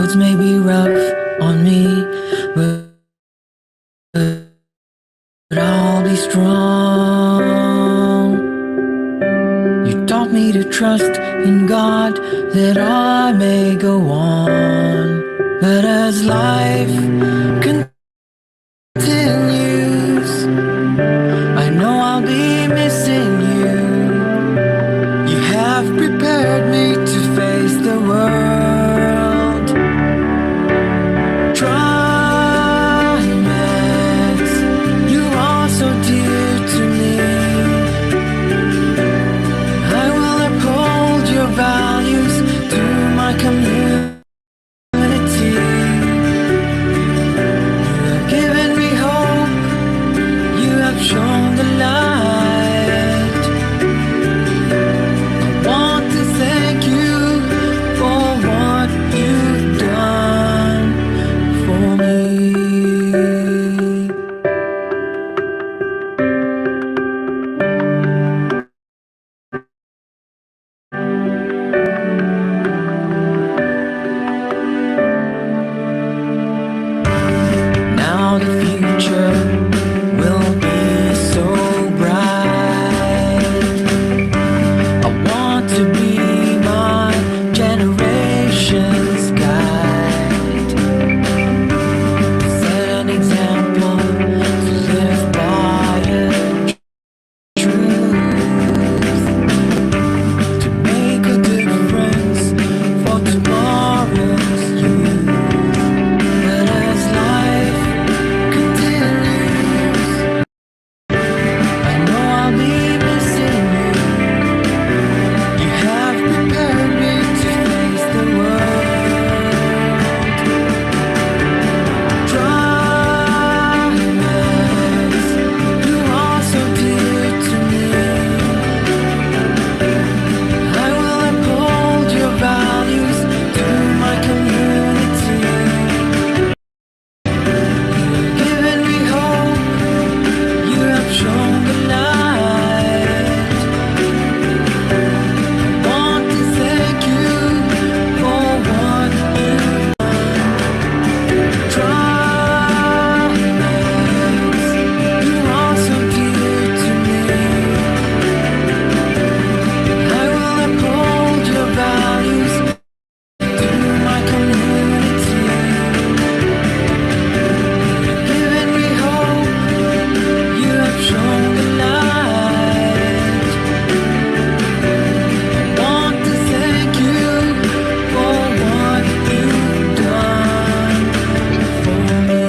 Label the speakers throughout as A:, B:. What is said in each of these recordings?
A: roads may be rough on me, but I'll be strong. You taught me to trust in God that I may go on. But as life continues, I know I'll be missing you. You have prepared me to face the world. Triumphs, you are so dear to me. I will uphold your values to my community. You have given me hope. You have shown the light. I want to thank you for what you've done for me. Now the future will be so bright. I want to be my generation's guide. Set an example to live by a truth, to make a difference for tomorrow's youth. But as life continues, I know I'll be missing you. You have prepared me to face the world. Triumphs, you are so dear to me. I will uphold your values to my community. You've given me hope. You have shown the light. I want to thank you for what you've done. Triumphs, you are so dear to me. I will uphold your values to my community. You've given me hope. You have shown the light. I want to thank you for what you've done for me.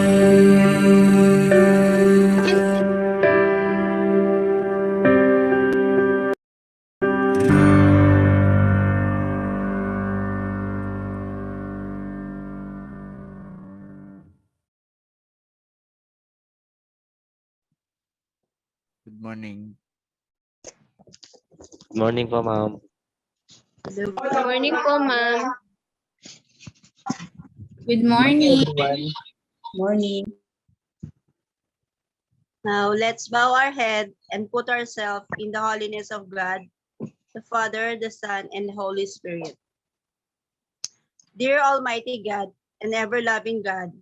B: Good morning.
C: Good morning po, ma'am.
D: Good morning po, ma'am. Good morning.
E: everyone. Morning.
F: Now let's bow our head and put ourselves in the holiness of God, the Father, the Son, and the Holy Spirit. Dear Almighty God and ever-loving God,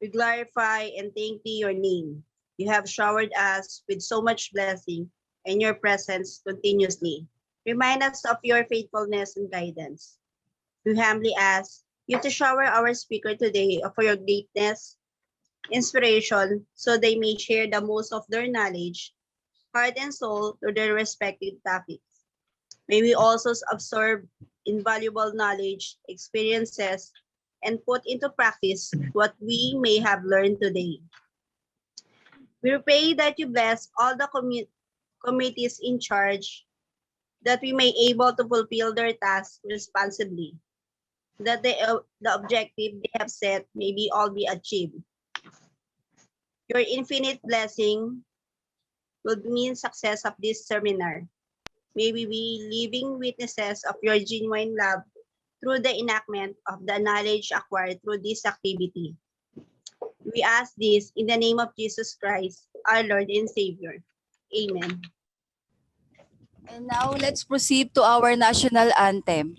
F: we glorify and thank thee your name. You have showered us with so much blessing and your presence continuously. Remind us of your faithfulness and guidance. We humbly ask you to shower our speaker today of your greatness, inspiration, so they may share the most of their knowledge, heart and soul to their respective topics. May we also absorb invaluable knowledge, experiences, and put into practice what we may have learned today. We pray that you bless all the committees in charge, that we may able to fulfill their tasks responsibly, that the objective they have set may be all be achieved. Your infinite blessing will mean success of this seminar. May we be living witnesses of your genuine love through the enactment of the knowledge acquired through this activity. We ask this in the name of Jesus Christ, our Lord and Savior. Amen.
G: And now let's proceed to our national anthem.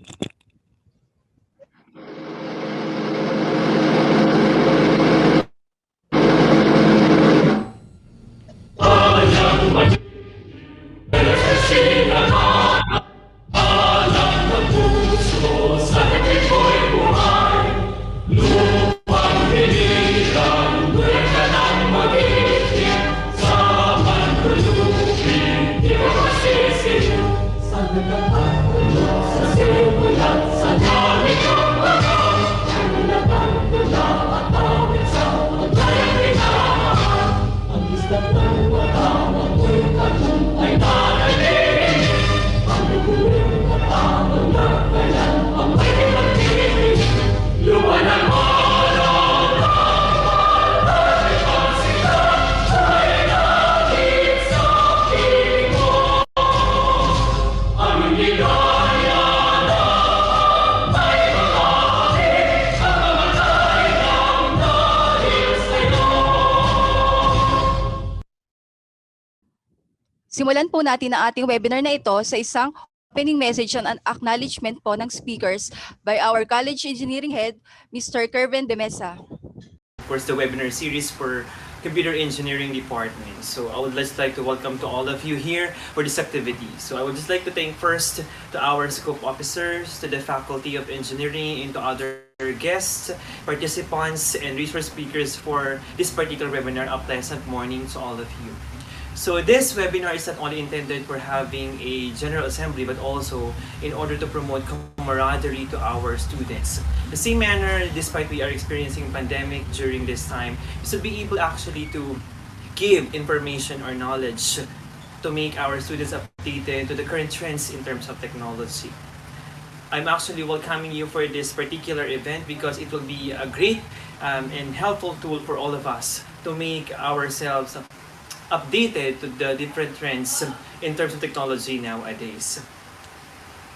G: Simulan po natin ang ating webinar na ito sa isang opening message and acknowledgement po ng speakers by our College Engineering Head, Mr. Kervin De Mesa.
C: Of course, the webinar series for Computer Engineering Department. So I would just like to welcome to all of you here for this activity. So I would just like to thank first to our SCOPE officers, to the Faculty of Engineering, and to other guests, participants, and resource speakers for this particular webinar. A pleasant morning to all of you. So this webinar is not only intended for having a general assembly, but also in order to promote camaraderie to our students. The same manner, despite we are experiencing pandemic during this time, we should be able actually to give information or knowledge to make our students updated to the current trends in terms of technology. I'm actually welcoming you for this particular event because it will be a great and helpful tool for all of us to make ourselves updated to the different trends in terms of technology nowadays.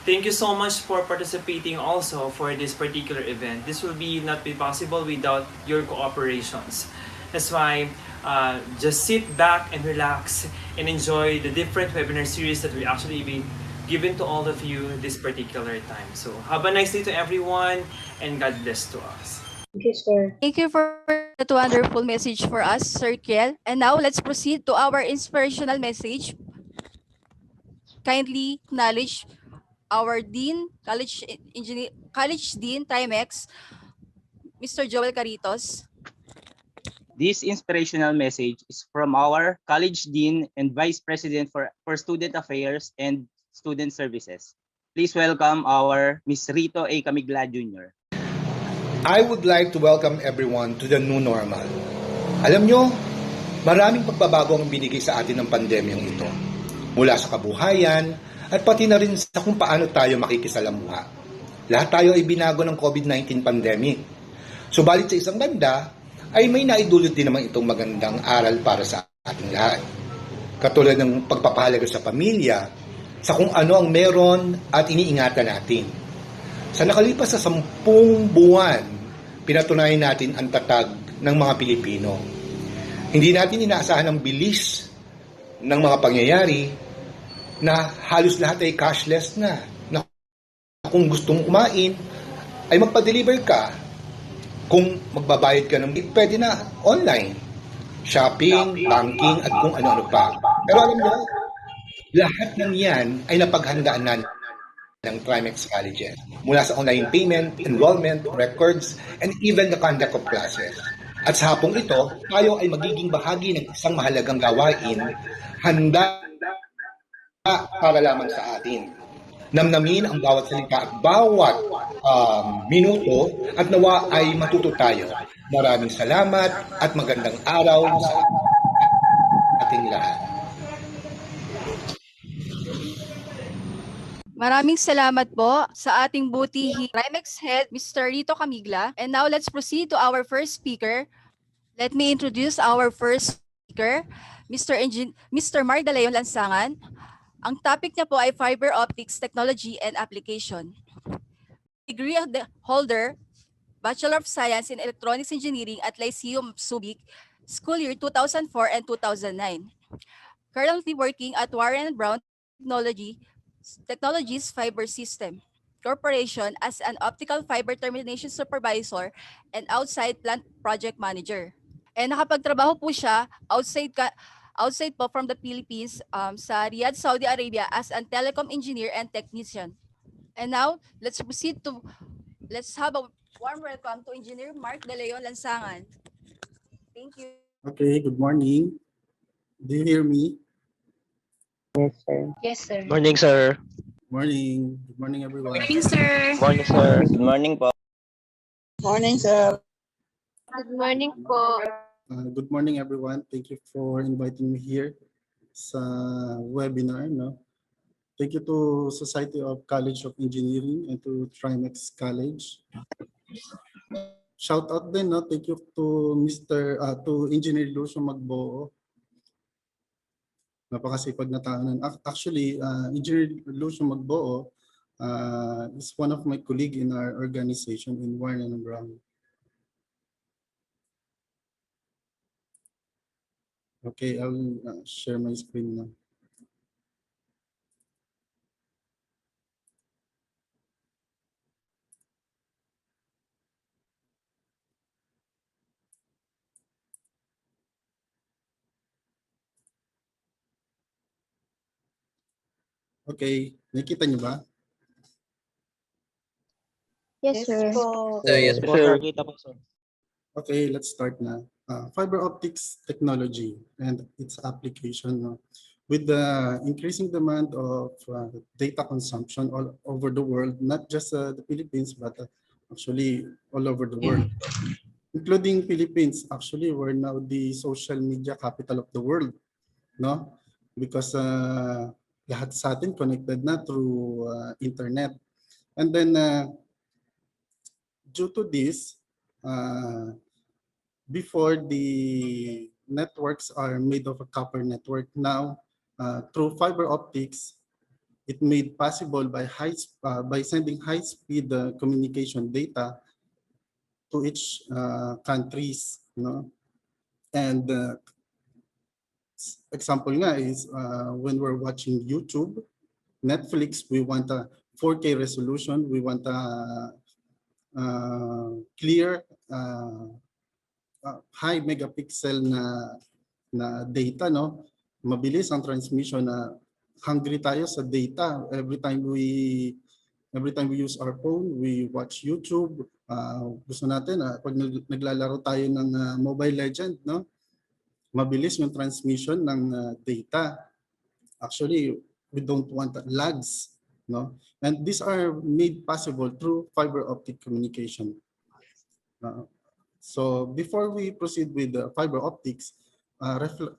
C: Thank you so much for participating also for this particular event. This will not be possible without your cooperations. That's why just sit back and relax and enjoy the different webinar series that we actually be given to all of you this particular time. So have a nice day to everyone and God bless to us.
E: Thank you, sir.
G: Thank you for that wonderful message for us, Sir Kiel. And now let's proceed to our inspirational message. Kindly acknowledge our Dean, College Dean, Timex, Mr. Joel Caritos.
H: This inspirational message is from our College Dean and Vice President for Student Affairs and Student Services. Please welcome our Ms. Rito A. Camigla Jr.
I: I would like to welcome everyone to the new normal. Alam nyo, maraming pagbabago ang binigay sa atin ng pandemyang ito. Mula sa kabuhayan at pati na rin sa kung paano tayo makikisalamuha. Lahat tayo ay binago ng COVID-19 pandemic. Subalit sa isang banda, ay may naidulot din naman itong magandang aral para sa ating lahat. Katulad ng pagpapahalaga sa pamilya, sa kung ano ang meron at iniingatan natin. Sa nakalipas sa 10 buwan, pinatunayan natin ang tatag ng mga Pilipino. Hindi natin inaasahan ang bilis ng mga pangyayari na halos lahat ay cashless na kung gustong kumain, ay magpa-deliver ka. Kung magbabayad ka ng pwede na online. Shopping, banking, at kung ano-ano pa. Pero alam mo, lahat ng yan ay napaghandaan na ng Trimex Colleges. Mula sa online payment, enrollment, records, and even the conduct of classes. At sa hapong ito, tayo ay magiging bahagi ng isang mahalagang gawain, handa para lamang sa atin. Namnamin ang bawat salita at bawat minuto at nawa ay matuto tayo. Maraming salamat at magandang araw sa ating lahat.
G: Maraming salamat po sa ating butihi Trimex Head, Mr. Rito Camigla. And now let's proceed to our first speaker. Let me introduce our first speaker, Mr. Mark De Leon Lansangan. Ang topic niya po ay Fiber Optics Technology and Application. Degree of the holder, Bachelor of Science in Electronics Engineering at Lyceum Subic, school year 2004 and 2009. Currently working at Warren Brown Technologies Fiber System Corporation as an optical fiber termination supervisor and outside plant project manager. And nakapagtrabaho po siya outside po from the Philippines sa Riyadh, Saudi Arabia as a telecom engineer and technician. And now, let's have a warm welcome to Engineer Mark De Leon Lansangan. Thank you.
J: Okay, good morning. Do you hear me?
D: Yes, sir.
K: Morning, sir.
J: Morning. Good morning, everyone.
D: Morning, sir.
K: Morning, sir.
H: Good morning po.
E: Morning, sir.
D: Good morning po.
J: Good morning, everyone. Thank you for inviting me here sa webinar. No? Thank you to Society of College of Engineering and to Trimex College. Shout out din, no? Thank you to to Engineer Lucio Magboo. Napakasipag na tao nun. Actually, Engineer Lucio Magboo is one of my colleagues in our organization in Warren and Brown. Okay, I will share my screen now. Okay, nakita niyo ba?
D: Yes, sir.
E: po.
K: Yes, po, sir. Kita po, sir.
J: Okay, let's start na. Fiber optics technology and its application. No? With the increasing demand of data consumption all over the world, not just the Philippines, but actually all over the world, including Philippines. Actually, we're now the social media capital of the world, no? Because lahat sa atin connected na through internet. And then due to this, before the networks are made of a copper network, now through fiber optics, it made possible by sending high-speed communication data to each countries, no? And example nga is when we're watching YouTube, Netflix, we want a 4K resolution, we want a clear high megapixel na data, no? Mabilis ang transmission na hungry tayo sa data. Every time we use our phone, we watch YouTube. Gusto natin pag naglalaro tayo ng Mobile Legend, no? Mabilis yung transmission ng data. Actually, we don't want lags, no? And these are made possible through fiber optic communication. So before we proceed with the fiber optics,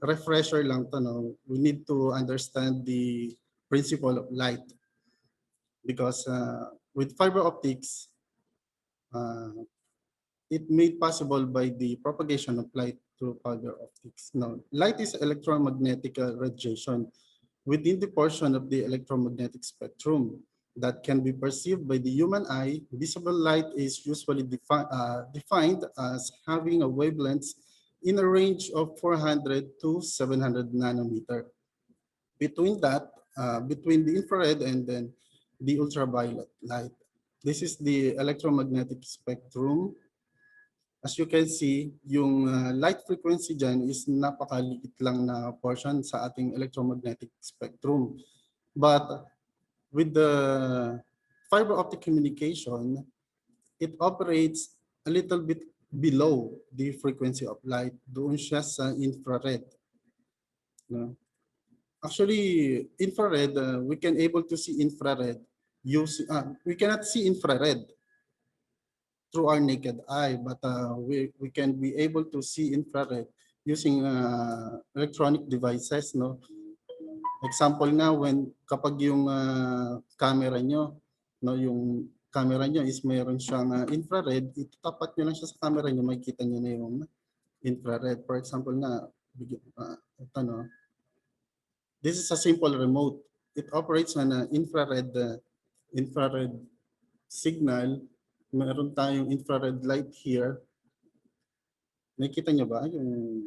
J: refresher lang to, no? We need to understand the principle of light, because with fiber optics, it made possible by the propagation of light through fiber optics. Now, light is electromagnetic radiation within the portion of the electromagnetic spectrum that can be perceived by the human eye. Visible light is usually defined as having a wavelength in a range of 400 to 700 nanometer. Between that, between the infrared and then the ultraviolet light. This is the electromagnetic spectrum. As you can see, yung light frequency dyan is napakaliit lang na portion sa ating electromagnetic spectrum. But with the fiber optic communication, it operates a little bit below the frequency of light. Doon siya sa infrared. No? Actually, infrared, we can able to see infrared. We cannot see infrared through our naked eye, but we can be able to see infrared using electronic devices, no? Example na kapag yung camera nyo, no, yung camera nyo is mayroon siyang infrared, itatapat nyo lang siya sa camera nyo, makikita nyo na yung infrared. For example na, ito, no? This is a simple remote. It operates on an infrared signal. Meron tayong infrared light here. Nakikita nyo ba yung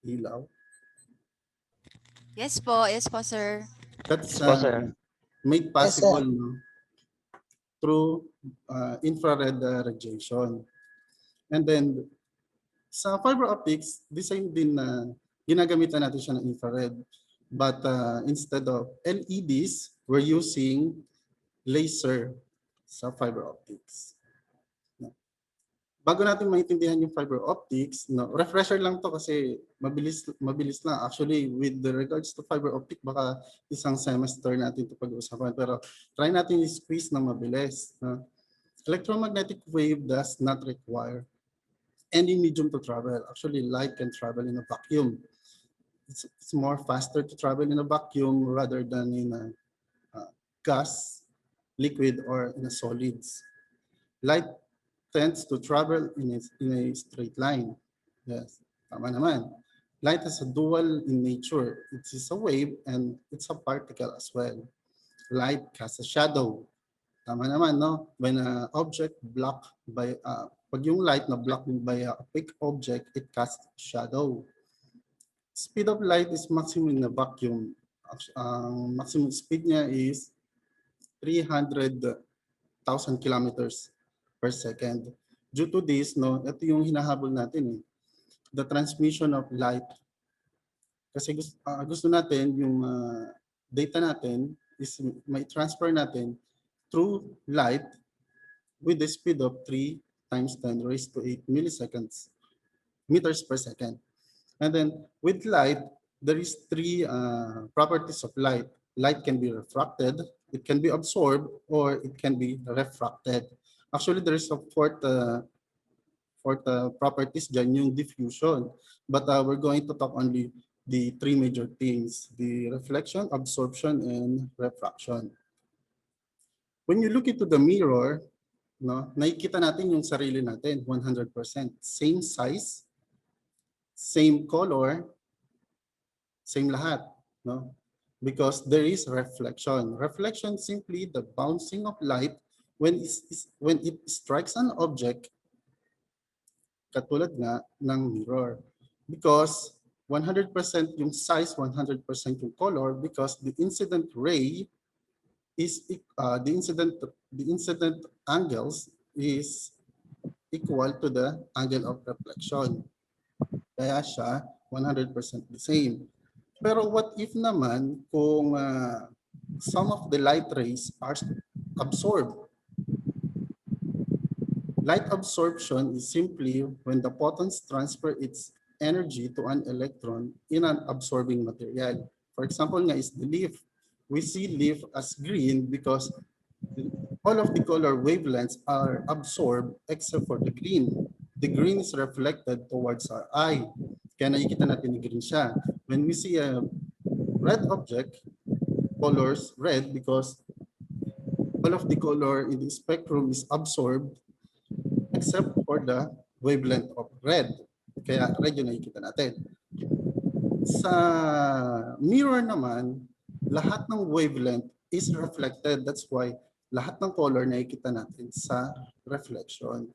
J: ilaw?
G: Yes po, sir.
J: That's
K: Yes po, sir.
J: made possible, no, through infrared radiation. And then sa fiber optics, design din na ginagamitan natin siya ng infrared. But instead of LEDs, we're using laser sa fiber optics. Bago natin maintindihan yung fiber optics, no, refresher lang to kasi mabilis lang. Actually, with the regards to fiber optic, baka isang semester natin ito pag-uusapan. Pero try natin i-squeeze ng mabilis. No? Electromagnetic wave does not require any medium to travel. Actually, light can travel in a vacuum. It's more faster to travel in a vacuum rather than in a gas, liquid, or in a solids. Light tends to travel in a straight line. Yes, tama naman. Light is a dual in nature. It is a wave and it's a particle as well. Light casts a shadow. Tama naman, no? When an object blocked by, pag yung light na blocked by a opaque object, it casts shadow. Speed of light is maximum in a vacuum. Ang maximum speed niya is 300,000 kilometers per second. Due to this, no, ito yung hinahabol natin, the transmission of light. Kasi gusto natin yung data natin is may transfer natin through light with the speed of 3 times 10 raised to 8 meters per second. And then with light, there is 3 properties of light. Light can be refracted, it can be absorbed, or it can be refracted. Actually, there is a fourth properties dyan, yung diffusion. But we're going to talk only the 3 major things, the reflection, absorption, and refraction. When you look into the mirror, no, nakikita natin yung sarili natin, 100%. Same size, same color, same lahat. No? Because there is reflection. Reflection simply the bouncing of light when it strikes an object, katulad nga ng mirror. Because 100% yung size, 100% yung color, because the incident ray is the incident angles is equal to the angle of reflection. Kaya siya 100% the same. Pero what if naman kung some of the light rays are absorbed? Light absorption is simply when the photons transfer its energy to an electron in an absorbing material. For example nga is the leaf. We see leaf as green because all of the color wavelengths are absorbed except for the green. The green is reflected towards our eye. Kaya nakikita natin na green siya. When we see a red object, colors red because all of the color in the spectrum is absorbed except for the wavelength of red. Kaya red yung nakikita natin. Sa mirror naman, lahat ng wavelength is reflected. That's why lahat ng color nakikita natin sa reflection.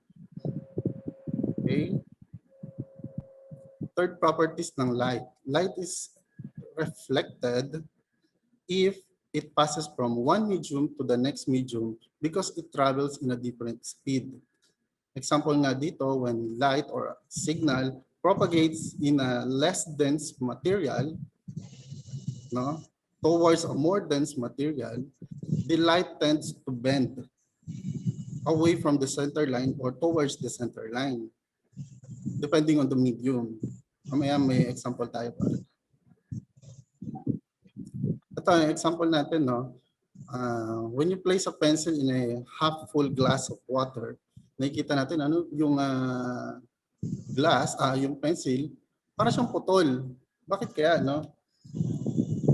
J: Okay. Third properties ng light. Light is reflected if it passes from one medium to the next medium because it travels in a different speed. Example nga dito, when light or signal propagates in a less dense material, no, towards a more dense material, the light tends to bend away from the center line or towards the center line, depending on the medium. Mamaya may example tayo pa. Ito ang example natin, no? When you place a pencil in a half full glass of water, nakikita natin ano yung glass, yung pencil, para siyang putol. Bakit kaya, no?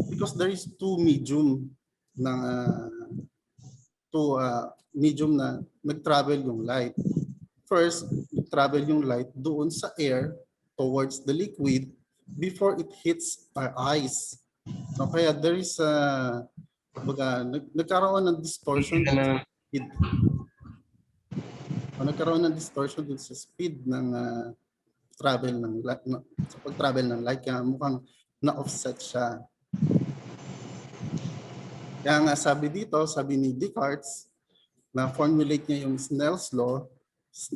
J: Because there is two medium na nag-travel yung light. First, nag-travel yung light doon sa air towards the liquid before it hits our eyes. So, kaya there is nagkaroon ng distortion sa speed. Nagkaroon ng distortion dun sa speed ng travel ng light, sa pag-travel ng light, kaya mukhang na-offset siya. Kaya nga sabi dito, sabi ni Descartes, na formulate niya yung Snell's law,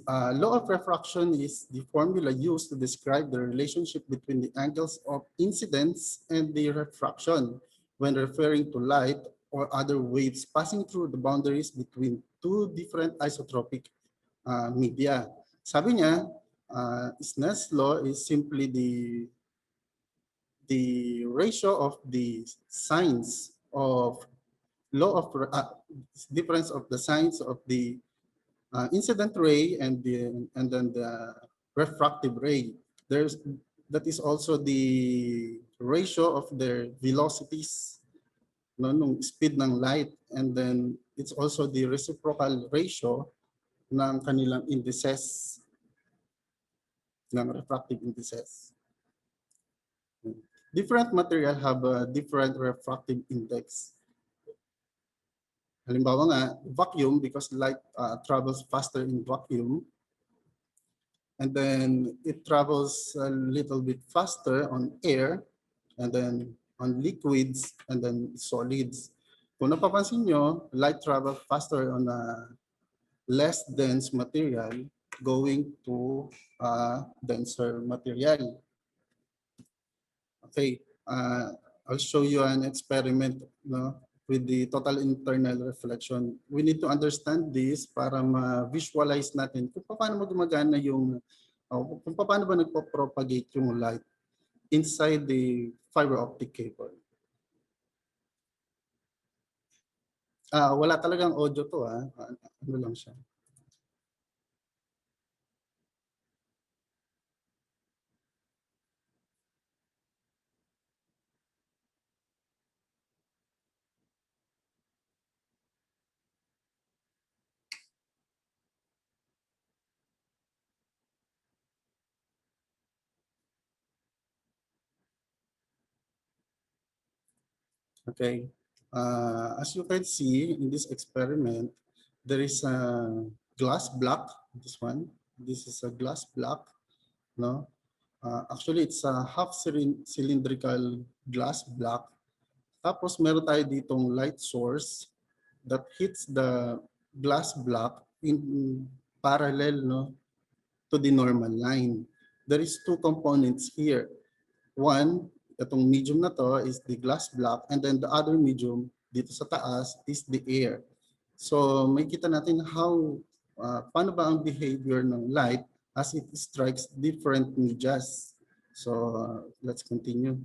J: Law of refraction is the formula used to describe the relationship between the angles of incidence and the refraction when referring to light or other waves passing through the boundaries between two different isotropic media. Sabi niya, Snell's law is simply the ratio of the signs of law of difference of the signs of the incident ray and then the refractive ray. There's that is also the ratio of their velocities, no, nung speed ng light, and then it's also the reciprocal ratio ng kanilang indices, ng refractive indices. Different material have a different refractive index. Halimbawa nga, vacuum, because light travels faster in vacuum, and then it travels a little bit faster on air, and then on liquids, and then solids. Kung napapansin nyo, light travels faster on a less dense material going to a denser material. Okay, I'll show you an experiment, no, with the total internal reflection. We need to understand this para ma-visualize natin kung paano gumagana yung, kung paano ba nagpo-propagate yung light inside the fiber optic cable. Wala talagang audio to, ano lang siya. Okay, as you can see in this experiment, there is a glass block. This one, this is a glass block. No, actually it's a half cylindrical glass block. Tapos meron tayo ditong light source that hits the glass block in parallel, no, to the normal line. There is two components here. One, itong medium na to is the glass block, and then the other medium dito sa taas is the air. So may kita natin how, paano ba ang behavior ng light as it strikes different medias. So let's continue.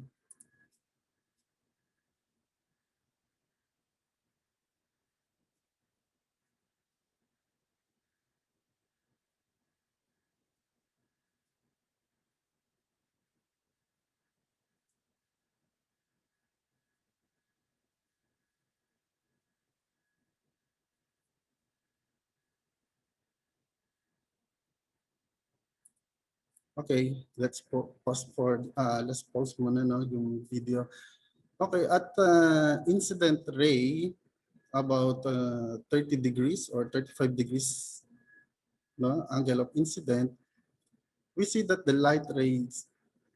J: Okay, let's let's pause muna, no, yung video. Okay, at incident ray about 30 degrees or 35 degrees, no, angle of incident, we see that the light rays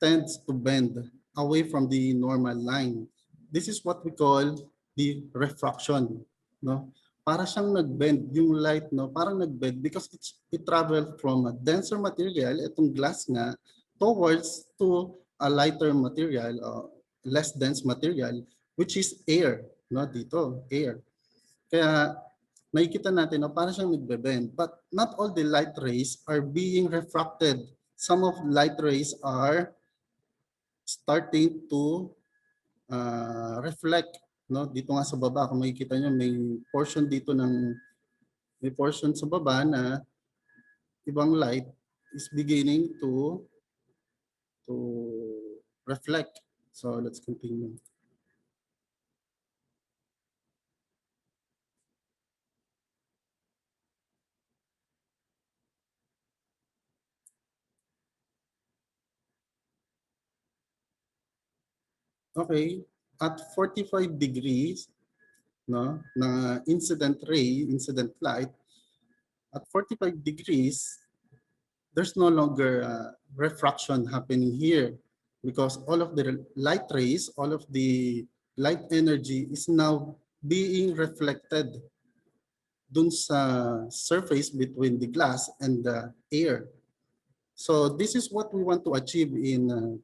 J: tends to bend away from the normal line. This is what we call the refraction, no? Para siyang nag-bend yung light, no? Parang nag-bend because it traveled from a denser material, itong glass nga, towards to a lighter material, less dense material, which is air, no? Dito, air. Kaya nakikita natin na parang siyang nagbe-bend, but not all the light rays are being refracted. Some of light rays are starting to reflect, no, dito nga sa baba. Kung makikita nyo, may portion dito may portion sa baba na ibang light is beginning to reflect. So let's continue. Okay, at 45 degrees, no, na incident light, at 45 degrees, there's no longer refraction happening here because all of the light rays, all of the light energy is now being reflected dun sa surface between the glass and the air. So this is what we want to achieve in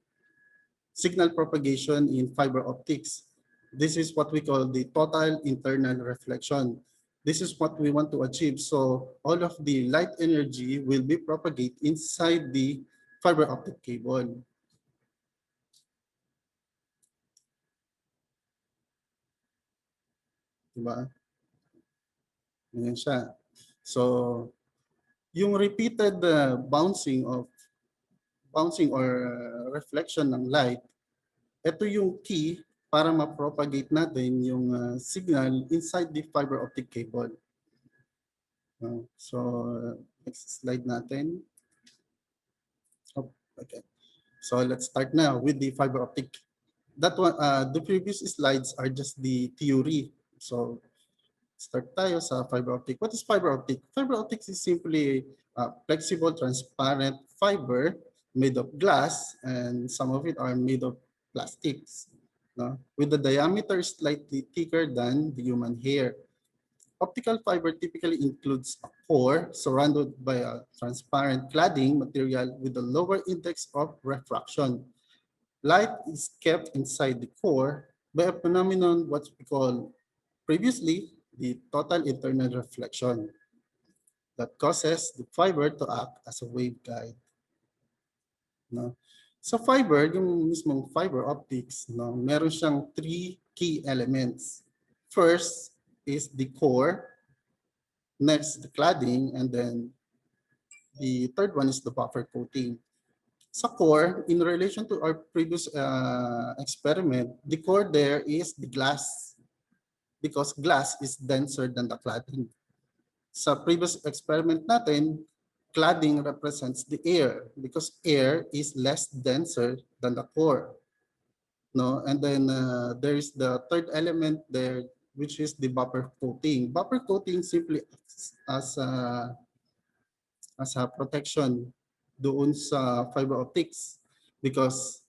J: signal propagation in fiber optics. This is what we call the total internal reflection. This is what we want to achieve. So all of the light energy will be propagated inside the fiber optic cable. Diba? Ganyan siya. So yung repeated bouncing or reflection ng light, ito yung key para ma-propagate natin yung signal inside the fiber optic cable. So next slide natin. Oh, okay. So let's start now with the fiber optic. That one, the previous slides are just the theory. So start tayo sa fiber optic. What is fiber optic? Fiber optics is simply flexible, transparent fiber made of glass, and some of it are made of plastics, no? With the diameter slightly thicker than the human hair. Optical fiber typically includes a core surrounded by a transparent cladding material with a lower index of refraction. Light is kept inside the core by a phenomenon what we call previously the total internal reflection that causes the fiber to act as a waveguide. No? Sa fiber, yung mismong fiber optics, no, meron siyang three key elements. First is the core, next the cladding, and then the third one is the buffer coating. Sa core, in relation to our previous experiment, the core there is the glass because glass is denser than the cladding. Sa previous experiment natin, cladding represents the air because air is less denser than the core. No, and then there is the third element there, which is the buffer coating. Buffer coating simply acts as a protection doon sa fiber optics because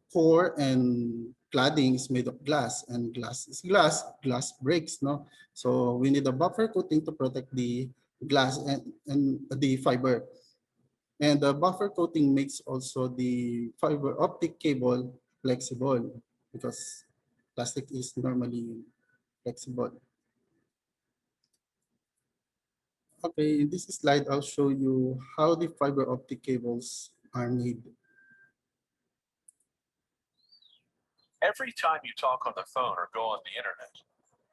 J: core and cladding is made of glass and glass is glass, glass breaks, no? So we need a buffer coating to protect the glass and the fiber. And the buffer coating makes also the fiber optic cable flexible because plastic is normally flexible. Okay, in this slide, I'll show you how the fiber optic cables are made.
K: Every time you talk on the phone or go on the internet,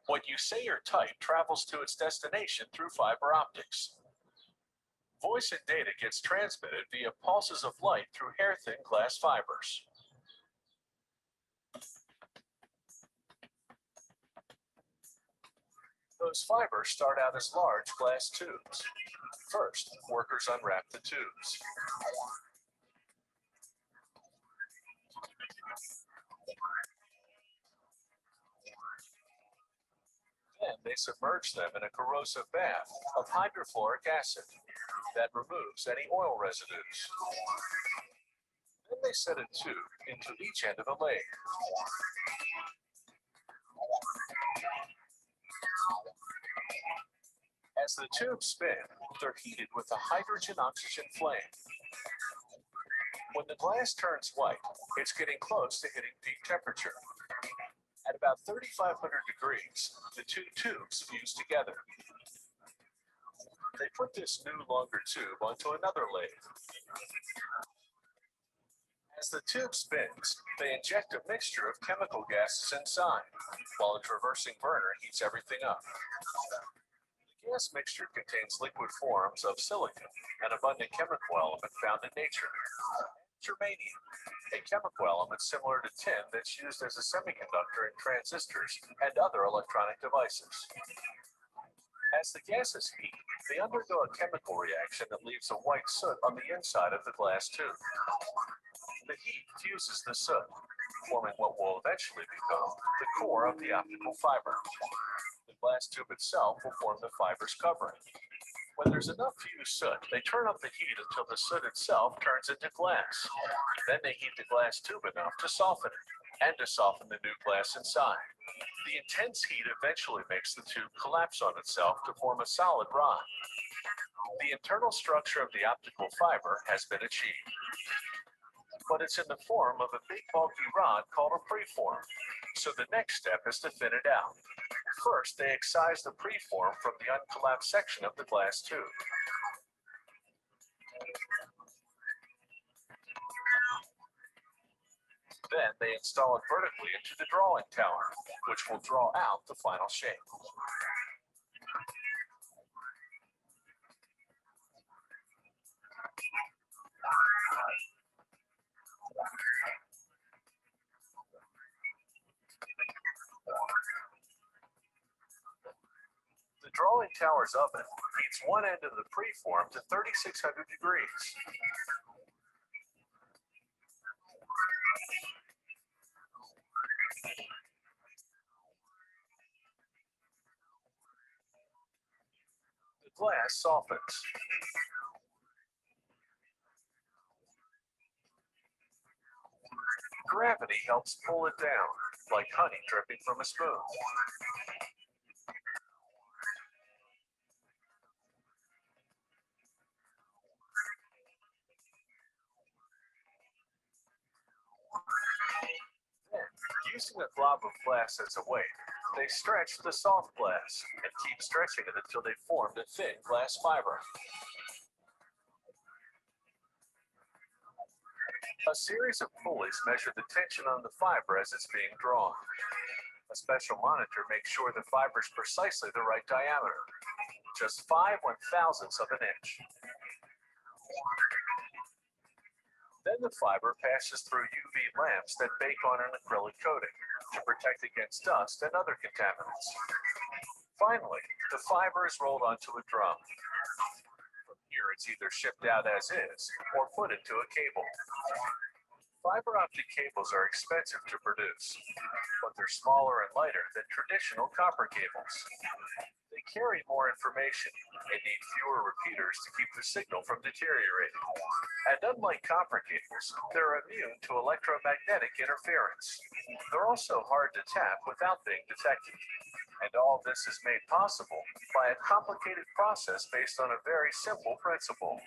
K: what you say or type travels to its destination through fiber optics. Voice and data gets transmitted via pulses of light through hair-thin glass fibers. Those fibers start out as large glass tubes. First, workers unwrap the tubes. Then they submerge them in a corrosive bath of hydrofluoric acid that removes any oil residues. Then they set a tube into each end of the lathe. As the tubes spin, they're heated with a hydrogen-oxygen flame. When the glass turns white, it's getting close to hitting peak temperature. At about 3,500 degrees, the two tubes fuse together. They put this new longer tube onto another lathe. As the tube spins, they inject a mixture of chemical gases inside, while a traversing burner heats everything up. The gas mixture contains liquid forms of silicon, an abundant chemical element found in nature. Germanium, a chemical element similar to tin that's used as a semiconductor in transistors and other electronic devices. As the gases heat, they undergo a chemical reaction that leaves a white soot on the inside of the glass tube. The heat fuses the soot, forming what will eventually become the core of the optical fiber. The glass tube itself will form the fiber's covering. When there's enough fused soot, they turn up the heat until the soot itself turns into glass. Then they heat the glass tube enough to soften it and to soften the new glass inside. The intense heat eventually makes the tube collapse on itself to form a solid rod. The internal structure of the optical fiber has been achieved, but it's in the form of a big bulky rod called a preform. So the next step is to thin it out. First, they excise the preform from the uncollapsed section of the glass tube. Then they install it vertically into the drawing tower, which will draw out the final shape. The drawing tower's oven heats one end of the preform to 3,600 degrees. The glass softens. Gravity helps pull it down, like honey dripping from a spoon. Then, using a glob of glass as a weight, they stretch the soft glass and keep stretching it until they've formed a thin glass fiber. A series of pulleys measure the tension on the fiber as it's being drawn. A special monitor makes sure the fiber is precisely the right diameter, just 5/1000ths of an inch. Then the fiber passes through UV lamps that bake on an acrylic coating to protect against dust and other contaminants. Finally, the fiber is rolled onto a drum. From here, it's either shipped out as is or put into a cable. Fiber optic cables are expensive to produce, but they're smaller and lighter than traditional copper cables. They carry more information and need fewer repeaters to keep the signal from deteriorating. And unlike copper cables, they're immune to electromagnetic interference. They're also hard to tap without being detected. And all this is made possible by a complicated process based on a very simple principle: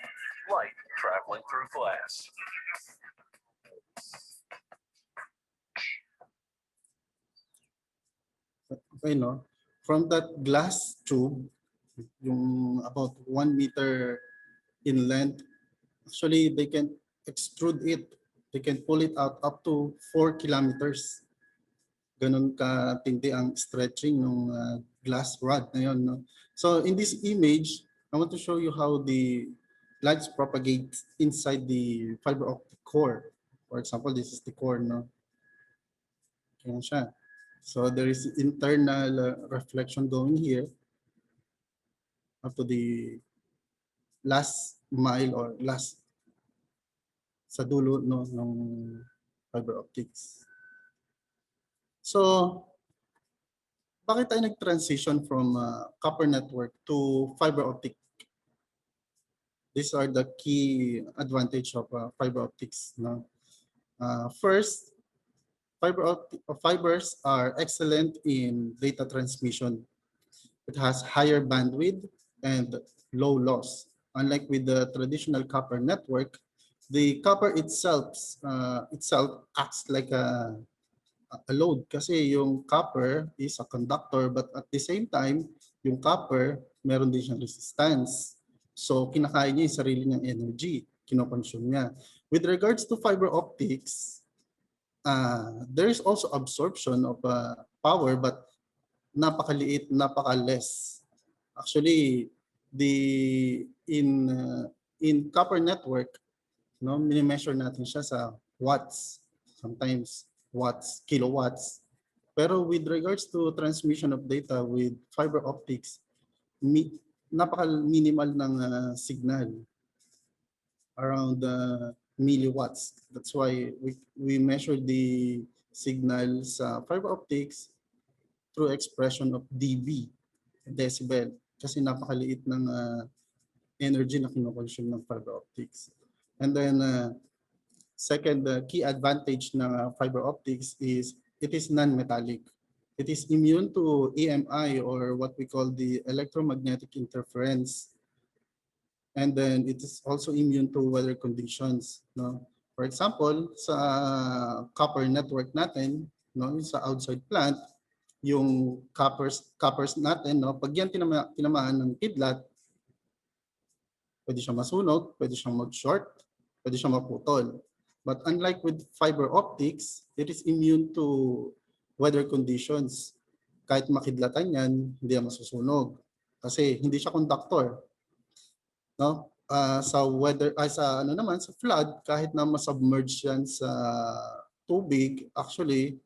K: light traveling through glass.
J: Okay, no? From that glass tube, yung about 1 meter in length, actually they can extrude it. They can pull it out up to 4 kilometers. Ganun katindi ang stretching ng glass rod na yun, no? So in this image, I want to show you how the lights propagate inside the fiber optic core. For example, this is the core, no? Ganyan siya. So there is internal reflection going here up to the last mile or last sa dulo, no, ng fiber optics. So bakit tayo nag-transition from copper network to fiber optic? These are the key advantage of fiber optics, no? First, fibers are excellent in data transmission. It has higher bandwidth and low loss. Unlike with the traditional copper network, the copper itself acts like a load kasi yung copper is a conductor, but at the same time, yung copper meron din siyang resistance. So kinakain niya yung sarili niyang energy, kinoconsume niya. With regards to fiber optics, there is also absorption of power, but napakaliit, napaka-less. Actually, in copper network, no, mini-measure natin siya sa watts, sometimes watts, kilowatts. Pero with regards to transmission of data with fiber optics, napaka-minimal ng signal, around milliwatts. That's why we measure the signal sa fiber optics through expression of dB, decibel, kasi napakaliit ng energy na kinoconsume ng fiber optics. And then second key advantage ng fiber optics is it is non-metallic. It is immune to EMI, or what we call the electromagnetic interference. And then it is also immune to weather conditions. No? For example, sa copper network natin, no, sa outside plant, yung coppers natin, no, pag yan tinamaan ng kidlat, pwede siyang masunog, pwede siyang mag-short, pwede siyang maputol. But unlike with fiber optics, it is immune to weather conditions. Kahit makidlatan yan, hindi yan masusunog. Kasi hindi siya conductor. No? Sa weather, sa ano naman, sa flood, kahit na masubmerge yan sa tubig, actually,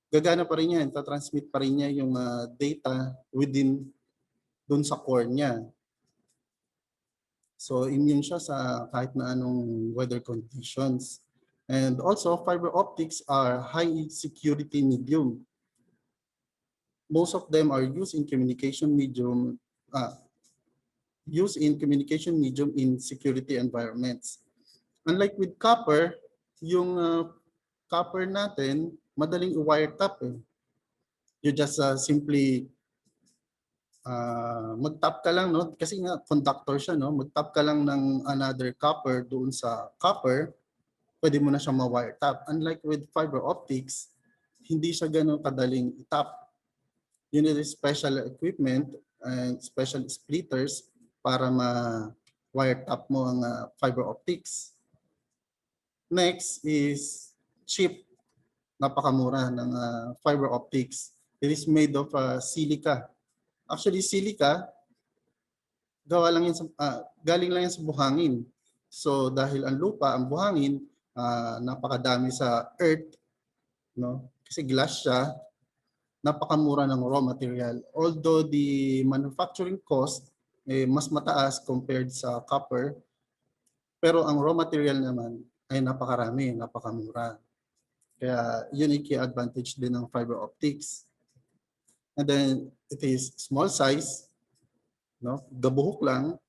J: gagana pa rin yan, tatransmit pa rin niya yung data within dun sa core niya. So immune siya sa kahit na anong weather conditions. And also, fiber optics are high security medium. Most of them are used in communication medium, in security environments. Unlike with copper, yung copper natin, madaling i-wiretap eh. You just simply mag-tap ka lang, no? Kasi nga conductor siya, no? Mag-tap ka lang ng another copper doon sa copper, pwede mo na siyang ma-wiretap. Unlike with fiber optics, hindi siya ganun kadaling itap. You need special equipment and special splitters para ma-wiretap mo ang fiber optics. Next is cheap. Napakamura ng fiber optics. It is made of silica. Actually, silica, galing lang yan sa buhangin. So dahil ang lupa, ang buhangin, napakadami sa earth, no? Kasi glass siya, napakamura ng raw material. Although the manufacturing cost mas mataas compared sa copper, pero ang raw material naman ay napakarami, napakamura. Kaya yun yung key advantage din ng fiber optics. And then it is small size, no? Gabuhok lang,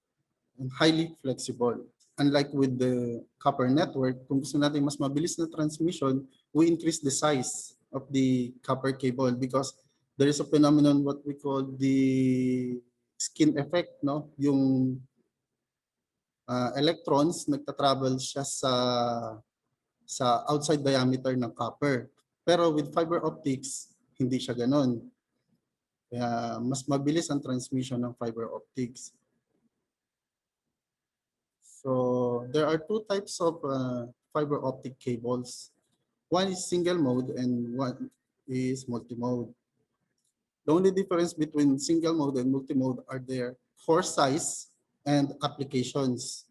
J: and highly flexible. Unlike with the copper network, kung gusto natin mas mabilis na transmission, we increase the size of the copper cable because there is a phenomenon what we call the skin effect, no? Yung electrons nagta-travel siya sa outside diameter ng copper. Pero with fiber optics, hindi siya ganon. Kaya mas mabilis ang transmission ng fiber optics. So there are two types of fiber optic cables. One is single mode and one is multi-mode. The only difference between single mode and multi-mode are their core size and applications.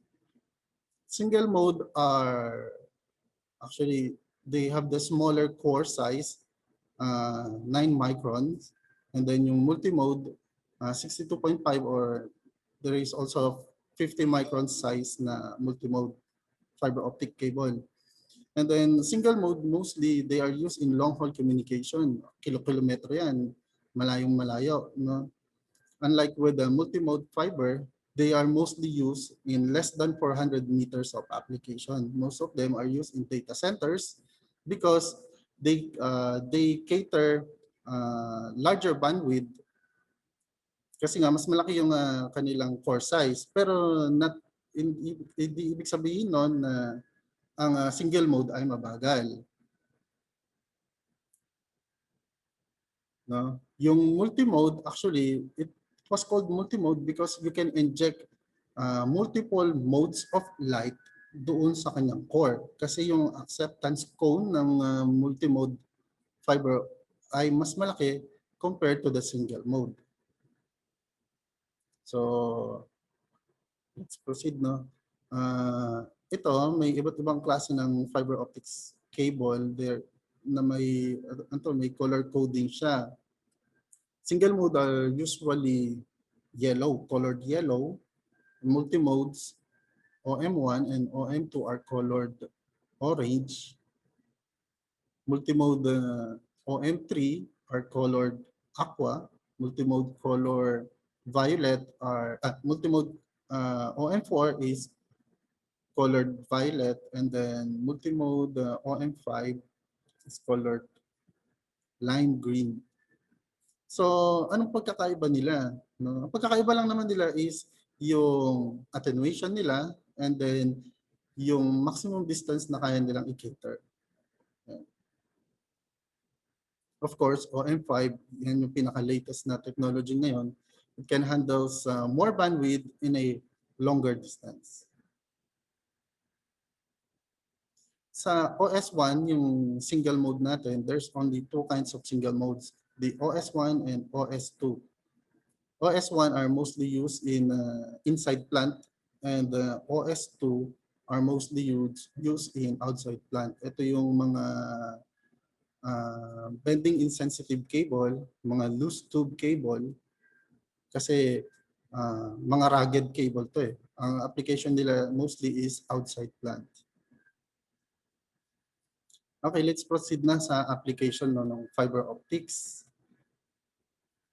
J: Single mode are actually, they have the smaller core size, 9 microns, and then yung multi-mode, 62.5, or there is also 50 micron size na multi-mode fiber optic cable. And then single mode, mostly they are used in long-haul communication. Kilometro yan, malayong malayo. No? Unlike with the multi-mode fiber, they are mostly used in less than 400 meters of application. Most of them are used in data centers because they cater larger bandwidth kasi nga mas malaki yung kanilang core size, pero hindi ibig sabihin nun na ang single mode ay mabagal. No? Yung multi-mode, actually, it was called multi-mode because you can inject multiple modes of light doon sa kanyang core. Kasi yung acceptance cone ng multi-mode fiber ay mas malaki compared to the single mode. So, let's proceed, no? Ito, may iba't ibang klase ng fiber optics cable there na may color coding siya. Single mode are usually yellow, colored yellow. Multi-modes, OM1 and OM2 are colored orange. Multi-mode OM3 are colored aqua. Multi-mode color violet are multi-mode OM4 is colored violet, and then multi-mode OM5 is colored lime green. So, anong pagkakaiba nila? No? Ang pagkakaiba lang naman nila is yung attenuation nila and then yung maximum distance na kaya nilang i-cater. Of course, OM5, yan yung pinaka-latest na technology ngayon. It can handle more bandwidth in a longer distance. Sa OS1, yung single mode natin, there's only two kinds of single modes, the OS1 and OS2. OS1 are mostly used in inside plant and OS2 are mostly used in outside plant. Ito yung mga bending insensitive cable, mga loose tube cable, kasi mga rugged cable to eh. Ang application nila mostly is outside plant. Okay, let's proceed na sa application ng fiber optics.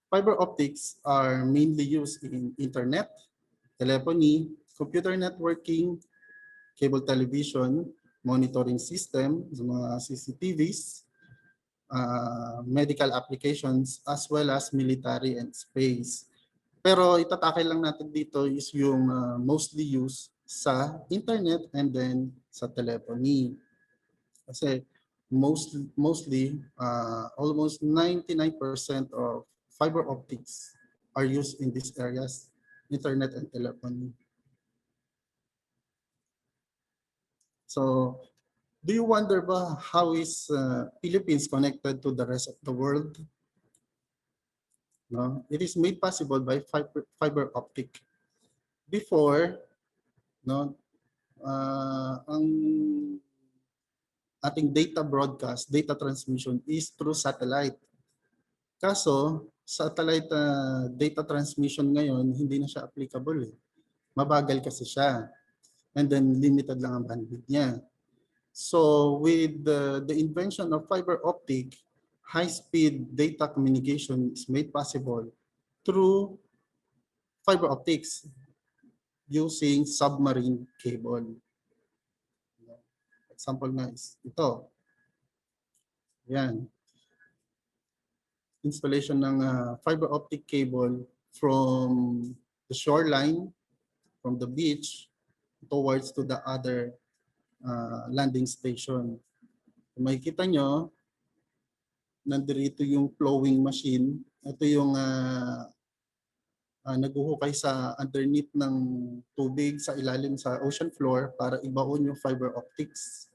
J: Fiber optics are mainly used in internet, telephony, computer networking, cable television, monitoring system, mga CCTVs, medical applications, as well as military and space. Pero itatakil lang natin dito is yung mostly used sa internet and then sa telephony. Kasi mostly almost 99% of fiber optics are used in these areas, internet and telephony. So, do you wonder ba how is Philippines connected to the rest of the world? No, it is made possible by fiber optic. Before, no, ang ating data broadcast, data transmission is through satellite. Kaso, satellite data transmission ngayon, hindi na siya applicable. Mabagal kasi siya. And then limited lang ang bandwidth niya. So with the invention of fiber optic, high-speed data communication is made possible through fiber optics using submarine cable. Example nga is ito. Yan. Installation ng fiber optic cable from the shoreline, from the beach, towards to the other landing station. Kung makikita nyo, nandito yung flowing machine. Ito yung naguhukay sa underneath ng tubig sa ilalim sa ocean floor para ibaon yung fiber optics.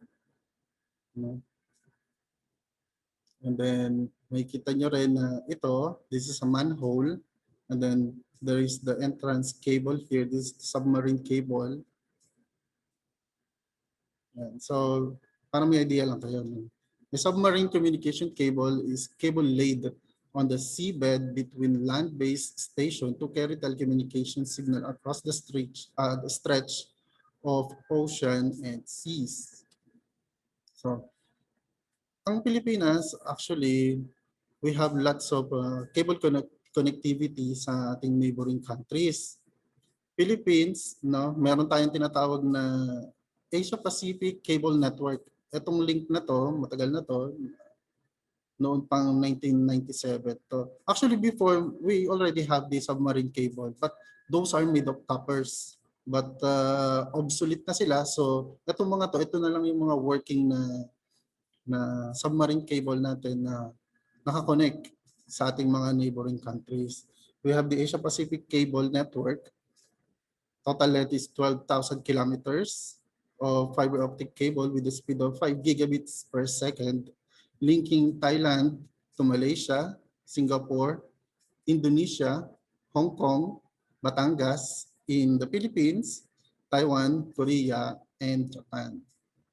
J: And then makikita nyo rin na ito, this is a manhole. And then there is the entrance cable here. This is the submarine cable. And so, para may idea lang kayo. The submarine communication cable is cable laid on the seabed between land-based station to carry telecommunication signal across the stretch of ocean and seas. So, ang Pilipinas, actually, we have lots of cable connectivity sa ating neighboring countries. Philippines, no, meron tayong tinatawag na Asia Pacific Cable Network. Itong link na to, matagal na to, noon pang 1997 to. Actually, before, we already have the submarine cable, but those are made of coppers. But obsolete na sila. So, itong mga to, ito na lang yung mga working na submarine cable natin na nakakonect sa ating mga neighboring countries. We have the Asia Pacific Cable Network. Total length is 12,000 kilometers of fiber optic cable with a speed of 5 gigabits per second, linking Thailand to Malaysia, Singapore, Indonesia, Hong Kong, Batangas, in the Philippines, Taiwan, Korea, and Japan.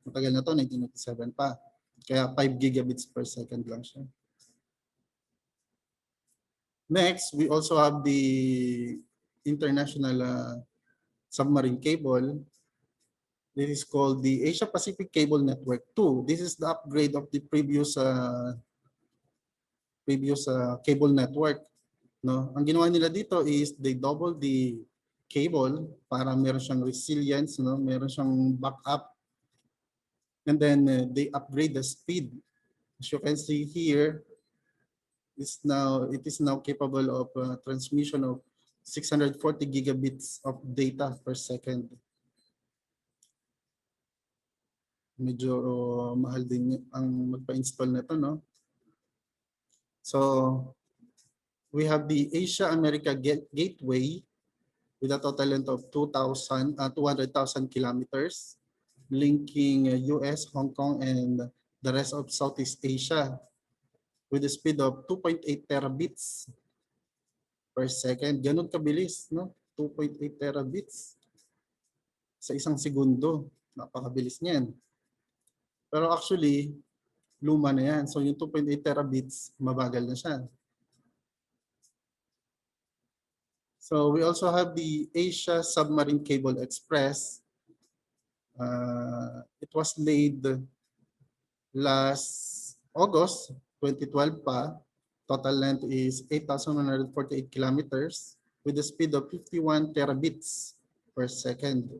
J: Matagal na to, 1997 pa. Kaya 5 gigabits per second lang siya. Next, we also have the international submarine cable. This is called the Asia Pacific Cable Network 2. This is the upgrade of the previous cable network. No? Ang ginawa nila dito is they double the cable para meron siyang resilience, no? Meron siyang backup. And then they upgrade the speed. As you can see here, it is now capable of transmission of 640 gigabits of data per second. Medyo mahal din ang magpa-install nito, no? So we have the Asia America Gateway with a total length of 200,000 kilometers, linking US, Hong Kong, and the rest of Southeast Asia with a speed of 2.8 terabits per second. Ganun kabilis, no? 2.8 terabits sa isang segundo. Napakabilis niyan. Pero actually, luma na yan. So yung 2.8 terabits, mabagal na siya. So we also have the Asia Submarine Cable Express. It was laid last August 2012 pa. Total length is 8,148 kilometers with a speed of 51 terabits per second.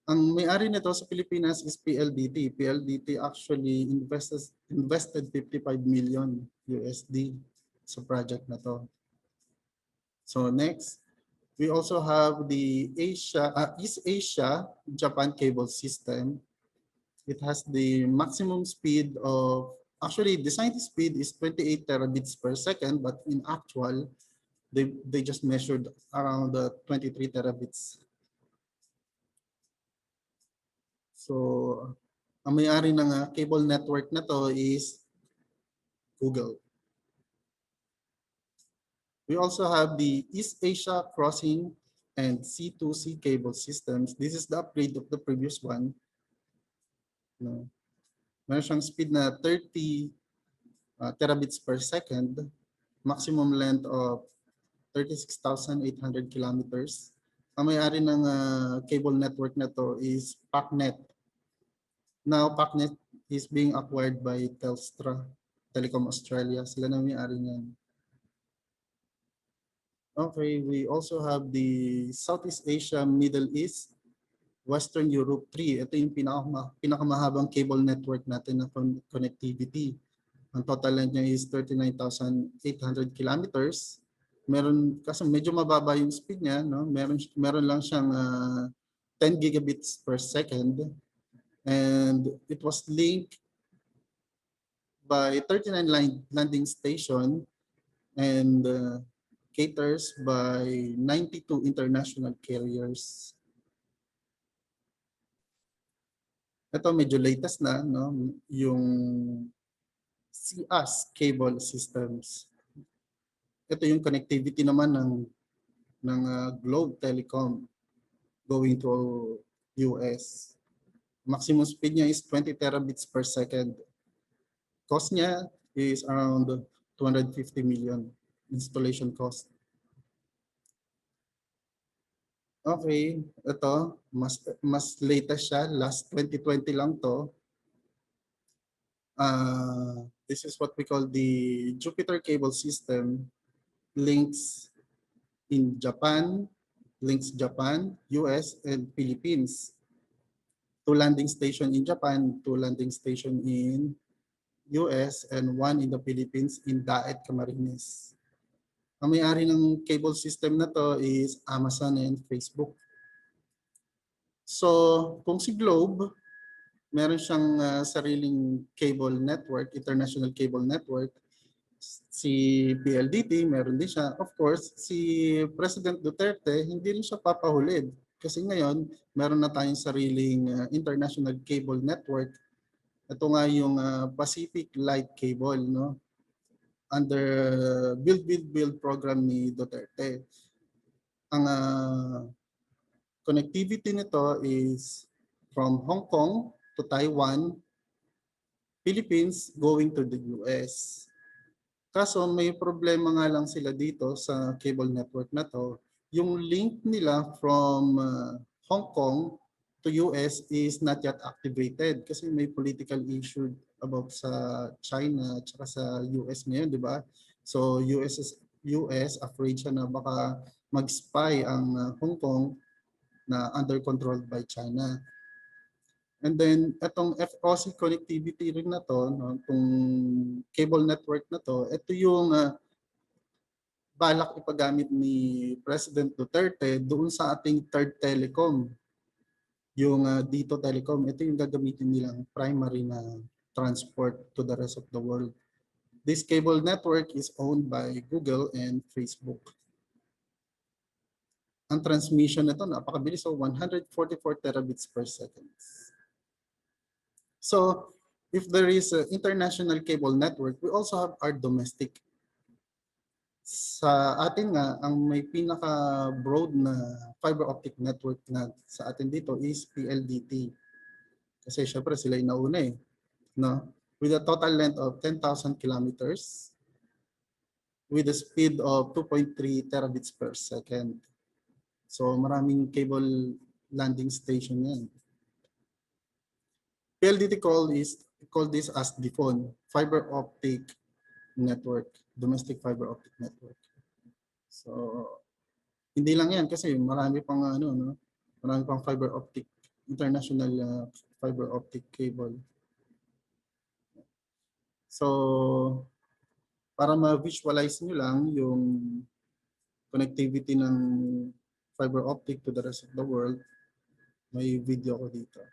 J: Ang may-ari nito sa Pilipinas is PLDT. PLDT actually invested 55 million USD sa project na to. So next, we also have the East Asia Japan cable system. It has the maximum speed of, actually design speed is 28 terabits per second, but in actual, they just measured around 23 terabits. So, ang may-ari ng cable network na to is Google. We also have the East Asia Crossing and C2C cable systems. This is the upgrade of the previous one. No. Meron siyang speed na 30 terabits per second, maximum length of 36,800 kilometers. Ang may-ari ng cable network na to is PACnet. Now, PACnet is being acquired by Telstra, Telecom Australia. Sila na may-ari niyan. Okay, we also have the Southeast Asia, Middle East, Western Europe 3. Ito yung pinakamahabang cable network natin na connectivity. Ang total length niya is 39,800 kilometers. Meron, kasi medyo mababa yung speed niya, no? Meron lang siyang 10 gigabits per second. And it was linked by 39 landing station and caters by 92 international carriers. Ito medyo latest na, no? Yung CAS cable systems. Ito yung connectivity naman ng Globe Telecom going to US. Maximum speed niya is 20 terabits per second. Cost niya is around 250 million installation cost. Okay, ito mas latest siya, last 2020 lang to. This is what we call the Jupiter cable system, links Japan, US, and Philippines. 2 landing station in Japan, 2 landing station in US, and 1 in the Philippines in Daet, Camarines. Ang may-ari ng cable system na to is Amazon and Facebook. So, kung si Globe, meron siyang sariling cable network, international cable network. Si PLDT, meron din siya. Of course, si President Duterte, hindi rin siya papahulid. Kasi ngayon, meron na tayong sariling international cable network. Ito nga yung Pacific Light Cable, no? Under Build program ni Duterte. Ang connectivity nito is from Hong Kong to Taiwan, Philippines going to the US. Kaso may problema nga lang sila dito sa cable network na to. Yung link nila from Hong Kong to US is not yet activated kasi may political issue about sa China at sa US ngayon, di ba? So US afraid siya na baka mag-spy ang Hong Kong na under control by China. And then itong FOC connectivity rin na to, no, itong cable network na to, ito yung balak ipagamit ni President Duterte doon sa ating third telecom. Yung dito telecom, ito yung gagamitin nilang primary na transport to the rest of the world. This cable network is owned by Google and Facebook. Ang transmission nito napakabilis, so 144 terabits per second. So if there is an international cable network, we also have our domestic. Sa atin nga, ang may pinaka-broad na fiber optic network na sa atin dito is PLDT. Kasi syempre sila yung nauna eh. No? With a total length of 10,000 kilometers with a speed of 2.3 terabits per second. So maraming cable landing station yan. PLDT call this as DPON, fiber optic network, domestic fiber optic network. So hindi lang yan kasi marami pang marami pang fiber optic, international fiber optic cable. So para ma-visualize nyo lang yung connectivity ng fiber optic to the rest of the world, may video ko dito.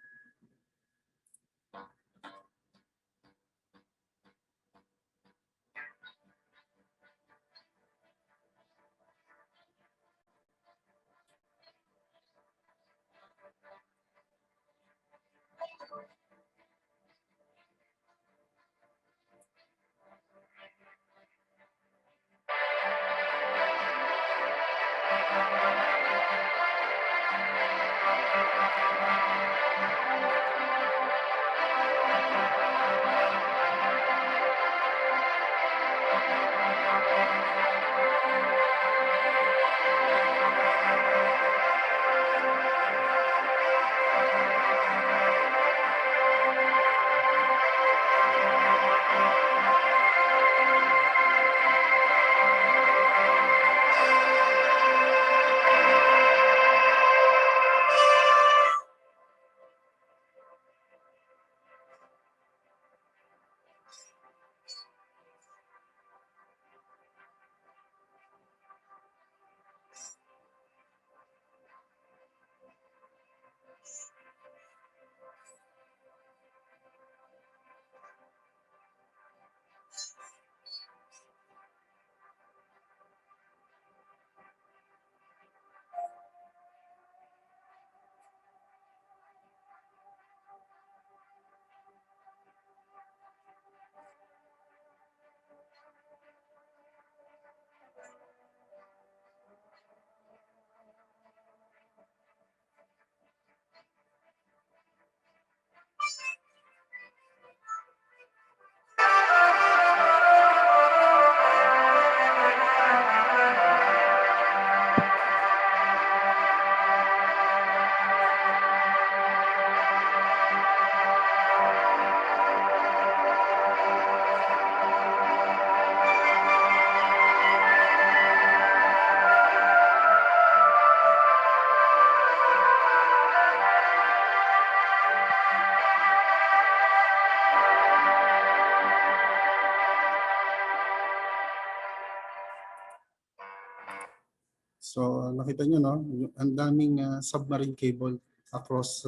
J: So nakita nyo, no? Ang daming submarine cable across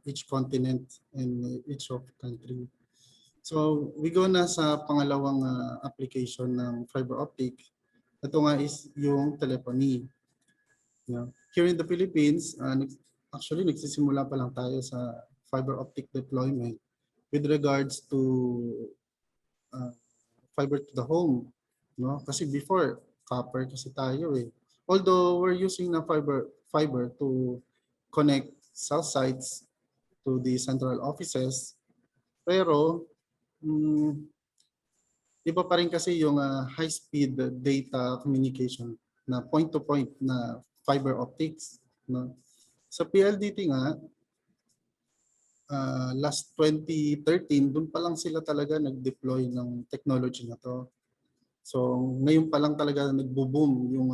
J: each continent and each of country. So we go na sa pangalawang application ng fiber optic. Ito nga is yung telephony. Here in the Philippines, actually nagsisimula pa lang tayo sa fiber optic deployment with regards to fiber to the home. No? Kasi before, copper kasi tayo eh. Although we're using na fiber to connect cell sites to the central offices, pero iba pa rin kasi yung high-speed data communication na point-to-point na fiber optics. No? Sa PLDT nga, last 2013, dun pa lang sila talaga nag-deploy ng technology na to. So ngayon pa lang talaga nagbo-boom yung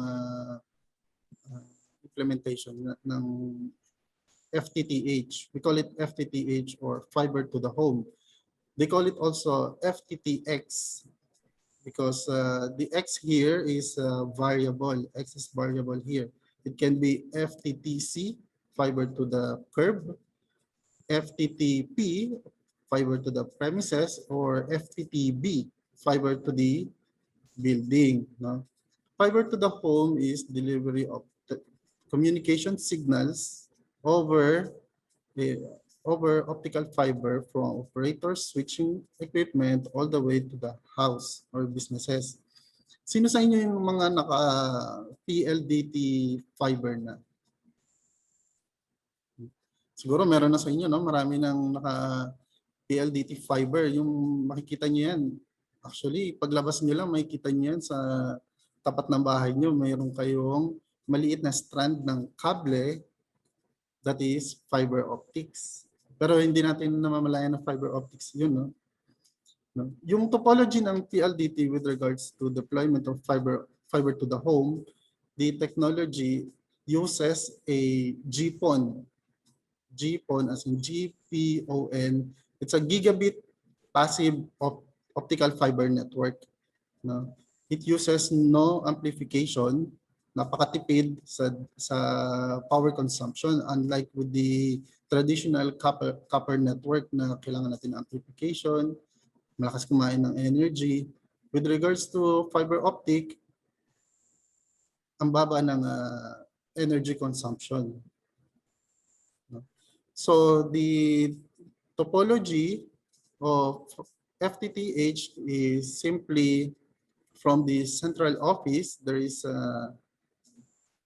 J: implementation ng FTTH. We call it FTTH or fiber to the home. They call it also FTTX because the X here is variable. X is variable here. It can be FTTC, fiber to the curb, FTTP, fiber to the premises, or FTTB, fiber to the building. No? Fiber to the home is delivery of the communication signals over over optical fiber from operators switching equipment all the way to the house or businesses. Sino sa inyo yung mga naka PLDT fiber na? Siguro meron na sa inyo, no? Marami nang naka PLDT fiber. Yung makikita niyo yan. Actually, paglabas niyo lang, makikita niyo yan sa tapat ng bahay niyo. Mayroon kayong maliit na strand ng kable that is fiber optics. Pero hindi natin namamalayan na fiber optics yun, no? Yung topology ng PLDT with regards to deployment of fiber to the home, the technology uses a GPON. GPON as in GPON. It's a gigabit passive optical fiber network. No? It uses no amplification, napakatipid sa power consumption, unlike with the traditional copper network na kailangan natin ng amplification, malakas kumain ng energy. With regards to fiber optic, ang baba ng energy consumption. So the topology of FTTH is simply from the central office. There is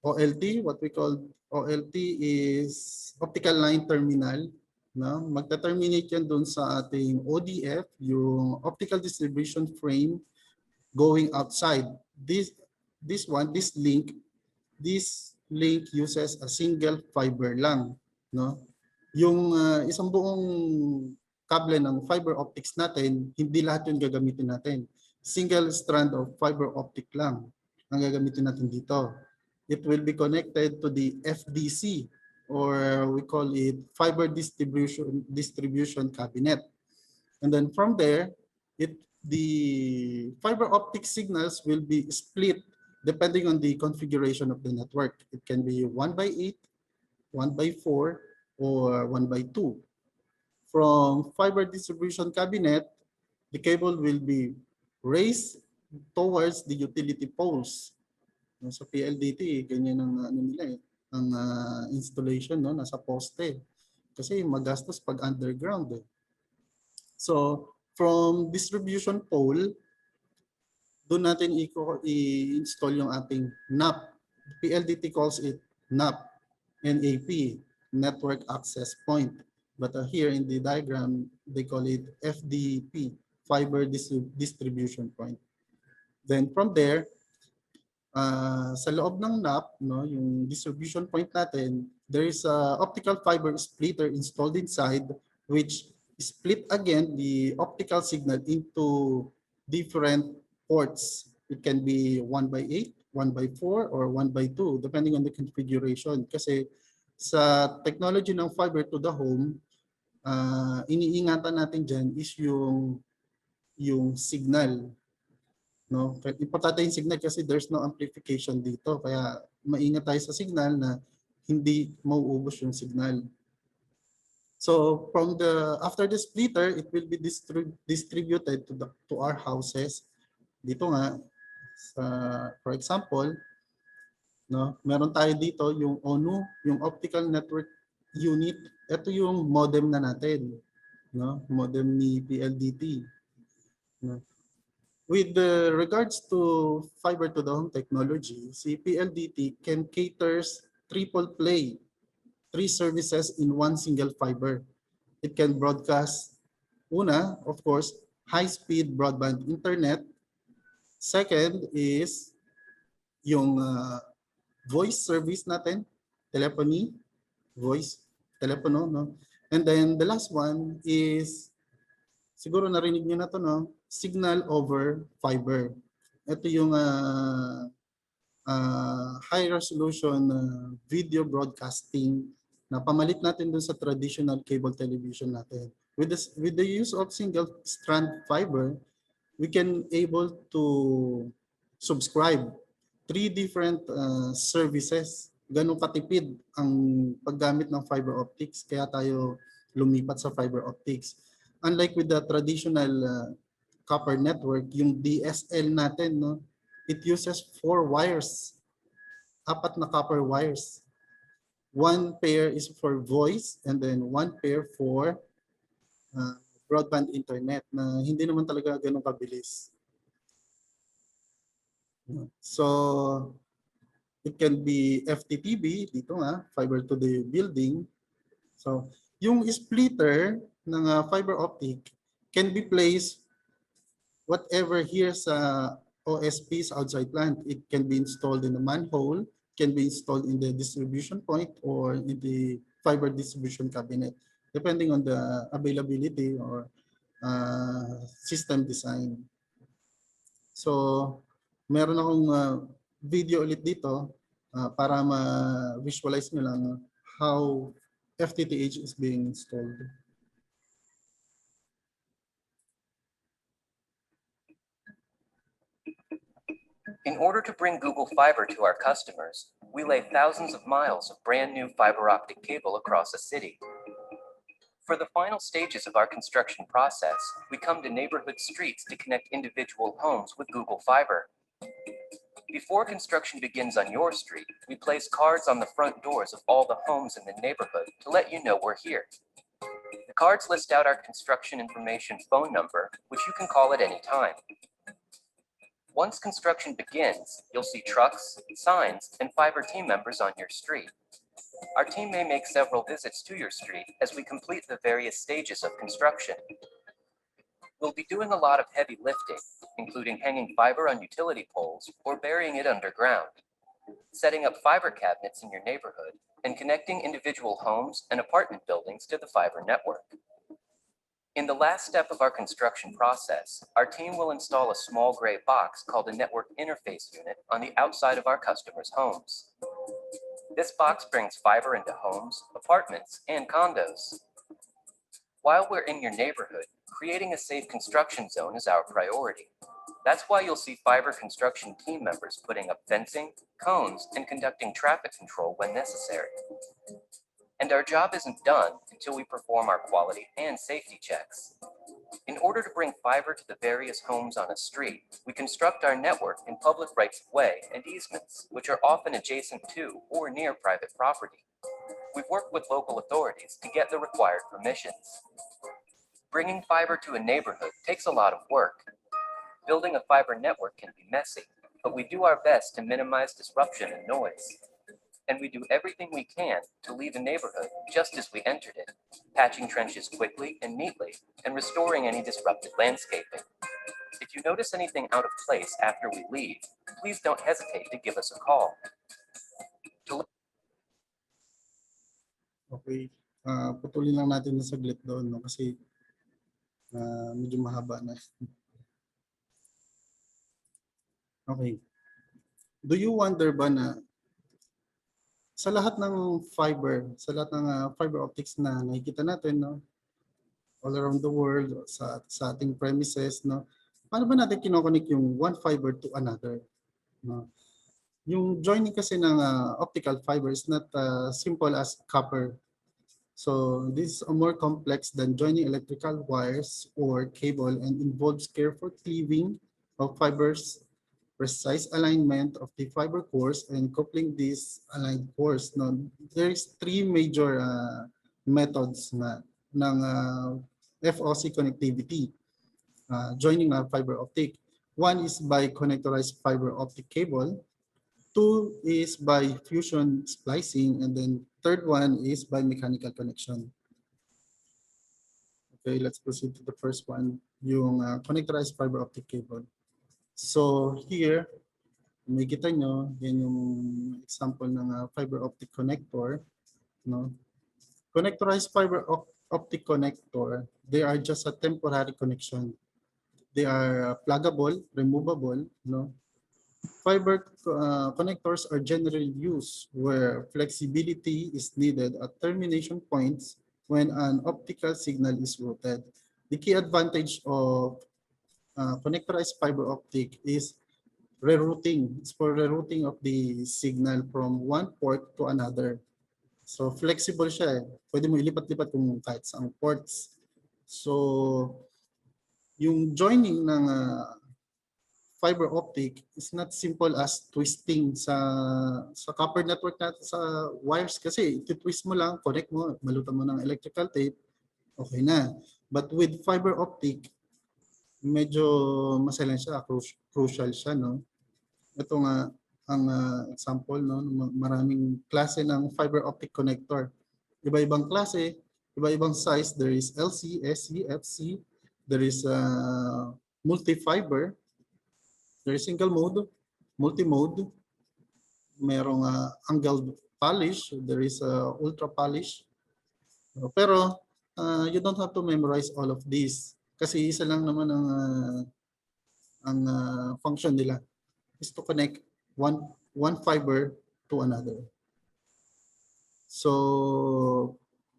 J: OLT. What we call OLT is optical line terminal. No? Magta-terminate yan dun sa ating ODF, yung optical distribution frame going outside. This link uses a single fiber lang. No? Yung isang buong kable ng fiber optics natin, hindi lahat yun gagamitin natin. Single strand of fiber optic lang ang gagamitin natin dito. It will be connected to the FDC, or we call it fiber distribution cabinet. And then from there, the fiber optic signals will be split depending on the configuration of the network. It can be 1/8, 1/4, or 1/2. From fiber distribution cabinet, the cable will be raised towards the utility poles. Sa PLDT, ganyan ang nila ang installation, no, nasa poste. Kasi magastos pag underground. So from distribution pole, doon natin i-install yung ating NAP. PLDT calls it NAP, NAP, Network Access Point. But here in the diagram, they call it FDP, Fiber Distribution Point. Then from there, sa loob ng NAP, no, yung distribution point natin, there is a optical fiber splitter installed inside which split again the optical signal into different ports. It can be 1/8, 1/4, or 1/2 depending on the configuration. Kasi sa technology ng fiber to the home, iniingatan natin dyan is yung signal. No? Importante yung signal kasi there's no amplification dito. Kaya maingat tayo sa signal na hindi mauubos yung signal. So from after the splitter, it will be distributed to our houses. Dito nga, for example, no, meron tayo dito yung ONU, yung optical network unit. Ito yung modem na natin, no? Modem ni PLDT. No? With regards to fiber to the home technology, si PLDT can caters triple play, 3 services in one single fiber. It can broadcast, una, of course, high-speed broadband internet. Second is yung voice service natin, telephony, voice, telepono, no? And then the last one is, siguro narinig niyo na to, no? Signal over fiber. Ito yung high resolution video broadcasting na pamalit natin dun sa traditional cable television natin. With the use of single strand fiber, we can able to subscribe 3 different services. Ganun katipid ang paggamit ng fiber optics, kaya tayo lumipat sa fiber optics. Unlike with the traditional copper network, yung DSL natin, no, it uses 4 wires, 4 na copper wires. 1 pair is for voice and then 1 pair for broadband internet na hindi naman talaga ganun kabilis. So it can be FTTB, dito nga, fiber to the building. So yung splitter ng fiber optic can be placed whatever here sa OSP's outside plant. It can be installed in the manhole, can be installed in the distribution point or in the fiber distribution cabinet, depending on the availability or system design. So meron akong video ulit dito para ma-visualize nyo lang how FTTH is being installed.
L: In order to bring Google Fiber to our customers, we lay thousands of miles of brand new fiber optic cable across a city. For the final stages of our construction process, we come to neighborhood streets to connect individual homes with Google Fiber. Before construction begins on your street, we place cards on the front doors of all the homes in the neighborhood to let you know we're here. The cards list out our construction information phone number, which you can call at any time. Once construction begins, you'll see trucks, signs, and fiber team members on your street. Our team may make several visits to your street as we complete the various stages of construction. We'll be doing a lot of heavy lifting, including hanging fiber on utility poles or burying it underground, setting up fiber cabinets in your neighborhood, and connecting individual homes and apartment buildings to the fiber network. In the last step of our construction process, our team will install a small gray box called a network interface unit on the outside of our customers' homes. This box brings fiber into homes, apartments, and condos. While we're in your neighborhood, creating a safe construction zone is our priority. That's why you'll see fiber construction team members putting up fencing, cones, and conducting traffic control when necessary. And our job isn't done until we perform our quality and safety checks. In order to bring fiber to the various homes on a street, we construct our network in public rights-of-way and easements, which are often adjacent to or near private property. We've worked with local authorities to get the required permissions. Bringing fiber to a neighborhood takes a lot of work. Building a fiber network can be messy, but we do our best to minimize disruption and noise. And we do everything we can to leave a neighborhood just as we entered it, patching trenches quickly and neatly, and restoring any disrupted landscaping. If you notice anything out of place after we leave, please don't hesitate to give us a call.
J: Okay, putulin lang natin na saglit doon, no? Kasi medyo mahaba na. Okay. Do you wonder ba na sa lahat ng fiber, sa lahat ng fiber optics na nakikita natin, no, all around the world, sa ating premises, no, paano ba natin kinoconnect yung one fiber to another? No? Yung joining kasi ng optical fiber is not simple as copper. So this is more complex than joining electrical wires or cable and involves careful cleaving of fibers, precise alignment of the fiber cores, and coupling these aligned cores. No, there is 3 major methods ng FOC connectivity joining a fiber optic. One is by connectorized fiber optic cable. 2 is by fusion splicing, and then third one is by mechanical connection. Okay, let's proceed to the first one, yung connectorized fiber optic cable. So here, may kita nyo, yan yung example ng fiber optic connector. No? Connectorized fiber optic connector, they are just a temporary connection. They are pluggable, removable, no? Fiber connectors are generally used where flexibility is needed at termination points when an optical signal is routed. The key advantage of connectorized fiber optic is rerouting. It's for rerouting of the signal from one port to another. So flexible siya eh. Pwede mo ilipat-lipat kung kahit saang ports. So yung joining ng fiber optic is not simple as twisting sa copper network natin sa wires kasi iti-twist mo lang, connect mo, malutan mo ng electrical tape, okay na. But with fiber optic, medyo maselan siya, crucial siya, no? Ito nga ang example, no, maraming klase ng fiber optic connector. Iba-ibang klase, iba-ibang size. There is LC, SC, FC. There is multi-fiber. There is single mode, multi-mode. Merong angled polish. There is ultra polish. Pero you don't have to memorize all of these kasi isa lang naman ang function nila is to connect one fiber to another. So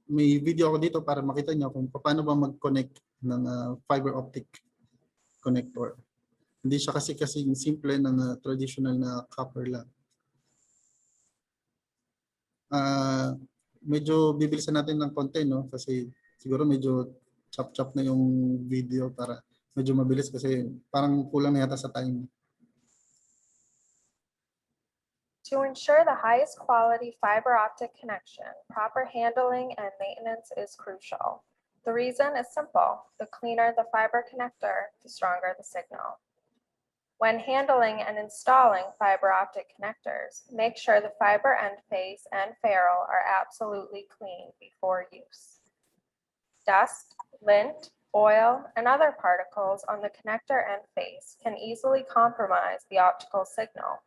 J: may video ako dito para makita niyo kung paano ba mag-connect ng fiber optic connector. Hindi siya kasi simple ng traditional na copper lang. Medyo bibilisan natin ng konti, no? Kasi siguro medyo chop-chop na yung video para medyo mabilis kasi parang kulang na yata sa time.
M: To ensure the highest quality fiber optic connection, proper handling and maintenance is crucial. The reason is simple. The cleaner the fiber connector, the stronger the signal. When handling and installing fiber optic connectors, make sure the fiber end face and ferrule are absolutely clean before use. Dust, lint, oil, and other particles on the connector end face can easily compromise the optical signal.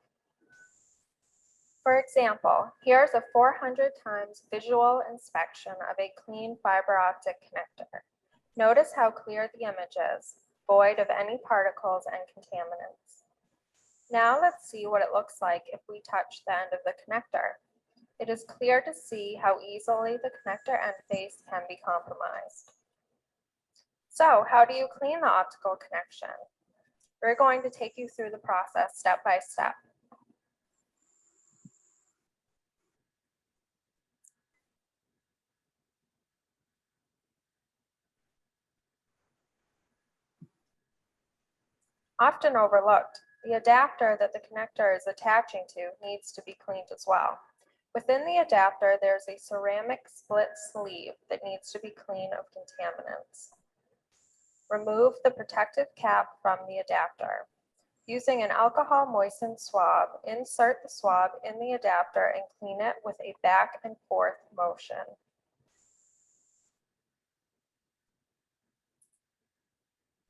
M: For example, here's a 400 times visual inspection of a clean fiber optic connector. Notice how clear the image is, void of any particles and contaminants. Now let's see what it looks like if we touch the end of the connector. It is clear to see how easily the connector end face can be compromised. So how do you clean the optical connection? We're going to take you through the process step by step. Often overlooked, the adapter that the connector is attaching to needs to be cleaned as well. Within the adapter, there's a ceramic split sleeve that needs to be clean of contaminants. Remove the protective cap from the adapter. Using an alcohol moistened swab, insert the swab in the adapter and clean it with a back and forth motion.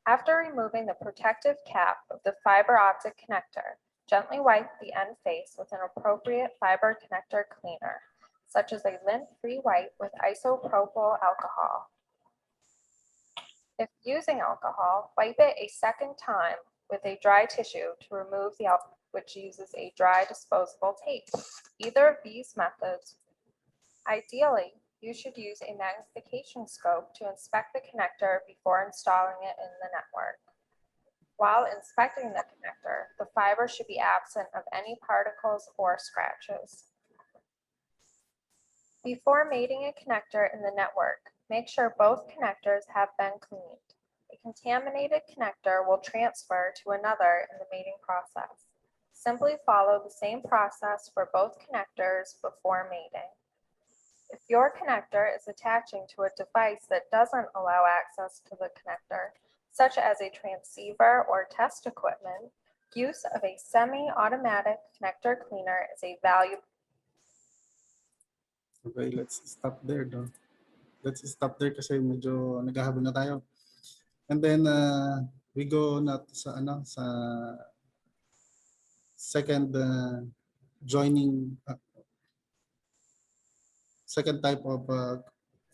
M: After removing the protective cap of the fiber optic connector, gently wipe the end face with an appropriate fiber connector cleaner, such as a lint-free wipe with isopropyl alcohol. If using alcohol, wipe it a second time with a dry tissue to remove the alcohol, which uses a dry disposable tape. Either of these methods, ideally, you should use a magnification scope to inspect the connector before installing it in the network. While inspecting the connector, the fiber should be absent of any particles or scratches. Before mating a connector in the network, make sure both connectors have been cleaned. A contaminated connector will transfer to another in the mating process. Simply follow the same process for both connectors before mating. If your connector is attaching to a device that doesn't allow access to the connector, such as a transceiver or test equipment, use of a semi-automatic connector cleaner is a valuable.
J: Okay, let's stop there, no? Let's stop there kasi medyo naghahabol na tayo. And then we go na sa second joining second type of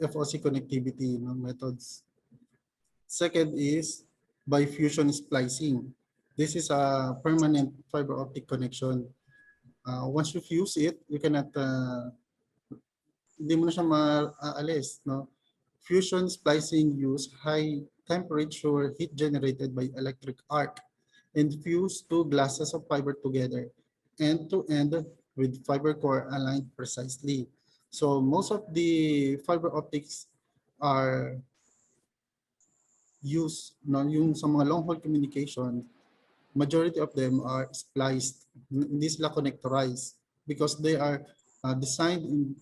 J: FOC connectivity methods. Second is by fusion splicing. This is a permanent fiber optic connection. Once you fuse it, you cannot, hindi mo na siya maalis, no? Fusion splicing use high temperature heat generated by electric arc and fuse two glasses of fiber together, end to end with fiber core aligned precisely. So most of the fiber optics are used, no, yung sa mga long haul communication, majority of them are spliced. Hindi sila connectorized because they are designed in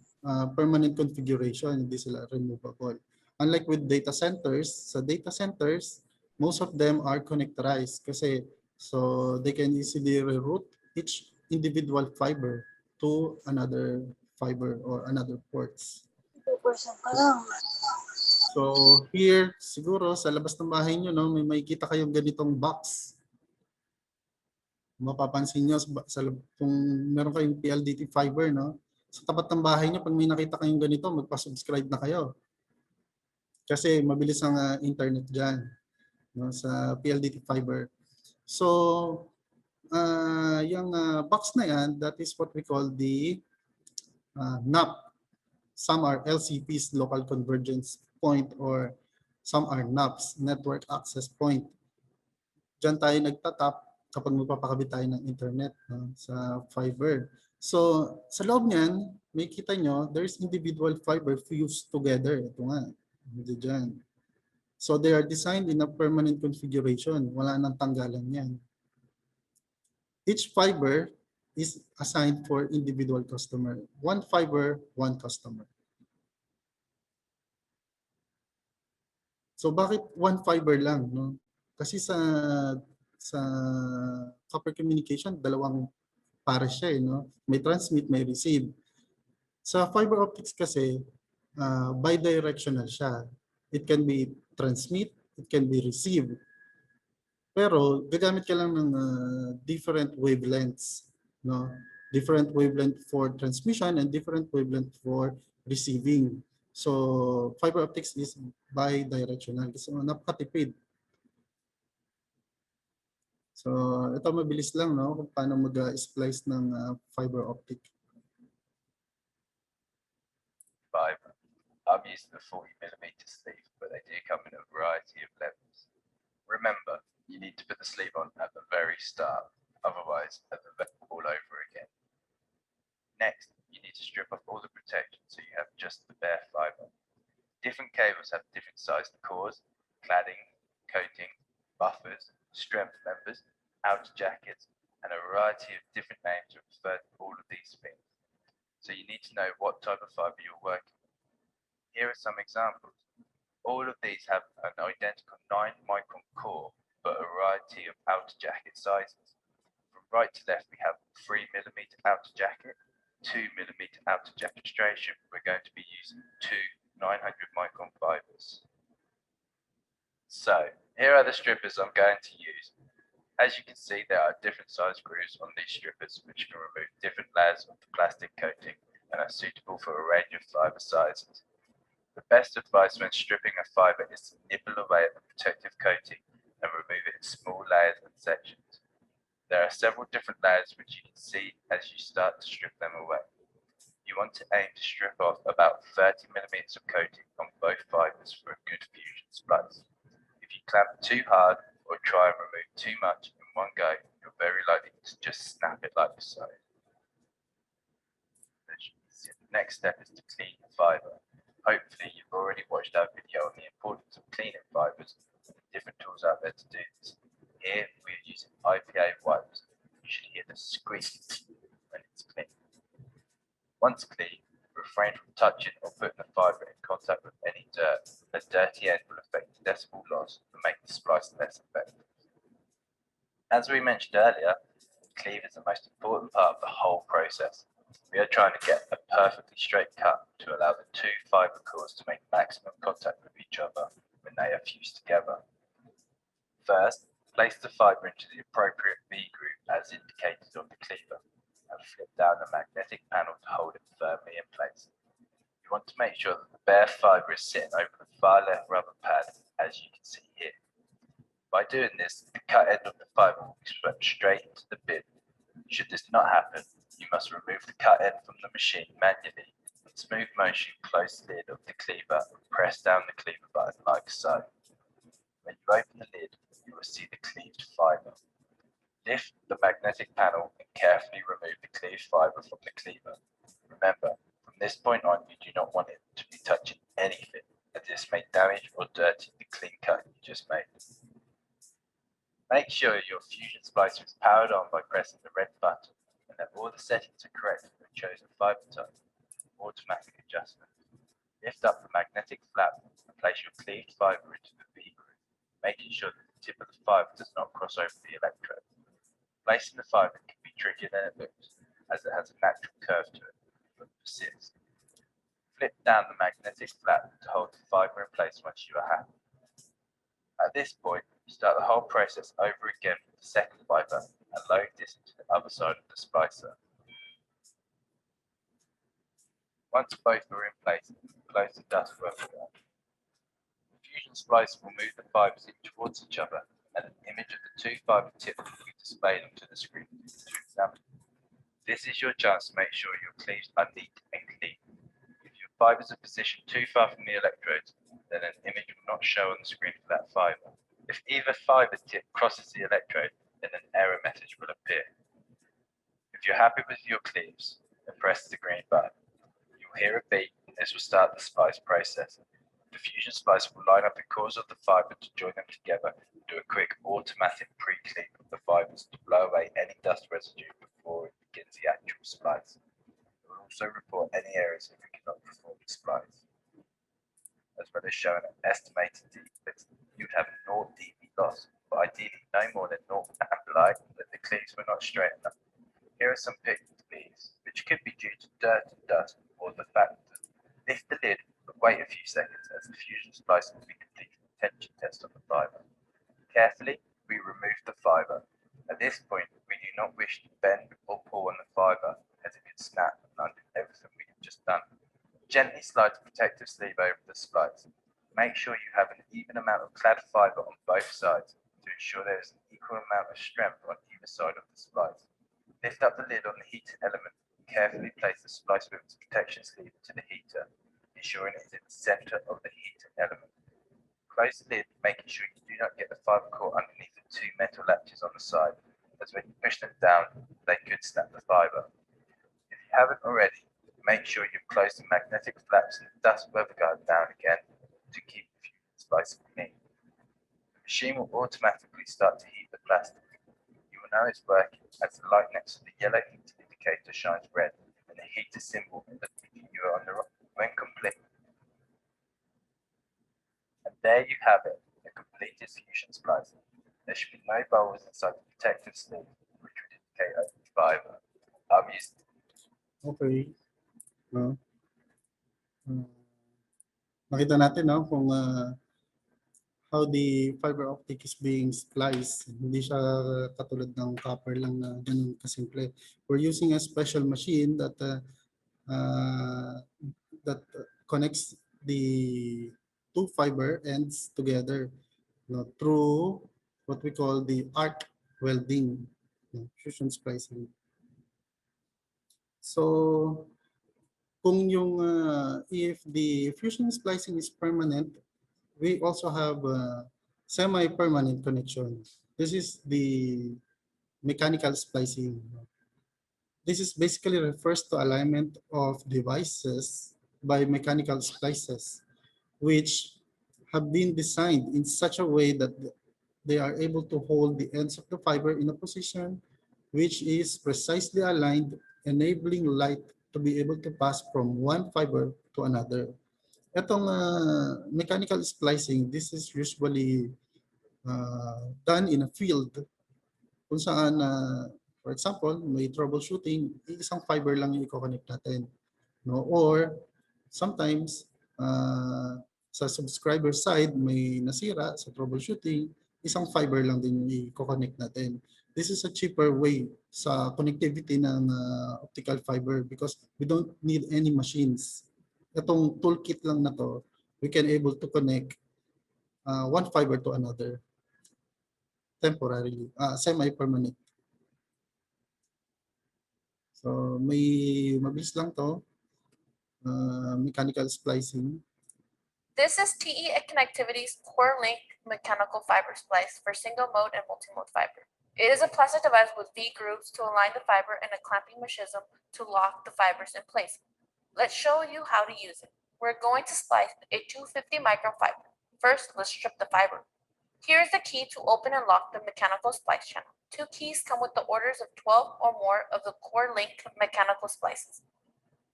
J: permanent configuration. Hindi sila removable. Unlike with data centers, sa data centers, most of them are connectorized kasi so they can easily reroute each individual fiber to another fiber or another ports. So here, siguro sa labas ng bahay nyo, no, may makikita kayong ganitong box. Mapapansin nyo kung meron kayong PLDT fiber, no? Sa tapat ng bahay nyo, pag may nakita kayong ganito, magpa-subscribe na kayo. Kasi mabilis ang internet dyan, no, sa PLDT fiber. So, yung box na yan, that is what we call the NAP. Some are LCPs, local convergence point, or some are NAPs, network access point. Diyan tayo nagtatap kapag magpapakabit tayo ng internet, no, sa fiber. So sa loob niyan, may kita nyo, there's individual fiber fused together. Ito nga, hindi dyan. So they are designed in a permanent configuration. Wala nang tanggalan yan. Each fiber is assigned for individual customer. One fiber, one customer. So bakit one fiber lang, no? Kasi sa copper communication, dalawang para siya, no? May transmit, may receive. Sa fiber optics kasi, bidirectional siya. It can be transmit, it can be receive. Pero gagamit ka lang ng different wavelengths, no? Different wavelength for transmission and different wavelength for receiving. So fiber optics is bidirectional. So napakatipid. So ito mabilis lang, no, kung paano mag-splice ng fiber optic.
N: Fiber. I'm using the 40mm sleeve, but they do come in a variety of levels. Remember, you need to put the sleeve on at the very start, otherwise at the all over again. Next, you need to strip off all the protection so you have just the bare fiber. Different cables have different sized cores, cladding, coating, buffers, strength members, outer jackets, and a variety of different names to refer to all of these things. So you need to know what type of fiber you're working with. Here are some examples. All of these have an identical 9-micron core, but a variety of outer jacket sizes. From right to left, we have 3mm outer jacket, 2mm outer jacket registration. We're going to be using two 900-micron fibers. So here are the strippers I'm going to use. As you can see, there are different size grooves on these strippers, which can remove different layers of the plastic coating and are suitable for a range of fiber sizes. The best advice when stripping a fiber is to nibble away at the protective coating and remove it in small layers and sections. There are several different layers which you can see as you start to strip them away. You want to aim to strip off about 30mm of coating on both fibers for a good fusion splice. If you clamp too hard or try and remove too much in one go, you're very likely to just snap it like so. The next step is to clean the fiber. Hopefully you've already watched our video on the importance of cleaning fibers and the different tools out there to do this. Here we are using IPA wipes. You should hear the squeak when it's clean. Once clean, refrain from touching or putting the fiber in contact with any dirt. A dirty end will affect the decibel loss and make the splice less effective. As we mentioned earlier, cleave is the most important part of the whole process. We are trying to get a perfectly straight cut to allow the two fiber cores to make maximum contact with each other when they are fused together. First, place the fiber into the appropriate V groove as indicated on the cleaver and flip down the magnetic panel to hold it firmly in place. You want to make sure that the bare fiber is sitting over the far left rubber pad as you can see here. By doing this, the cut end of the fiber will be swept straight into the bin. Should this not happen, you must remove the cut end from the machine manually. In smooth motion, close the lid of the cleaver and press down the cleaver button like so. When you open the lid, you will see the cleaved fiber. Lift the magnetic panel and carefully remove the cleaved fiber from the cleaver. Remember, from this point on, you do not want it to be touching anything, as this may damage or dirty the clean cut you just made. Make sure your Fusion Splicer is powered on by pressing the red button and that all the settings are correct for the chosen fiber type. Automatic adjustment. Lift up the magnetic flap and place your cleaved fiber into the V groove, making sure that the tip of the fiber does not cross over the electrode. Placing the fiber can be trickier than it looks, as it has a natural curve to it, but persists. Flip down the magnetic flap to hold the fiber in place once you are happy. At this point, you start the whole process over again with the second fiber and load this into the other side of the splicer. Once both are in place, close the dust welder down. The Fusion Splicer will move the fibers in towards each other, and an image of the two fiber tips will be displayed onto the screen to examine. This is your chance to make sure your cleaves are neat and clean. If your fibers are positioned too far from the electrodes, then an image will not show on the screen for that fiber. If either fiber tip crosses the electrode, then an error message will appear. If you're happy with your cleaves, then press the green button. You'll hear a beep, and this will start the splice process. The Fusion Splicer will line up the cores of the fiber to join them together and do a quick automatic pre-clean of the fibers to blow away any dust residue before it begins the actual splice. It will also report any errors if it cannot perform the splice. As well as showing an estimated defect, you'd have 0 dB loss, but ideally no more than 0 ambilight that the cleaves were not straight enough. Here are some pictures of these, which could be due to dirt and dust or the fact that lift the lid but wait a few seconds as the Fusion Splicer will be completing the tension test on the fiber. Carefully, we remove the fiber. At this point, we do not wish to bend or pull on the fiber as it could snap and undo everything we have just done. Gently slide the protective sleeve over the splice. Make sure you have an even amount of clad fiber on both sides to ensure there is an equal amount of strength on either side of the splice. Lift up the lid on the heater element and carefully place the splice with its protection sleeve to the heater, ensuring it is in the center of the heater element. Close the lid, making sure you do not get the fiber caught underneath the two metal latches on the side, as when you push them down, they could snap the fiber. If you haven't already, make sure you've closed the magnetic flaps and the dust weather guard down again to keep the Fusion Splicer clean. The machine will automatically start to heat the plastic. You will know it's working as the light next to the yellow heater indicator shines red and the heater symbol indicating you are on the right when complete. And there you have it, a completed Fusion Splicer. There should be no bubbles inside the protective sleeve, which would indicate open fiber. I'm using
J: Okay. No? Nakita natin no, kung how the fiber optic is being spliced. Hindi siya katulad ng copper lang na ganun kasimple. We're using a special machine that connects the two fiber ends together, no, through what we call the arc welding, no, fusion splicing. So kung yung if the fusion splicing is permanent, we also have a semi-permanent connection. This is the mechanical splicing. This is basically refers to alignment of devices by mechanical splices, which have been designed in such a way that they are able to hold the ends of the fiber in a position which is precisely aligned, enabling light to be able to pass from one fiber to another. Itong mechanical splicing, this is usually done in a field kung saan, for example, may troubleshooting, isang fiber lang yung i-connect natin. No? Or sometimes, sa subscriber side, may nasira sa troubleshooting, isang fiber lang din yung i-connect natin. This is a cheaper way sa connectivity ng optical fiber because we don't need any machines. Itong toolkit lang na to, we can able to connect one fiber to another. temporarily, semi-permanent. So mabilis lang to, mechanical splicing.
M: This is TE Connectivity's core link mechanical fiber splice for single mode and multi-mode fiber. It is a plastic device with V grooves to align the fiber and a clamping mechanism to lock the fibers in place. Let's show you how to use it. We're going to splice a 250 micron fiber. First, let's strip the fiber. Here is the key to open and lock the mechanical splice channel. 2 keys come with the orders of 12 or more of the core link mechanical splices.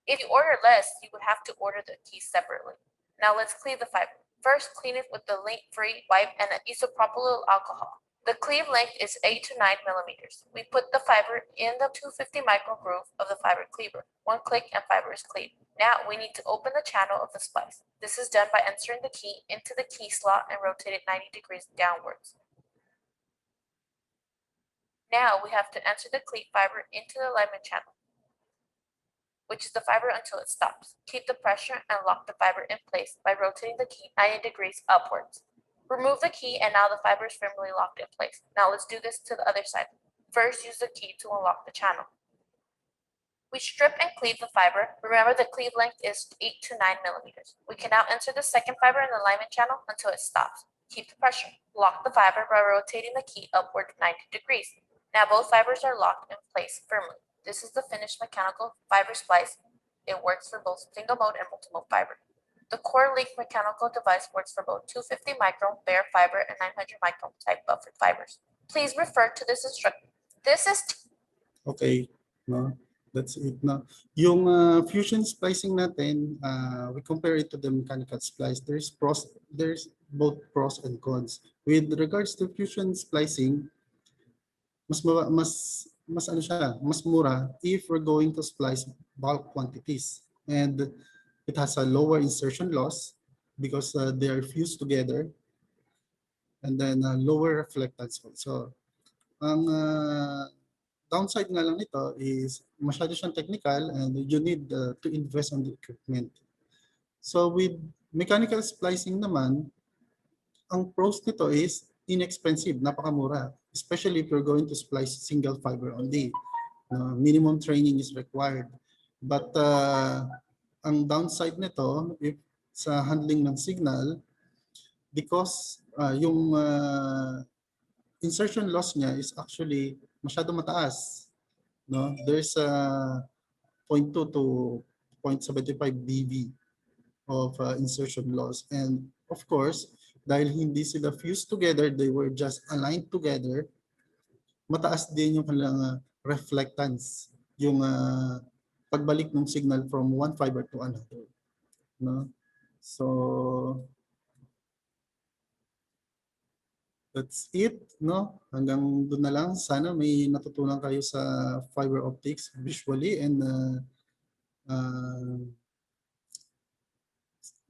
M: If you order less, you would have to order the keys separately. Now let's cleave the fiber. First, clean it with the lint-free wipe and an isopropyl alcohol. The cleave length is 8 to 9 millimeters. We put the fiber in the 250 micron groove of the fiber cleaver. One click and fiber is cleaved. Now we need to open the channel of the splice. This is done by inserting the key into the key slot and rotate it 90 degrees downwards. Now we have to enter the cleat fiber into the alignment channel, which is the fiber until it stops. Keep the pressure and lock the fiber in place by rotating the key 90 degrees upwards. Remove the key and now the fiber is firmly locked in place. Now let's do this to the other side. First, use the key to unlock the channel. We strip and cleave the fiber. Remember the cleave length is 8 to 9 millimeters. We can now enter the second fiber in the alignment channel until it stops. Keep the pressure. Lock the fiber by rotating the key upward 90 degrees. Now both fibers are locked in place firmly. This is the finished mechanical fiber splice. It works for both single mode and multi-mode fiber. The core link mechanical device works for both 250 micron bare fiber and 900 micron type buffered fibers. Please refer to this instruction. This is
J: Okay, no, that's it. No, yung fusion splicing natin, we compare it to the mechanical splice. There's both pros and cons. With regards to fusion splicing, mas mura if we're going to splice bulk quantities, and it has a lower insertion loss because they are fused together, and then lower reflectance also. Ang downside nga lang nito is masyado siyang technical and you need to invest on the equipment. So with mechanical splicing naman, ang pros nito is inexpensive, napakamura. Especially if you're going to splice single fiber only. Minimum training is required. But ang downside nito, if sa handling ng signal, because yung insertion loss niya is actually masyado mataas. No? There's 0.2 to 0.75 dB of insertion loss. And of course, dahil hindi sila fused together, they were just aligned together, mataas din yung kanilang reflectance, yung pagbalik ng signal from one fiber to another. No? So, that's it. No? Hanggang doon na lang. Sana may natutunan kayo sa fiber optics visually, and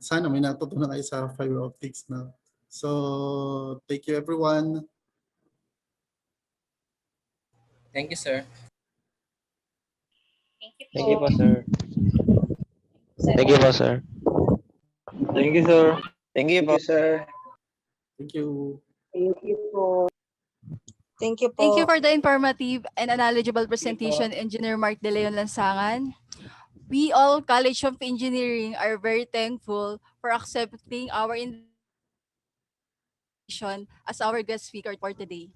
J: sana may natutunan kayo sa fiber optics. No? So, thank you everyone.
L: Thank you, sir.
D: Thank you po,
B: sir. Thank you po, sir. Thank you, sir. Thank you po.
E: sir.
J: Thank you.
E: Thank you po.
D: Thank you po.
G: Thank you for the informative and knowledgeable presentation, Engineer Mark De Leon Lansangan. We all College of Engineering are very thankful for accepting our invitation as our guest speaker for today.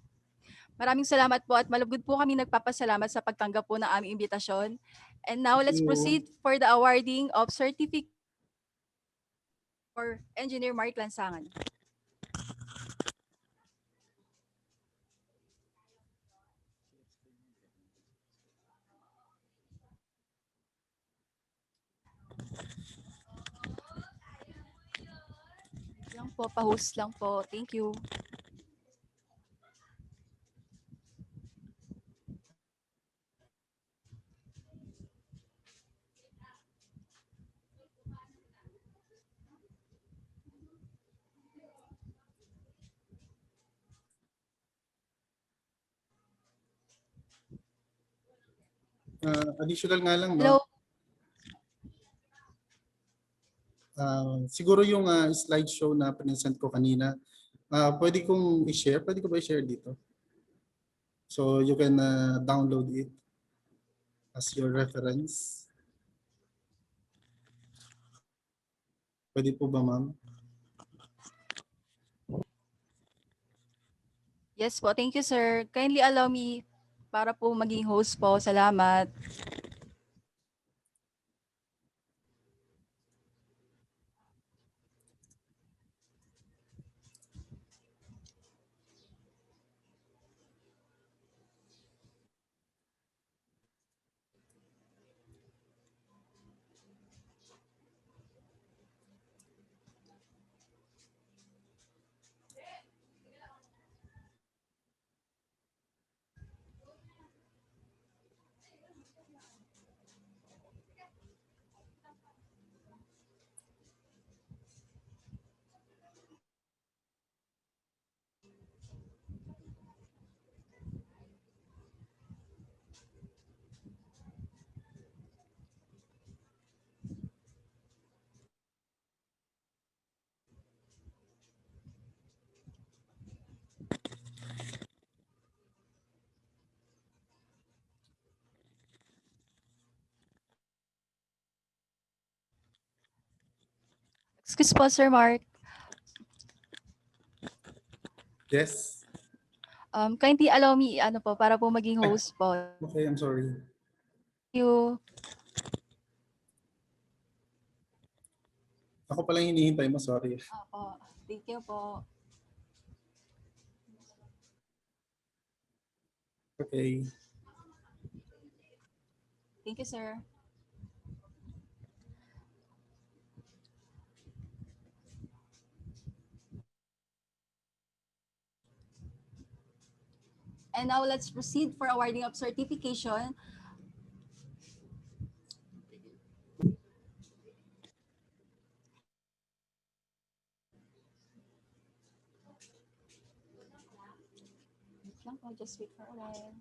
G: Maraming salamat po at malugod po kami nagpapasalamat sa pagtanggap po ng aming imbitasyon. And now let's proceed for the awarding of certificate for Engineer Mark Lansangan. Lang po, pa-host lang po. Thank you.
J: Additional nga lang,
G: Hello.
J: no? Siguro yung slideshow na present ko kanina, pwede kong i-share? Pwede ko ba i-share dito? So you can download it as your reference. Pwede po ba, ma'am?
G: Yes po, thank you sir. Kindly allow me para po maging host po. Salamat. Excuse po, Sir Mark.
J: Yes.
G: Kindly allow me, ano po, para po maging host po.
J: Okay, I'm sorry.
G: Thank you.
J: Ako pala yung hinihintay mo, sorry.
G: Opo, thank you po.
J: Okay.
G: Thank you, sir. And now let's proceed for awarding of certification. Wait lang po, just wait for a while.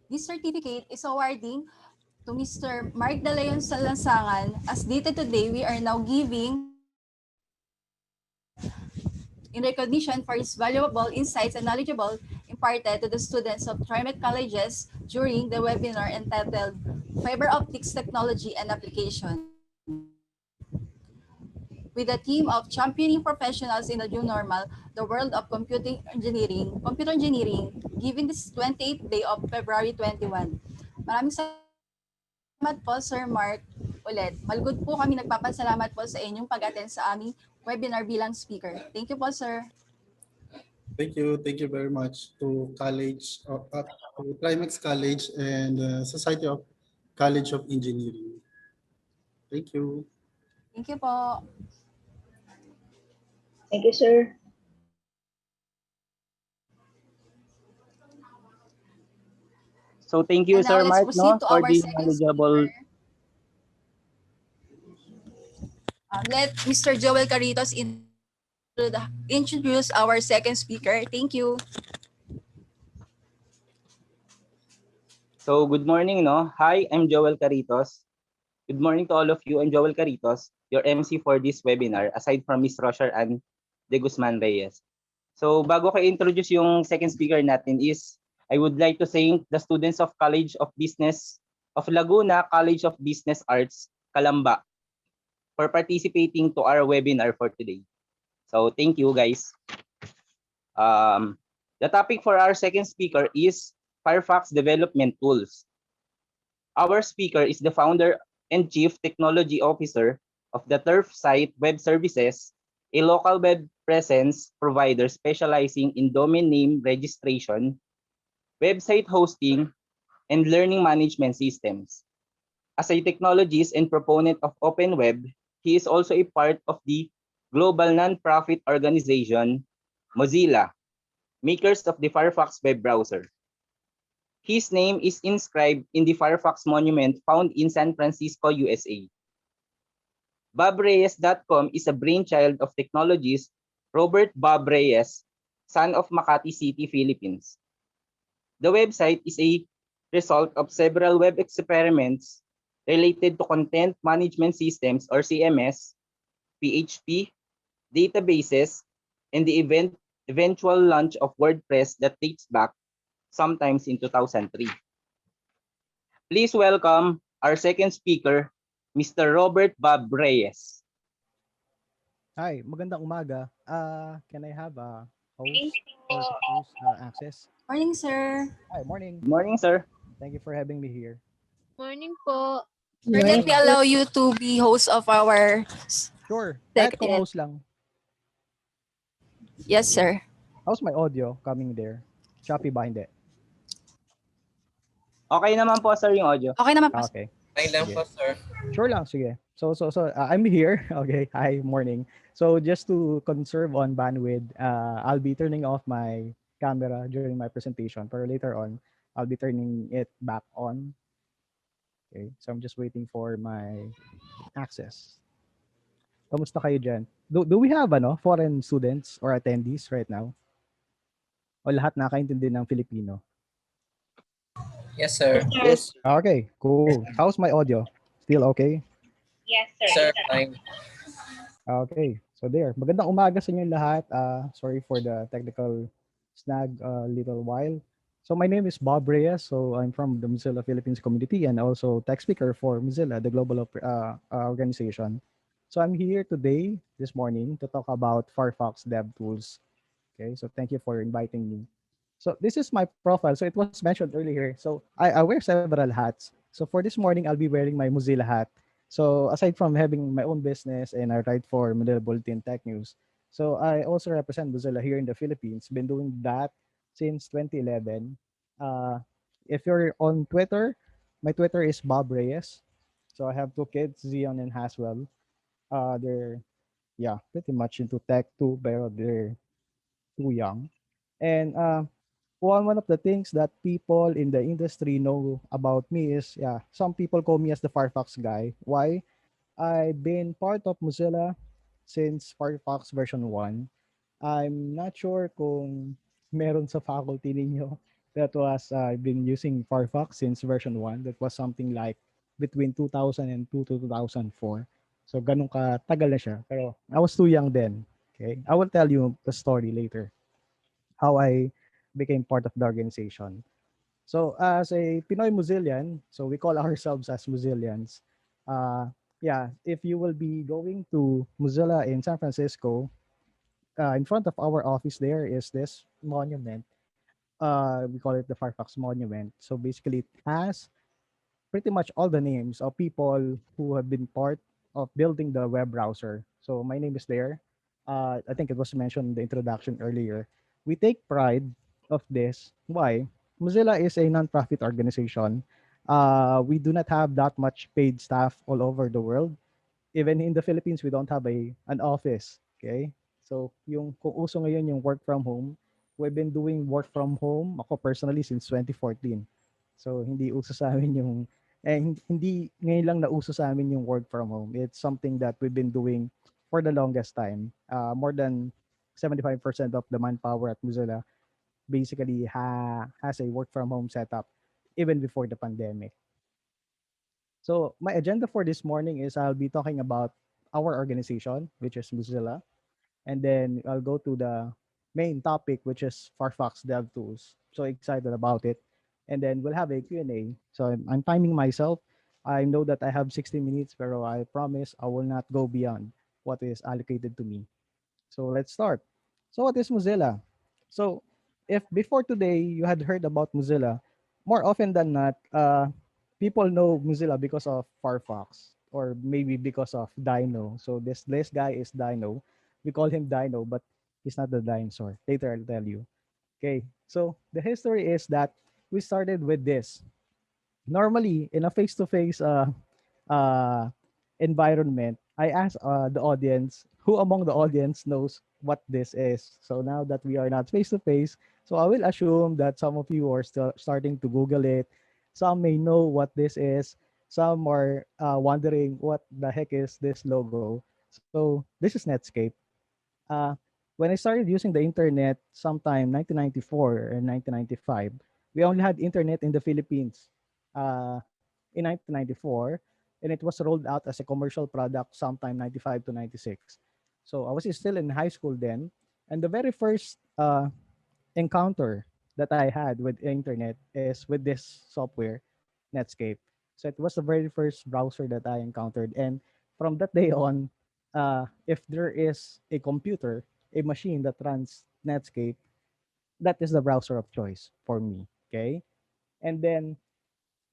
G: This certificate is awarding to Mr. Mark De Leon Salansangan. As dated today, we are now giving in recognition for his valuable insights and knowledgeable imparted to the students of TriMet colleges during the webinar entitled Fiber Optics Technology and Application. With a team of championing professionals in the new normal, the world of computer engineering, given this 28th day of February 21. Maraming salamat po, Sir Mark. Ulit, malugod po kami nagpapasalamat po sa inyong pag-attend sa aming webinar bilang speaker. Thank you po, sir.
J: Thank you. Thank you very much to Climax College and Society of College of Engineering. Thank you.
G: Thank you po.
E: Thank you, sir.
H: So thank you,
G: And now
H: Sir
G: let's
H: Mark,
G: proceed to
H: for
G: our
H: the
G: second
H: knowledgeable.
G: speaker. Let Mr. Joel Caritos introduce our second speaker. Thank you.
H: So good morning, no? Hi, I'm Joel Caritos. Good morning to all of you. I'm Joel Caritos, your MC for this webinar, aside from Ms. Rocher and De Guzman Reyes. So bago ko introduce yung second speaker natin is, I would like to thank the students of College of Business of Laguna, College of Business Arts, Calamba, for participating to our webinar for today. So thank you, guys. The topic for our second speaker is Firefox Development Tools. Our speaker is the founder and chief technology officer of the Turf Site Web Services, a local web presence provider specializing in domain name registration, website hosting, and learning management systems. As a technologist and proponent of open web, he is also a part of the global non-profit organization, Mozilla, makers of the Firefox web browser. His name is inscribed in the Firefox monument found in San Francisco, USA. BobReyes.com is a brainchild of technologist Robert Bob Reyes, son of Makati City, Philippines. The website is a result of several web experiments related to content management systems or CMS, PHP, databases, and the eventual launch of WordPress that dates back sometimes in 2003. Please welcome our second speaker, Mr. Robert Bob Reyes.
O: Hi, magandang umaga. Can I have a host or host access?
G: Morning, sir.
O: Hi, morning.
H: Good morning, sir.
O: Thank you for having me here.
P: Morning po.
G: Sir, let me allow you to be host of our
O: Sure. Kahit co-host lang.
G: Yes, sir.
O: How's my audio coming there? Choppy ba hindi?
H: Okay naman po, sir, yung audio.
G: Okay naman po.
O: Okay.
L: Fine lang po, sir.
O: Sure lang, sige. So I'm here. Okay. Hi, morning. So just to conserve on bandwidth, I'll be turning off my camera during my presentation. But later on, I'll be turning it back on. Okay. So I'm just waiting for my access. Kamusta kayo dyan? Do we have foreign students or attendees right now? O lahat nakaintindi ng Filipino?
L: Yes, sir.
O: Yes. Okay, cool. How's my audio? Still okay?
L: Yes, sir. Fine.
O: Okay. So there. Magandang umaga sa inyo lahat. Sorry for the technical snag a little while. So my name is Bob Reyes. So I'm from the Mozilla Philippines community and also tech speaker for Mozilla, the global organization. So I'm here today, this morning, to talk about Firefox Dev Tools. Okay, so thank you for inviting me. So this is my profile. So it was mentioned earlier. So I wear several hats. So for this morning, I'll be wearing my Mozilla hat. So aside from having my own business and I write for Manila Bulletin Tech News, so I also represent Mozilla here in the Philippines. Been doing that since 2011. If you're on Twitter, my Twitter is Bob Reyes. So I have two kids, Zion and Haswell. They're pretty much into tech too, but they're too young. And one of the things that people in the industry know about me is, some people call me as the Firefox guy. Why? I've been part of Mozilla since Firefox version 1. I'm not sure kung meron sa faculty ninyo that was been using Firefox since version 1. That was something like between 2002 to 2004. So ganun ka tagal na siya. Pero I was too young then. Okay? I will tell you the story later. How I became part of the organization. So as a Pinoy Mozillian, so we call ourselves as Mozillians. If you will be going to Mozilla in San Francisco, in front of our office there is this monument. We call it the Firefox Monument. So basically, it has pretty much all the names of people who have been part of building the web browser. So my name is there. I think it was mentioned in the introduction earlier. We take pride of this. Why? Mozilla is a non-profit organization. We do not have that much paid staff all over the world. Even in the Philippines, we don't have an office. Okay? So yung kung uso ngayon yung work from home, we've been doing work from home ako personally since 2014. So hindi uso sa amin yung hindi ngayon lang nauso sa amin yung work from home. It's something that we've been doing for the longest time. More than 75% of the manpower at Mozilla basically has a work from home setup even before the pandemic. So my agenda for this morning is I'll be talking about our organization, which is Mozilla, and then I'll go to the main topic, which is Firefox DevTools. So excited about it. And then we'll have a Q&A. So I'm timing myself. I know that I have 60 minutes, but I promise I will not go beyond what is allocated to me. So let's start. So what is Mozilla? So if before today you had heard about Mozilla, more often than not, people know Mozilla because of Firefox or maybe because of Dino. So this guy is Dino. We call him Dino, but he's not the dinosaur. Later I'll tell you. Okay. So the history is that we started with this. Normally in a face-to-face uh, environment, I asked the audience, who among the audience knows what this is? So now that we are not face to face, so I will assume that some of you are still starting to Google it. Some may know what this is. Some are wondering what the heck is this logo. So this is Netscape. Uh, when I started using the internet sometime 1994 and 1995, we only had internet in the Philippines in 1994, and it was rolled out as a commercial product sometime 95 to 96. So I was still in high school then, and the very first encounter that I had with internet is with this software, Netscape. So it was the very first browser that I encountered, and from that day on, if there is a computer, a machine that runs Netscape, that is the browser of choice for me. Okay, and then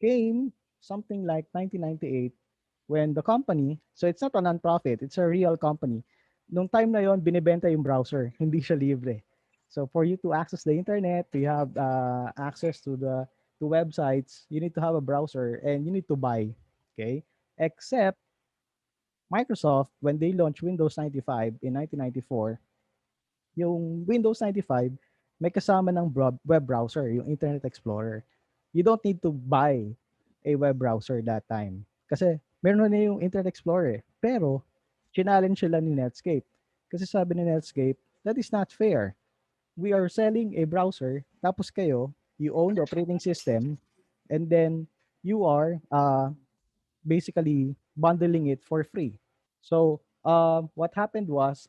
O: came something like 1998 when the company, so it's not a non-profit, it's a real company. Nung time na yon, binibenta yung browser, hindi siya libre. So for you to access the internet, you have access to websites, you need to have a browser and you need to buy. Okay? Except Microsoft, when they launched Windows 95 in 1994, yung Windows 95 may kasama ng web browser, yung Internet Explorer. You don't need to buy a web browser that time. Kasi meron na yung Internet Explorer. Pero, challenge sila ni Netscape. Kasi sabi ni Netscape, that is not fair. We are selling a browser, tapos kayo, you own the operating system, and then you are basically bundling it for free. So, what happened was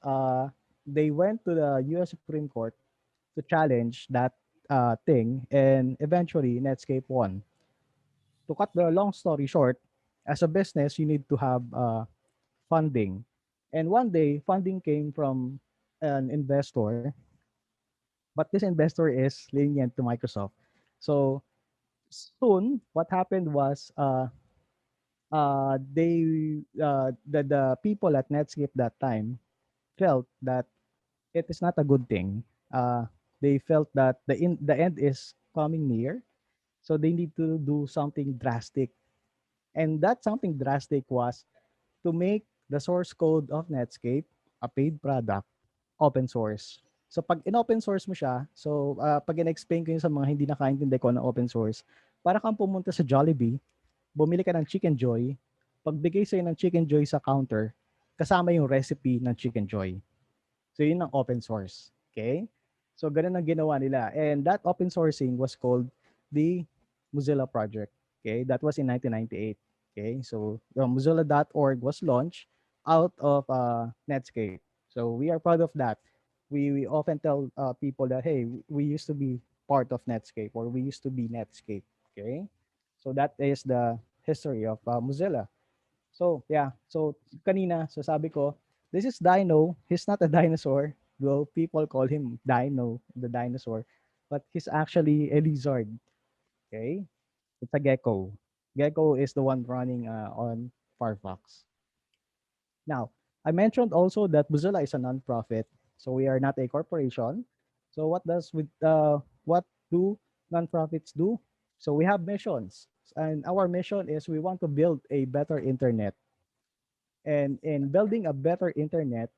O: they went to the U.S. Supreme Court to challenge that thing, and eventually Netscape won. To cut the long story short, as a business, you need to have funding. And one day, funding came from an investor, but this investor is lenient to Microsoft. So soon, what happened was the people at Netscape that time felt that it is not a good thing. They felt that the end is coming near, so they need to do something drastic. And that something drastic was to make the source code of Netscape, a paid product, open source. So pag in-open source mo siya, so pag in-explain ko yun sa mga hindi nakaintindi ko ng open source, para kang pumunta sa Jollibee, bumili ka ng Chicken Joy, pagbigay sa'yo ng Chicken Joy sa counter, kasama yung recipe ng Chicken Joy. So yun ang open source. Okay? So ganun ang ginawa nila. And that open sourcing was called the Mozilla Project. Okay? That was in 1998. Okay? So Mozilla.org was launched out of Netscape. So we are proud of that. We often tell people that, hey, we used to be part of Netscape or we used to be Netscape. Okay? So that is the history of Mozilla. So, yeah. So, kanina, so sabi ko, this is Dino. He's not a dinosaur, though people call him Dino, the dinosaur. But he's actually a lizard. Okay? It's a gecko. Gecko is the one running on Firefox. Now, I mentioned also that Mozilla is a non-profit. So, we are not a corporation. So, what do non-profits do? So, we have missions. And our mission is we want to build a better internet. And in building a better internet,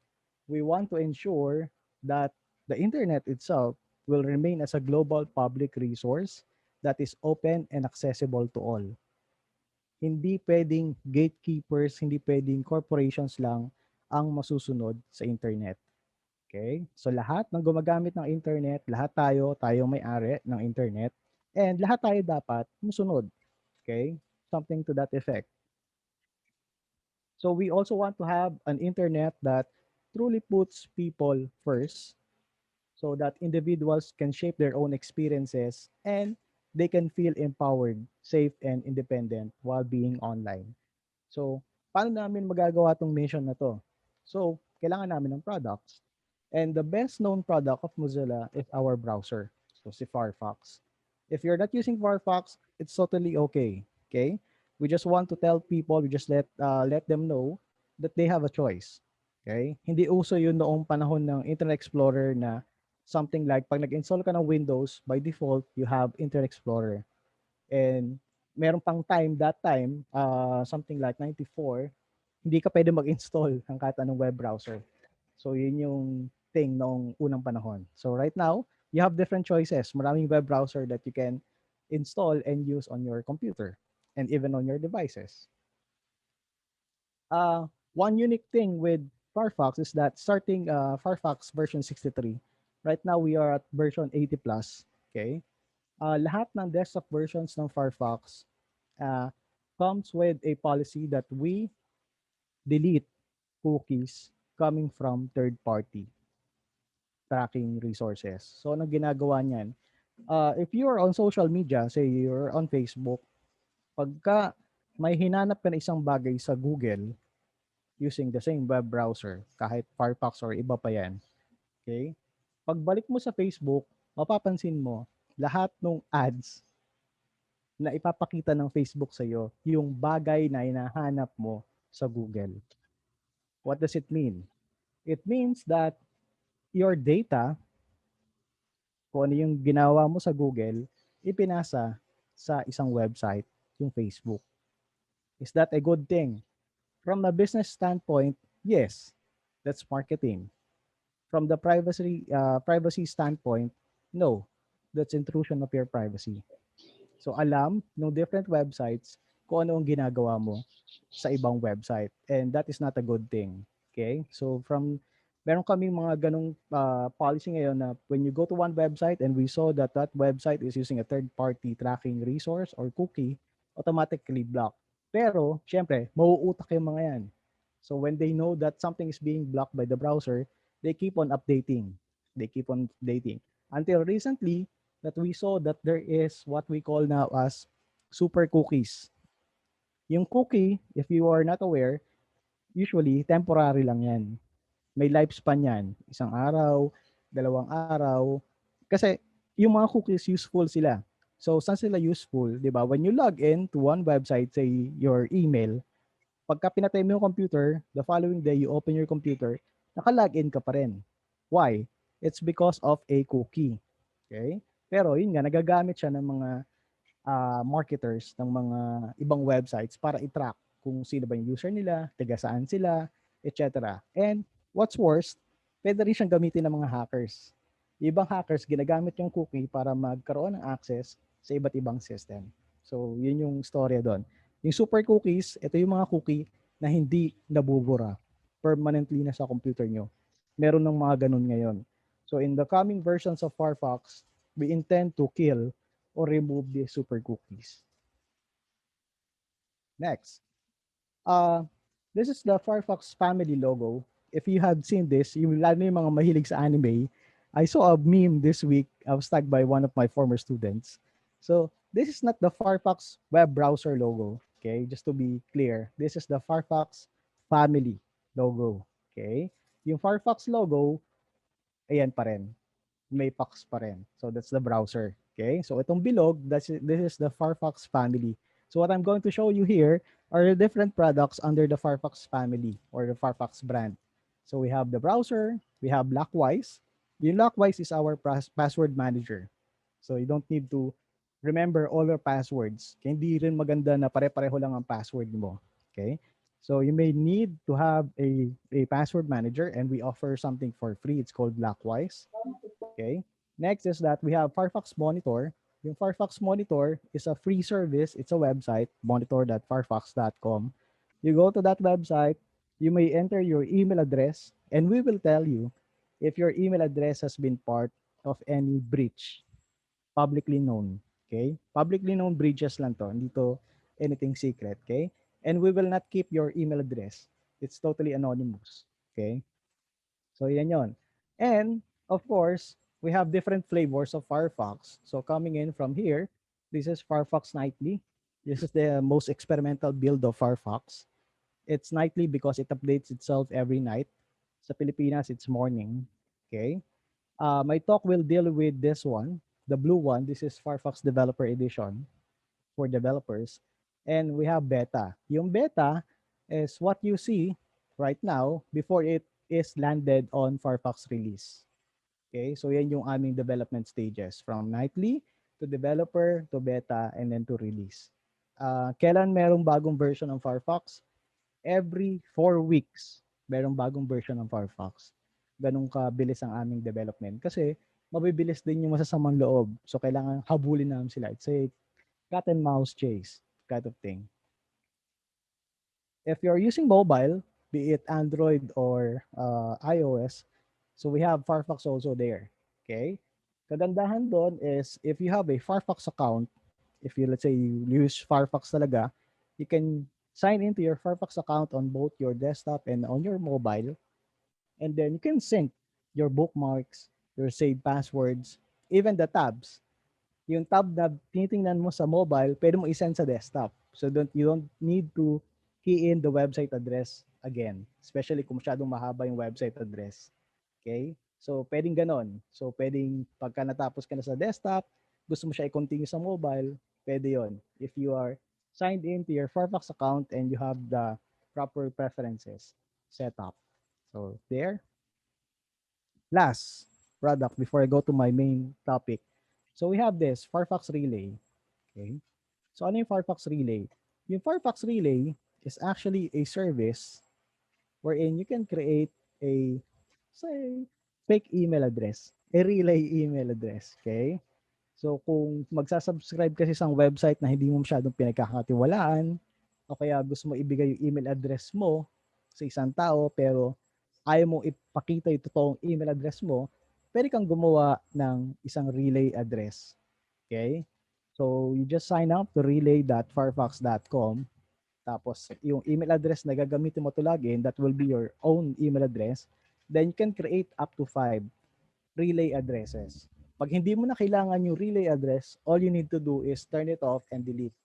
O: we want to ensure that the internet itself will remain as a global public resource that is open and accessible to all. Hindi pwedeng gatekeepers, hindi pwedeng corporations lang ang masusunod sa internet. Okay? So lahat ng gumagamit ng internet, lahat tayo may-ari ng internet, and lahat tayo dapat musunod. Okay? Something to that effect. So we also want to have an internet that truly puts people first so that individuals can shape their own experiences and they can feel empowered, safe, and independent while being online. So, paano namin magagawa tong mission na to? So, kailangan namin ng products. And the best known product of Mozilla is our browser. So, si Firefox. If you're not using Firefox, it's totally okay. Okay? We just want to tell people, we just let them know that they have a choice. Okay? Hindi uso yun noong panahon ng Internet Explorer na something like pag nag-install ka ng Windows, by default, you have Internet Explorer. And meron pang time, that time, something like 94, hindi ka pwede mag-install ng kahit anong web browser. So yun yung thing noong unang panahon. So right now, you have different choices. Maraming web browser that you can install and use on your computer and even on your devices. One unique thing with Firefox is that starting Firefox version 63, right now we are at version 80 plus. Okay. Lahat ng desktop versions ng Firefox uh, comes with a policy that we delete cookies coming from third-party tracking resources. So, anong ginagawa niyan? If you are on social media, say you're on Facebook, pagka may hinanap ka na isang bagay sa Google using the same web browser, kahit Firefox or iba pa yan, okay? Pagbalik mo sa Facebook, mapapansin mo, lahat ng ads na ipapakita ng Facebook sa iyo, yung bagay na hinahanap mo sa Google. What does it mean? It means that your data, kung ano yung ginawa mo sa Google, ipinasa sa isang website, yung Facebook. Is that a good thing? From a business standpoint, yes, that's marketing. From the privacy standpoint, no, that's intrusion of your privacy. So alam ng different websites kung ano ang ginagawa mo sa ibang website, and that is not a good thing. Okay? So meron kaming mga ganong policy ngayon na when you go to one website and we saw that that website is using a third-party tracking resource or cookie, automatically block. Pero, syempre, mauutak yung mga yan. So when they know that something is being blocked by the browser, they keep on updating. They keep on updating. Until recently, that we saw that there is what we call now as super cookies. Yung cookie, if you are not aware, usually temporary lang yan. May lifespan yan. Isang araw, 2 araw. Kasi yung mga cookies useful sila. So saan sila useful, 'di ba? When you log in to one website, say your email, pagka pinatay mo yung computer, the following day you open your computer, naka-login ka pa rin. Why? It's because of a cookie. Okay? Pero yun nga, nagagamit siya ng mga marketers ng mga ibang websites para i-track kung sino ba yung user nila, taga saan sila, etc. And what's worse, pwede rin siyang gamitin ng mga hackers. Ibang hackers, ginagamit yung cookie para magkaroon ng access sa iba't ibang system. So, yun yung storya doon. Yung super cookies, ito yung mga cookie na hindi nabubura. Permanently na sa computer nyo. Meron ng mga ganun ngayon. So, in the coming versions of Firefox, we intend to kill or remove the super cookies. Next. This is the Firefox family logo. If you have seen this, yung lalo yung mga mahilig sa anime, I saw a meme this week. I was tagged by one of my former students. So this is not the Firefox web browser logo. Okay, just to be clear, this is the Firefox family logo. Okay, yung Firefox logo, ayan pa rin. May Fox pa rin. So that's the browser. Okay, so itong bilog, this is the Firefox family. So what I'm going to show you here are the different products under the Firefox family or the Firefox brand. So we have the browser, we have Lockwise. Yung Lockwise is our password manager. So you don't need to remember all your passwords. Kaya hindi rin maganda na pare-pareho lang ang password mo. Okay? So you may need to have a password manager, and we offer something for free. It's called Lockwise. Okay. Next is that we have Firefox Monitor. Yung Firefox Monitor is a free service. It's a website, monitor.firefox.com. You go to that website, you may enter your email address, and we will tell you if your email address has been part of any breach, publicly known. Okay? Publicly known breaches lang to. Hindi to anything secret. Okay? And we will not keep your email address. It's totally anonymous. Okay? So yan yon. And of course, we have different flavors of Firefox. So coming in from here, this is Firefox Nightly. This is the most experimental build of Firefox. It's nightly because it updates itself every night. Sa Pilipinas, it's morning. Okay. My talk will deal with this one, the blue one. This is Firefox Developer Edition for developers. And we have beta. Yung beta is what you see right now before it is landed on Firefox release. Okay, so yan yung aming development stages from nightly to developer to beta and then to release. Kailan merong bagong version ng Firefox? every 4 weeks, merong bagong version ng Firefox. Ganun kabilis ang aming development. Kasi mabibilis din yung masasamang loob. So kailangan habulin namin sila. It's a cat and mouse chase kind of thing. If you're using mobile, be it Android or iOS, so we have Firefox also there. Okay? Kagandahan doon is if you have a Firefox account, if you, let's say, you use Firefox talaga, you can sign into your Firefox account on both your desktop and on your mobile. And then you can sync your bookmarks, your saved passwords, even the tabs. Yung tab na tinitingnan mo sa mobile, pwede mo isend sa desktop. So you don't need to key in the website address again, especially kung masyadong mahaba yung website address. Okay? So pwedeng ganon. So pwedeng pagka natapos ka na sa desktop, gusto mo siya i-continue sa mobile, pwede yon. If you are signed into your Firefox account and you have the proper preferences set up. So there. Last product before I go to my main topic. So we have this Firefox Relay. Okay. So ano yung Firefox Relay? Yung Firefox Relay is actually a service wherein you can create a, say, fake email address, a relay email address. Okay. So kung magsasubscribe kasi sa website na hindi mo masyadong pinagkakatiwalaan, o kaya gusto mo ibigay yung email address mo sa isang tao pero ayaw mo ipakita yung totoong email address mo, pwede kang gumawa ng isang relay address. Okay? So you just sign up to relay.firefox.com. Tapos yung email address na gagamitin mo to login, that will be your own email address. Then you can create up to 5 relay addresses. Pag hindi mo na kailangan yung relay address, all you need to do is turn it off and delete.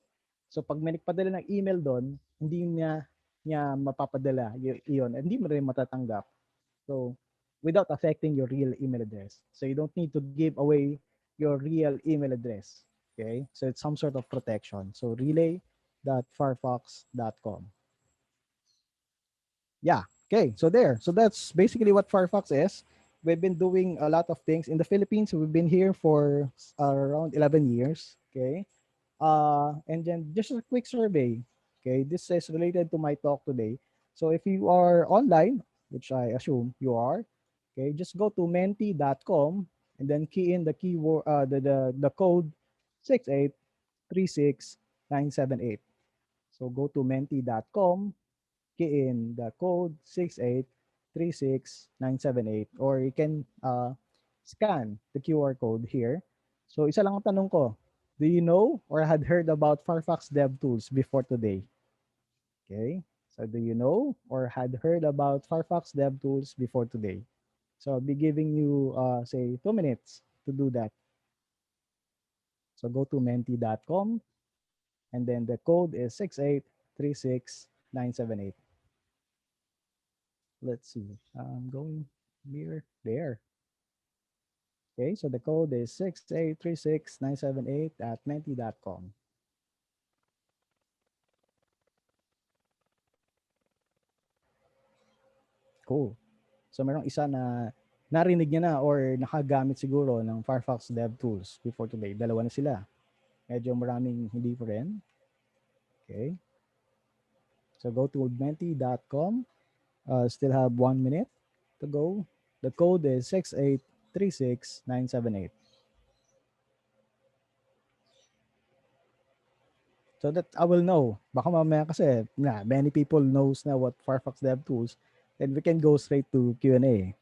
O: So pag may nagpadala ng email doon, hindi niya mapapadala yun, hindi mo rin matatanggap. So without affecting your real email address. So you don't need to give away your real email address. Okay? So it's some sort of protection. So relay.firefox.com. Yeah. Okay. So there. So that's basically what Firefox is. We've been doing a lot of things in the Philippines. We've been here for around 11 years. Okay. And then just a quick survey. Okay. This is related to my talk today. So if you are online, which I assume you are, okay, just go to menti.com and then key in the keyword, the code 6836978. So go to menti.com, key in the code 6836978, or you can scan the QR code here. So isa lang ang tanong ko, do you know or had heard about Firefox DevTools before today? Okay, so do you know or had heard about Firefox DevTools before today? So I'll be giving you say 2 minutes to do that. So go to menti.com and then the code is 6836978. Let's see. I'm going near there. Okay, so the code is 6836978 at menti.com. Cool. So merong isa na narinig niya na or nakagamit siguro ng Firefox DevTools before today. Dalawa na sila. Medyo maraming hindi pa rin. Okay. So go to menti.com. Still have 1 minute to go. The code is 6836978. So that I will know. Baka mamaya kasi many people knows na what Firefox DevTools, then we can go straight to Q&A.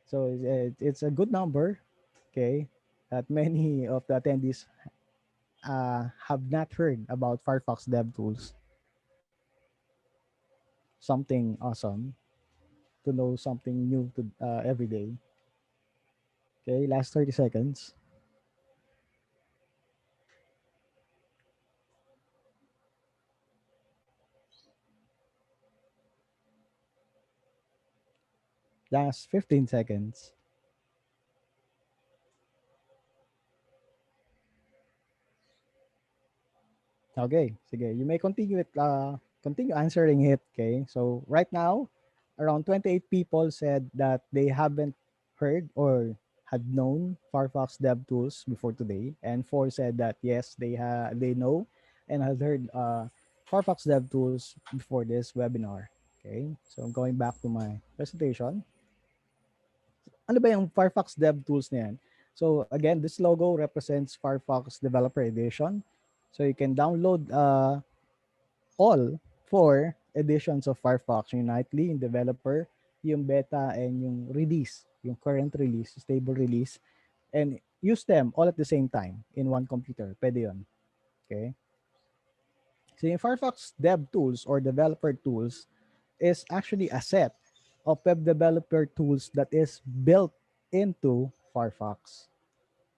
O: So it's a good number, okay, that many of the attendees have not heard about Firefox DevTools. Something awesome to know something new to every day. Okay, last 30 seconds. Last 15 seconds. Okay, sige. You may continue it, continue answering it, okay? So right now, around 28 people said that they haven't heard or had known Firefox DevTools before today, and 4 said that yes, they know and has heard Firefox DevTools before this webinar. Okay, so going back to my presentation. Ano ba yung Firefox DevTools na yan? So again, this logo represents Firefox Developer Edition. So you can download all 4 editions of Firefox, yung nightly, yung developer, yung beta, and yung release, yung current release, stable release, and use them all at the same time in one computer. Pwede yun. Okay? So yung Firefox DevTools or developer tools is actually a set of web developer tools that is built into Firefox.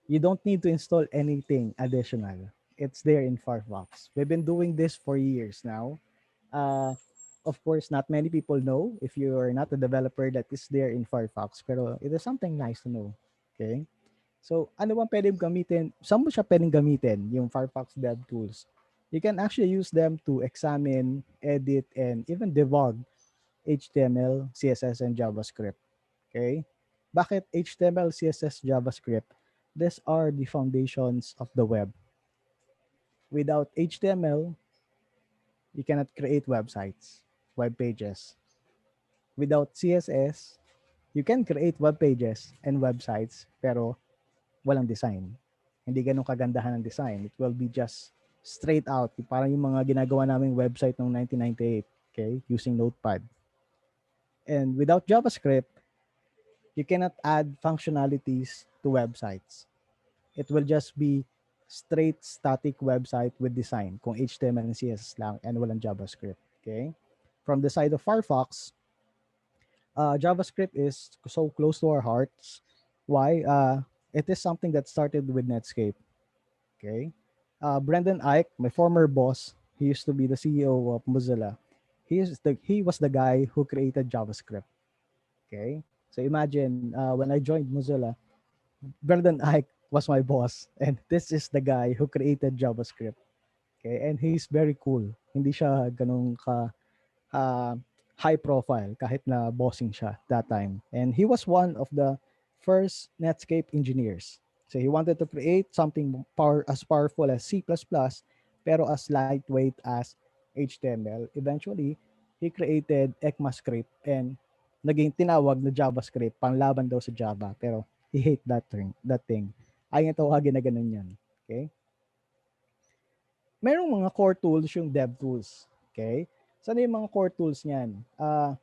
O: You don't need to install anything additional. It's there in Firefox. We've been doing this for years now. Of course, not many people know if you are not a developer that is there in Firefox, pero it is something nice to know. Okay? So, ano bang pwedeng gamitin? Saan mo siya pwedeng gamitin, yung Firefox DevTools? You can actually use them to examine, edit, and even debug HTML, CSS, and JavaScript. Okay? Bakit HTML, CSS, JavaScript? These are the foundations of the web. Without HTML, you cannot create websites, web pages. Without CSS, you can create web pages and websites, pero walang design. Hindi ganun kagandahan ng design. It will be just straight out. Parang yung mga ginagawa naming website noong 1998, okay, using Notepad. And without JavaScript, you cannot add functionalities to websites. It will just be straight static website with design kung HTML and CSS lang and walang JavaScript. Okay? From the side of Firefox, JavaScript is so close to our hearts. Why? It is something that started with Netscape. Okay? Brendan Ike, my former boss, he used to be the CEO of Mozilla. He was the guy who created JavaScript. Okay? So imagine when I joined Mozilla, Brendan Ike was my boss, and this is the guy who created JavaScript. Okay, and he's very cool. Hindi siya ganun ka high profile kahit na bossing siya that time. And he was one of the first Netscape engineers. So he wanted to create something as powerful as C++, pero as lightweight as HTML. Eventually, he created ECMAScript and naging tinawag na JavaScript panglaban daw sa Java. Pero he hate that thing. Ayaw niya tawagin na ganun yan. Okay? Merong mga core tools yung dev tools. Okay? Saan yung mga core tools niyan?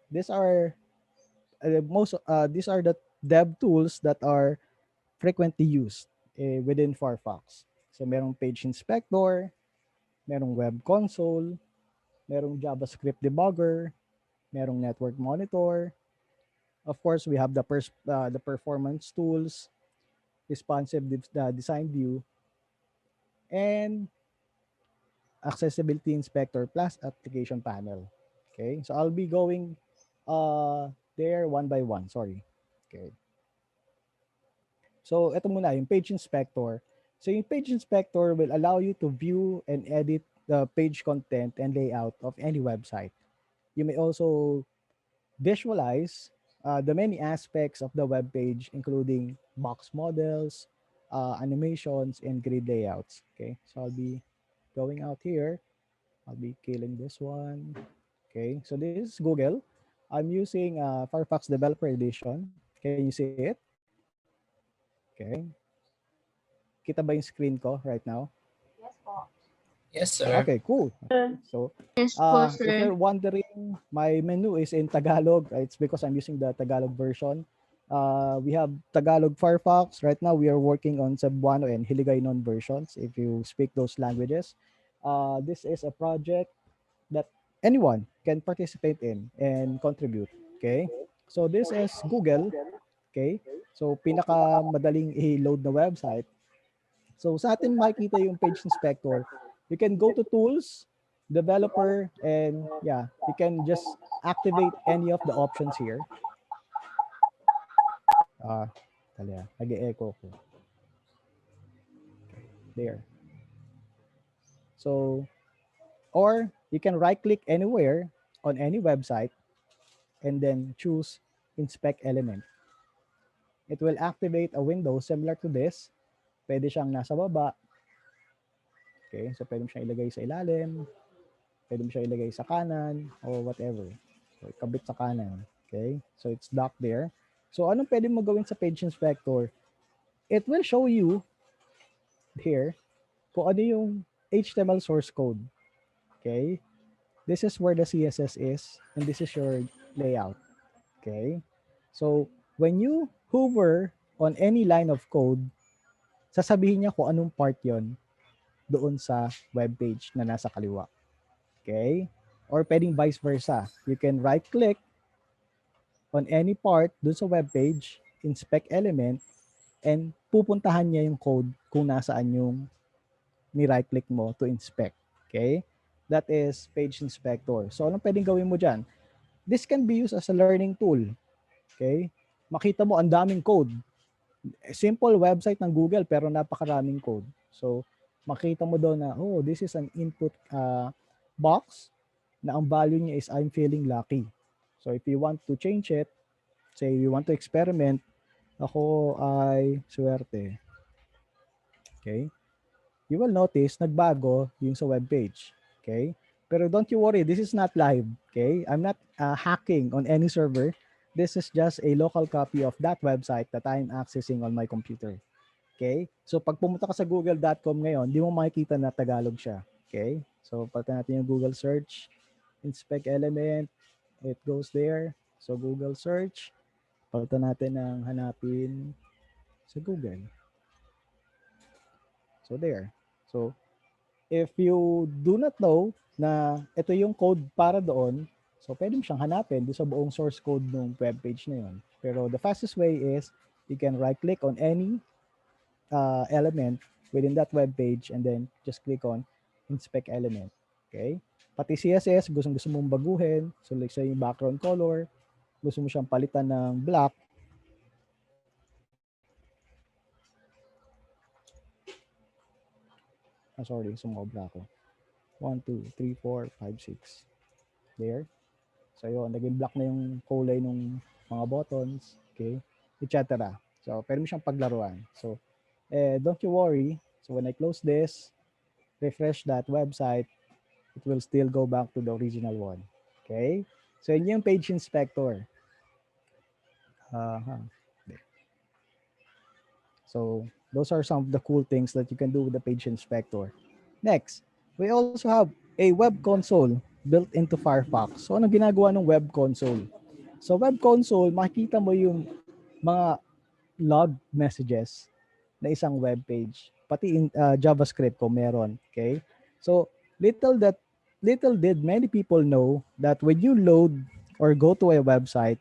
O: These are the dev tools that are frequently used within Firefox. So merong page inspector, merong web console, merong JavaScript debugger, merong network monitor. Of course, we have the performance tools, responsive design view, and accessibility inspector plus application panel. Okay, so I'll be going there one by one. Sorry. Okay. So ito muna, yung page inspector. So yung page inspector will allow you to view and edit the page content and layout of any website. You may also visualize the many aspects of the web page, including box models, animations, and grid layouts. Okay, so I'll be going out here. I'll be killing this one. Okay, so this is Google. I'm using Firefox Developer Edition. Can you see it? Okay. Kita ba yung screen ko right now?
D: Yes po.
B: Yes, sir.
O: Okay, cool. So, if you're wondering, my menu is in Tagalog. It's because I'm using the Tagalog version. We have Tagalog Firefox. Right now, we are working on Cebuano and Hiligaynon versions, if you speak those languages. This is a project that anyone can participate in and contribute. Okay? So, this is Google. Okay? So, pinaka madaling i-load na website. So sa atin makikita yung page inspector. You can go to tools, developer, and yeah, you can just activate any of the options here. Nag-e-echo ko. There. So, or you can right click anywhere on any website and then choose inspect element. It will activate a window similar to this. Pwede siyang nasa baba, Okay? So pwede mo siyang ilagay sa ilalim, pwede mo siyang ilagay sa kanan, or whatever. So ikabit sa kanan. Okay? So it's docked there. So anong pwede mo gawin sa page inspector? It will show you here kung ano yung HTML source code. Okay? This is where the CSS is, and this is your layout. Okay? So when you hover on any line of code, sasabihin niya kung anong part yon doon sa web page na nasa kaliwa. Okay? Or pwedeng vice versa. You can right-click on any part doon sa web page, inspect element, and pupuntahan niya yung code kung nasaan yung ni-right-click mo to inspect. Okay? That is page inspector. So, anong pwedeng gawin mo dyan? This can be used as a learning tool. Okay? Makita mo ang daming code. Simple website ng Google pero napakaraming code. So, makita mo doon na, oh, this is an input box na ang value niya is I'm feeling lucky. So, if you want to change it, say you want to experiment, ako ay swerte. Okay? You will notice nagbago yung sa web page. Okay? Pero don't you worry, this is not live. Okay? I'm not hacking on any server. This is just a local copy of that website that I'm accessing on my computer. Okay? So pag pumunta ka sa google.com ngayon, di mo makikita na Tagalog siya. Okay? So palitan natin yung Google search, inspect element, it goes there. So Google search, palitan natin ng hanapin sa Google. So there. So if you do not know na ito yung code para doon, so pwede mo siyang hanapin doon sa buong source code ng web page na yun. Pero the fastest way is you can right-click on any element within that web page and then just click on inspect element. Okay? Pati CSS, gusto mong baguhin. So like say yung background color, gusto mo siyang palitan ng black. Sorry, sumobra ako. 1, 2, 3, 4, 5, 6. There. So yun, naging black na yung kulay ng mga buttons, okay, etc. So pwede mo siyang paglaruan. So don't you worry. So when I close this, refresh that website, it will still go back to the original one. Okay? So yun yung page inspector. So those are some of the cool things that you can do with the page inspector. Next, we also have a web console built into Firefox. So ano ginagawa ng web console? So web console, makikita mo yung mga log messages na isang web page. Pati in JavaScript kung meron. Okay? So little did many people know that when you load or go to a website,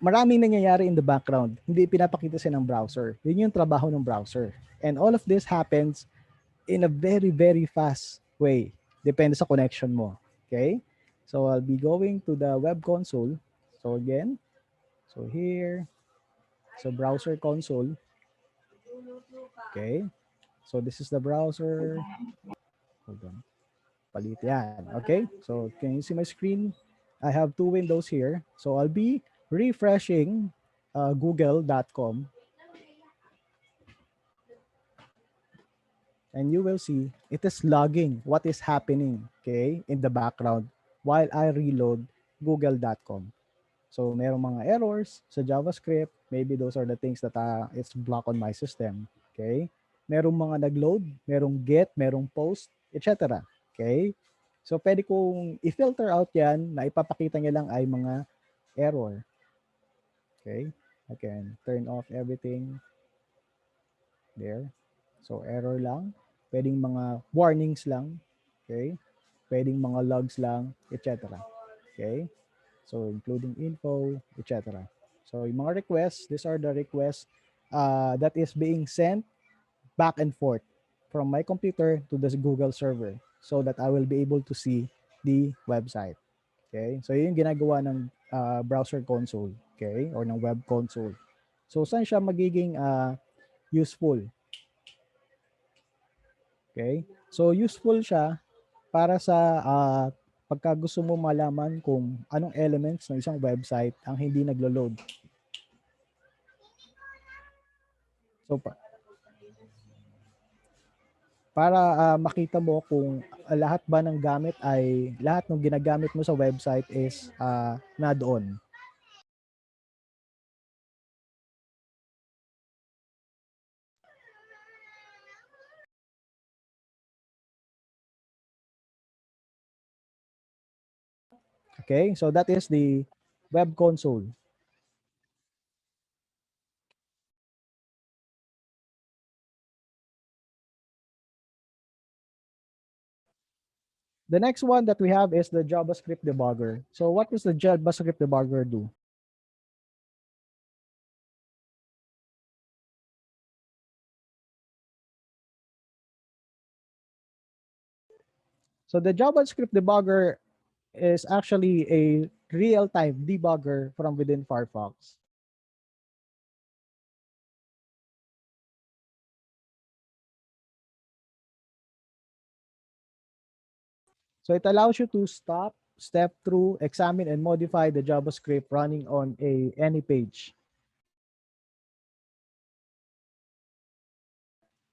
O: maraming nangyayari in the background. Hindi pinapakita siya ng browser. Yun yung trabaho ng browser. And all of this happens in a very, very fast way. Depende sa connection mo. Okay? So I'll be going to the web console. So again, so here, so browser console. Okay? So this is the browser. Hold on. Palit yan. Okay? So can you see my screen? I have two windows here. So I'll be refreshing google.com. And you will see it is logging what is happening, okay, in the background while I reload google.com. So merong mga errors sa JavaScript. Maybe those are the things that it's blocked on my system. Okay? Merong mga nag-load, merong get, merong post, etc. Okay? So pwede kong i-filter out yan na ipapakita niya lang ay mga error. Okay? I can turn off everything there. So error lang. Pwedeng mga warnings lang. Okay? Pwedeng mga logs lang, etc. Okay? So including info, etc. So yung mga requests, these are the requests that is being sent back and forth from my computer to the Google server so that I will be able to see the website. Okay? So yun yung ginagawa ng browser console, okay? Or ng web console. So saan siya magiging useful? Okay? So useful siya para sa pagka gusto mo malaman kung anong elements ng isang website ang hindi naglo-load. So para makita mo kung lahat ba ng gamit ay lahat ng ginagamit mo sa website is na doon. Okay, so that is the web console. The next one that we have is the JavaScript debugger. So what does the JavaScript debugger do? So the JavaScript debugger is actually a real-time debugger from within Firefox. So it allows you to stop, step through, examine, and modify the JavaScript running on any page.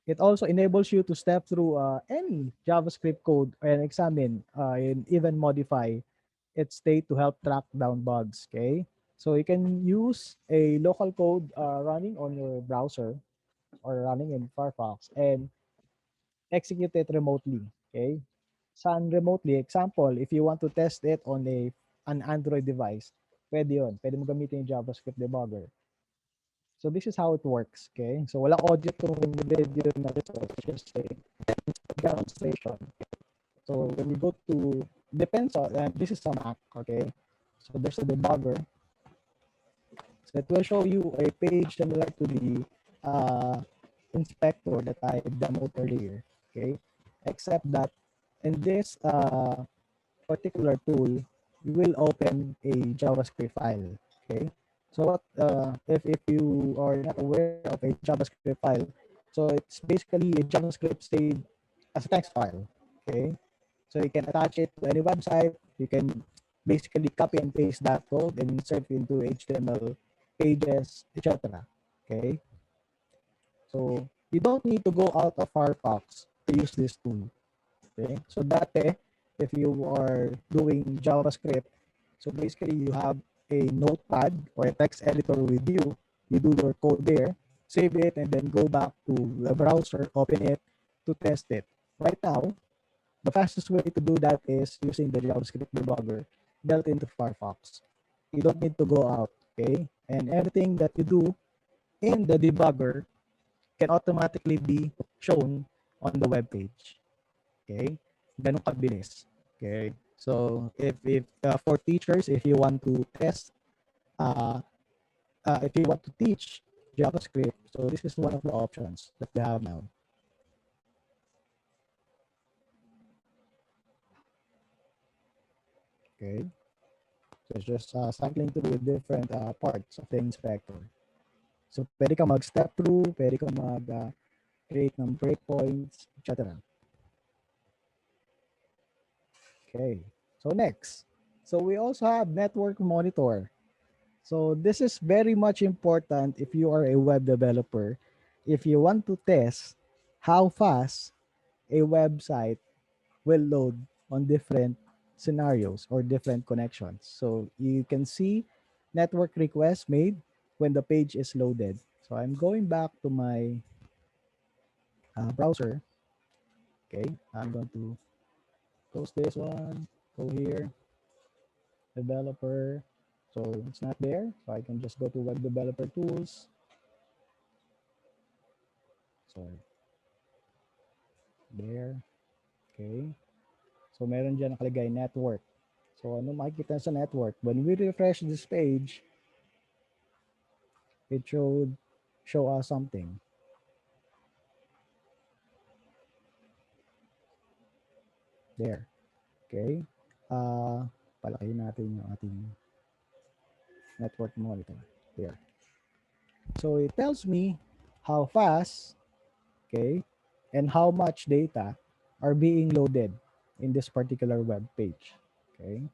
O: It also enables you to step through any JavaScript code and examine and even modify its state to help track down bugs. Okay, so you can use a local code running on your browser or running in Firefox and execute it remotely. Okay, saan remotely? Example, if you want to test it on an Android device, pwede yun. Pwede mo gamitin yung JavaScript debugger. So this is how it works. Okay, so walang audio tong video na ito. It's just a demonstration. So when we go to depends on this is a Mac. Okay, so there's a debugger. So it will show you a page similar to the inspector that I demoed earlier. Okay, except that in this particular tool, you will open a JavaScript file. Okay, so what if you are not aware of a JavaScript file? So it's basically a JavaScript saved as a text file. Okay, so you can attach it to any website. You can basically copy and paste that code and insert it into HTML pages, etc. Okay, so you don't need to go out of Firefox to use this tool. Okay, so dati, if you are doing JavaScript, so basically you have a notepad or a text editor with you, you do your code there, save it, and then go back to the browser, open it to test it. Right now, the fastest way to do that is using the JavaScript debugger built into Firefox. You don't need to go out, okay? And everything that you do in the debugger can automatically be shown on the web page. Okay? Ganun kabilis. Okay? So if for teachers, if you want to test, uh, if you want to teach JavaScript, so this is one of the options that we have now. Okay? So it's just cycling through the different parts of the inspector. So pwede ka mag-step through, pwede ka mag-create ng breakpoints, etc. Okay, so next. So we also have network monitor. So this is very much important if you are a web developer. If you want to test how fast a website will load on different scenarios or different connections. So you can see network requests made when the page is loaded. So I'm going back to my browser. Okay, I'm going to close this one, go here, developer. So it's not there. So I can just go to web developer tools. Sorry. There. Okay. So meron dyan nakalagay network. So ano makikita sa network? When we refresh this page, it should show us something. There. Okay. Palakihin natin yung ating network monitor. There. So it tells me how fast, okay, and how much data are being loaded in this particular web page. Okay.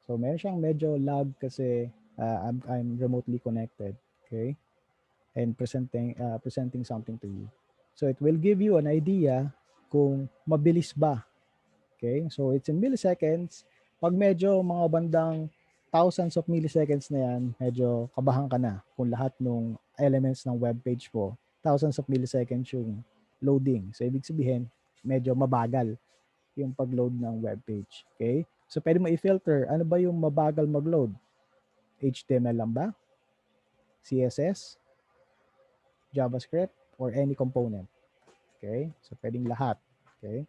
O: So meron siyang medyo lag kasi I'm remotely connected. Okay. And presenting something to you. So it will give you an idea kung mabilis ba. Okay? So it's in milliseconds. Pag medyo mga bandang thousands of milliseconds na yan, medyo kabahan ka na kung lahat ng elements ng web page po, thousands of milliseconds yung loading. So ibig sabihin, medyo mabagal yung pag-load ng web page. Okay? So pwede mo i-filter, ano ba yung mabagal mag-load? HTML lang ba? CSS? JavaScript? Or any component? Okay? So pwedeng lahat. Okay?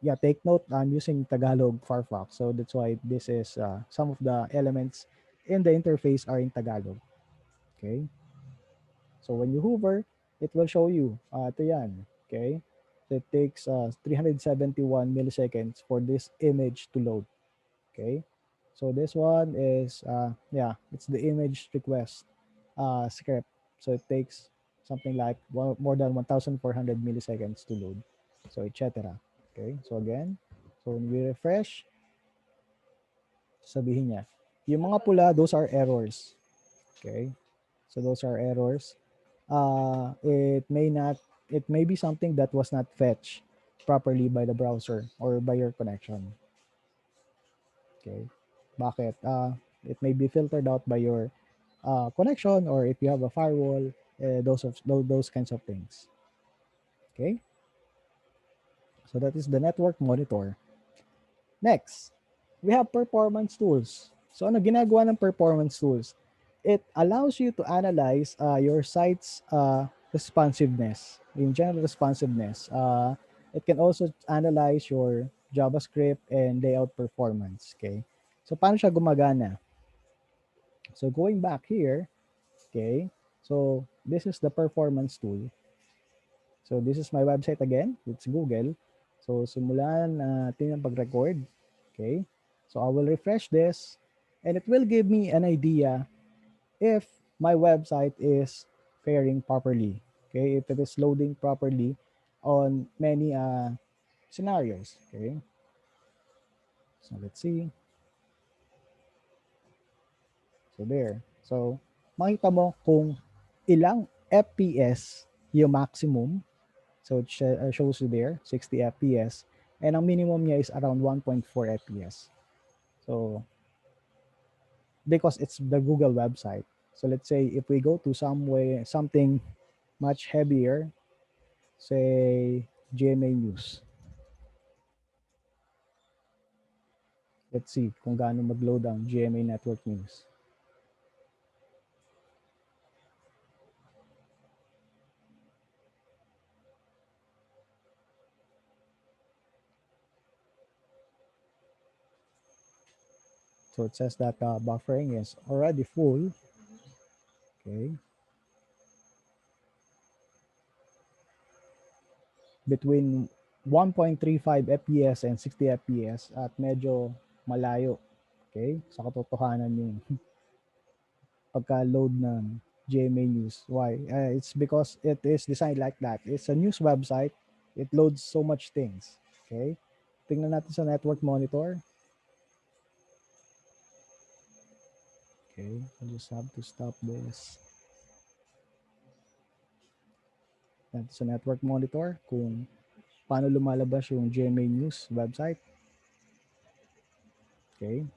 O: Yeah, take note, I'm using Tagalog Firefox. So that's why this is some of the elements in the interface are in Tagalog. Okay? So when you hover, it will show you. Ito yan. Okay? So it takes 371 milliseconds for this image to load. Okay? So this one is, yeah, it's the image request script. So it takes something like more than 1,400 milliseconds to load. So etc. Okay? So again, so when we refresh, sabihin niya, yung mga pula, those are errors. Okay? So those are errors. It may be something that was not fetched properly by the browser or by your connection. Okay. Bakit? It may be filtered out by your connection, or if you have a firewall, those kinds of things. Okay. So that is the network monitor. Next, we have performance tools. So ano ginagawa ng performance tools? It allows you to analyze your site's responsiveness, in general responsiveness. It can also analyze your JavaScript and layout performance. Okay. So paano siya gumagana? So going back here, okay, so this is the performance tool. So this is my website again, it's Google. So simulan natin ang pag-record. Okay, so I will refresh this and it will give me an idea if my website is faring properly. Okay, if it is loading properly on many scenarios. Okay, so let's see. So there. So makita mo kung ilang FPS yung maximum. So it shows you there, 60 FPS. And ang minimum niya is around 1.4 FPS. So because it's the Google website. So let's say if we go to something much heavier, say GMA News. Let's see kung gaano mag-load ang GMA Network News. So it says that buffering is already full. Okay. Between 1.35 FPS and 60 FPS at medyo malayo. Okay? Sa katotohanan yung pagka-load ng GMA News. Why? It's because it is designed like that. It's a news website. It loads so much things. Okay? Tingnan natin sa network monitor. Okay, I just have to stop this. Natin sa network monitor kung paano lumalabas yung GMA News website. Okay.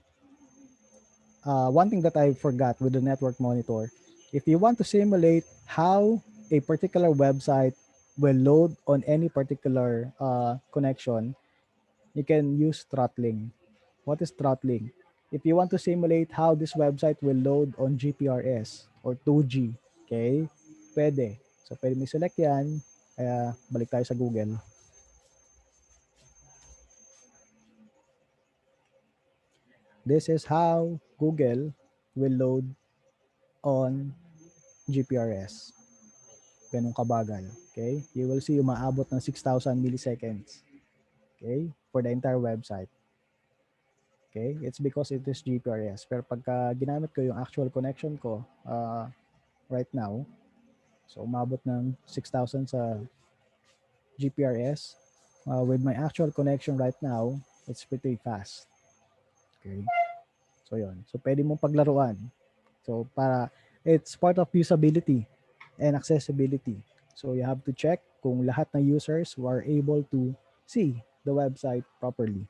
O: One thing that I forgot with the network monitor, if you want to simulate how a particular website will load on any particular connection, you can use throttling. What is throttling? If you want to simulate how this website will load on GPRS or 2G, okay, pwede. So pwede mo select yan. Balik tayo sa Google. This is how Google will load on GPRS. Ganun kabagal. Okay? You will see umaabot ng 6,000 milliseconds. Okay? For the entire website. Okay? It's because it is GPRS. Pero pagka ginamit ko yung actual connection ko right now, so umabot ng 6,000 sa GPRS. With my actual connection right now, it's pretty fast. Okay? So yun. So pwede mong paglaruan. So it's part of usability and accessibility. So you have to check kung lahat ng users were able to see the website properly.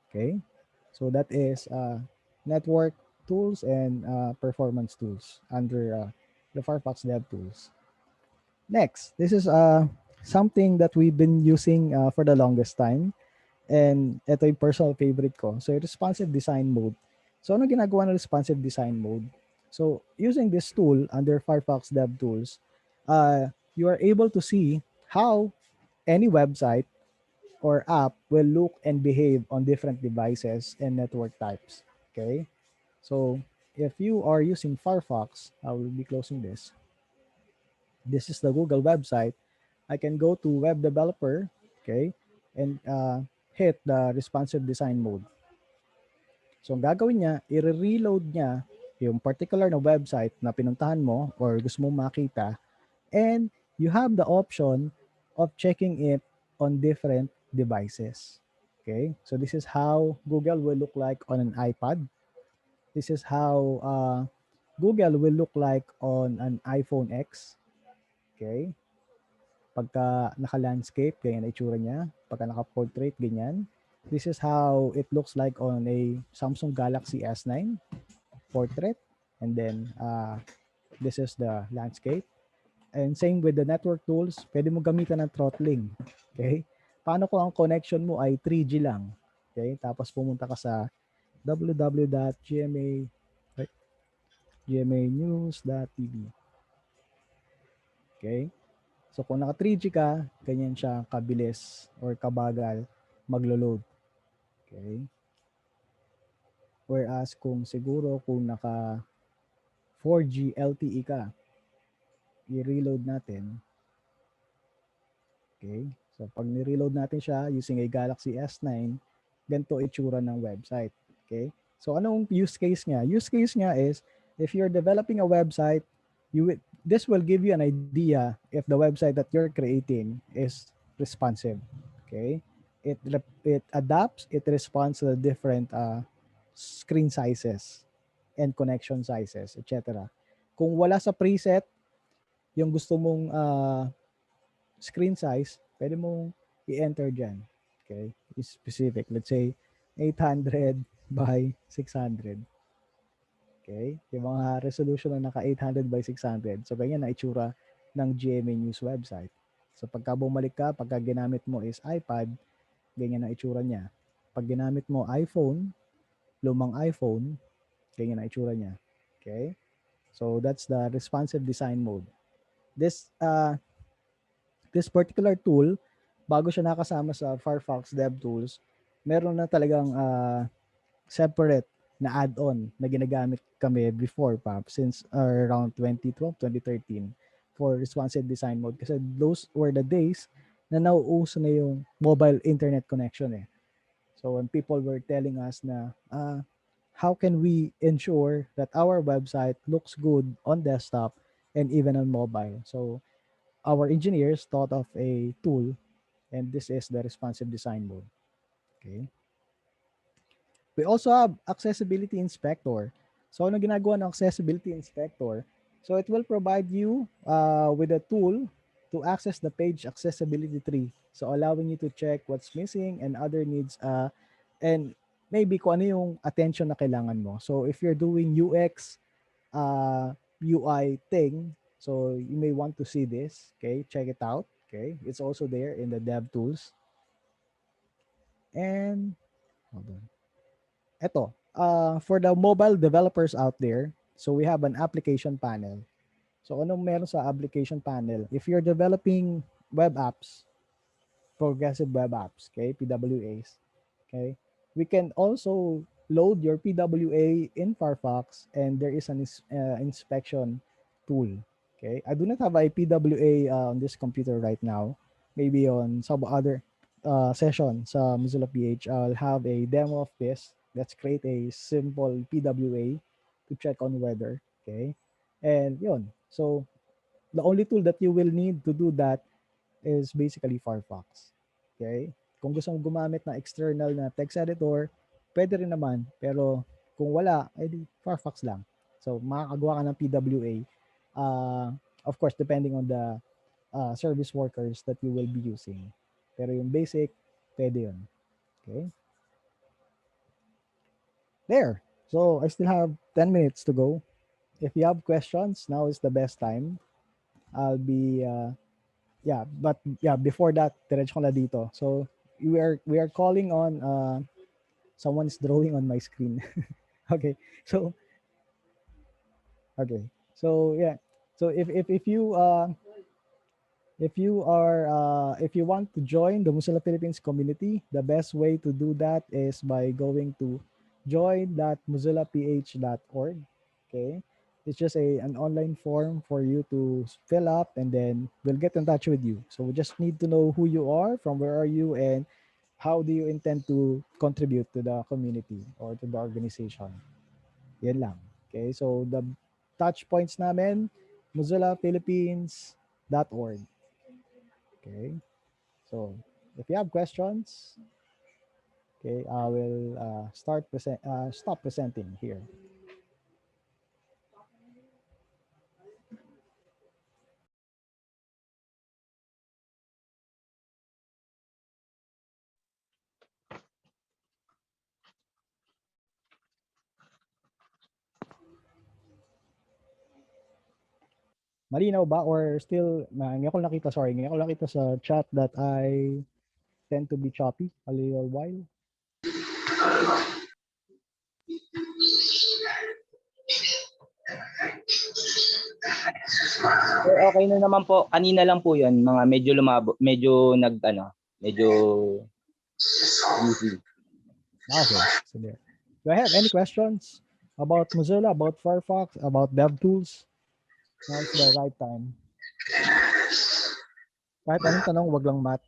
O: Okay, so that is network tools and performance tools under the Firefox Dev Tools. Next, this is something that we've been using for the longest time. And ito yung personal favorite ko. So, responsive design mode. So, ano ginagawa ng responsive design mode? So, using this tool under Firefox DevTools, you are able to see how any website or app will look and behave on different devices and network types. Okay? So, if you are using Firefox, I will be closing this. This is the Google website. I can go to web developer, okay, and hit the responsive design mode. So ang gagawin niya, i-reload niya yung particular na website na pinuntahan mo or gusto mong makita, and you have the option of checking it on different devices. Okay, so this is how Google will look like on an iPad. This is how Google will look like on an iPhone X. Okay, pagka naka-landscape, ganyan ang itsura niya. Pagka naka-portrait, ganyan. This is how it looks like on a Samsung Galaxy S9 portrait. And then, this is the landscape. And same with the network tools, pwede mo gamitan ng throttling. Okay? Paano kung ang connection mo ay 3G lang? Okay? Tapos pumunta ka sa gmanews.tv. Okay? So kung naka 3G ka, ganyan siya kabilis or kabagal maglo-load. Okay? Whereas kung siguro kung naka 4G LTE ka, i-reload natin. Okay? So pag ni-reload natin siya using a Galaxy S9, ganito itsura ng website. Okay? So anong use case niya? Use case niya is if you're developing a website, this will give you an idea if the website that you're creating is responsive. Okay? It adapts, it responds to the different screen sizes and connection sizes, etc. Kung wala sa preset, yung gusto mong screen size, pwede mong i-enter dyan. Okay? It's specific. Let's say 800 by 600. Okay? Yung mga resolution na naka 800 by 600. So, ganyan na itsura ng GMA News website. So, pagka bumalik ka, pagka ginamit mo is iPad, ganyan na itsura niya. Pag ginamit mo iPhone, lumang iPhone, ganyan na itsura niya. Okay? So, that's the responsive design mode. This particular tool, bago siya nakasama sa Firefox DevTools, meron na talagang separate na add-on na ginagamit kami before pa since around 2012, 2013 for responsive design mode kasi those were the days na nauuso na yung mobile internet connection eh. So when people were telling us na how can we ensure that our website looks good on desktop and even on mobile. So our engineers thought of a tool, and this is the responsive design mode. Okay. We also have accessibility inspector. So ano ginagawa ng accessibility inspector? So it will provide you with a tool to access the page accessibility tree. So allowing you to check what's missing and other needs and maybe kung ano yung attention na kailangan mo. So if you're doing UX, UI thing, so you may want to see this. Okay, check it out. Okay, it's also there in the dev tools. And hold on. Ito, for the mobile developers out there, so we have an application panel. So anong meron sa application panel? If you're developing web apps, progressive web apps, okay, PWAs, okay, we can also load your PWA in Firefox and there is an inspection tool. Okay, I do not have a PWA on this computer right now. Maybe on some other session sa Mozilla PH, I'll have a demo of this. Let's create a simple PWA to check on weather. Okay, and yun. So the only tool that you will need to do that is basically Firefox. Okay? Kung gusto mong gumamit ng external na text editor, pwede rin naman. Pero kung wala, edi Firefox lang. So, makakagawa ka ng PWA Of course, depending on the service workers that you will be using. Pero yung basic, pwede yun. Okay? There. So I still have 10 minutes to go. If you have questions, now is the best time. I'll be yeah, but yeah, before that, diretso ko na dito. So we are calling on someone's drawing on my screen. Okay. So okay. So yeah. So if you want to join the Mozilla Philippines community, the best way to do that is by going to join.mozillaph.org. Okay, it's just an online form for you to fill up, and then we'll get in touch with you. So we just need to know who you are, from where are you, and how do you intend to contribute to the community or to the organization. Yan lang. Okay, so the touch points namin, mozillaphilippines.org. Okay. So if you have questions, okay, I will stop presenting here. Malinaw ba or still, ngayon ko nakita, sorry, ngayon ko nakita sa chat that I tend to be choppy a little while.
H: Sir, okay na naman po. Kanina lang po 'yon, mga medyo lumabo, medyo medyo busy.
O: Okay. So there. Do I have any questions about Mozilla, about Firefox, about DevTools? Now is the right time. Kahit anong tanong, wag lang math.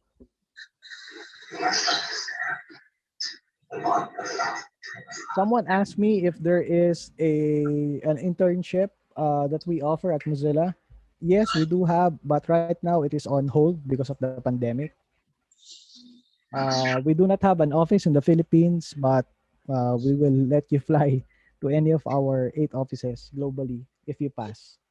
O: Someone asked me if there is an internship that we offer at Mozilla. Yes, we do have, but right now it is on hold because of the pandemic. We do not have an office in the Philippines, but we will let you fly to any of our 8 offices globally if you pass.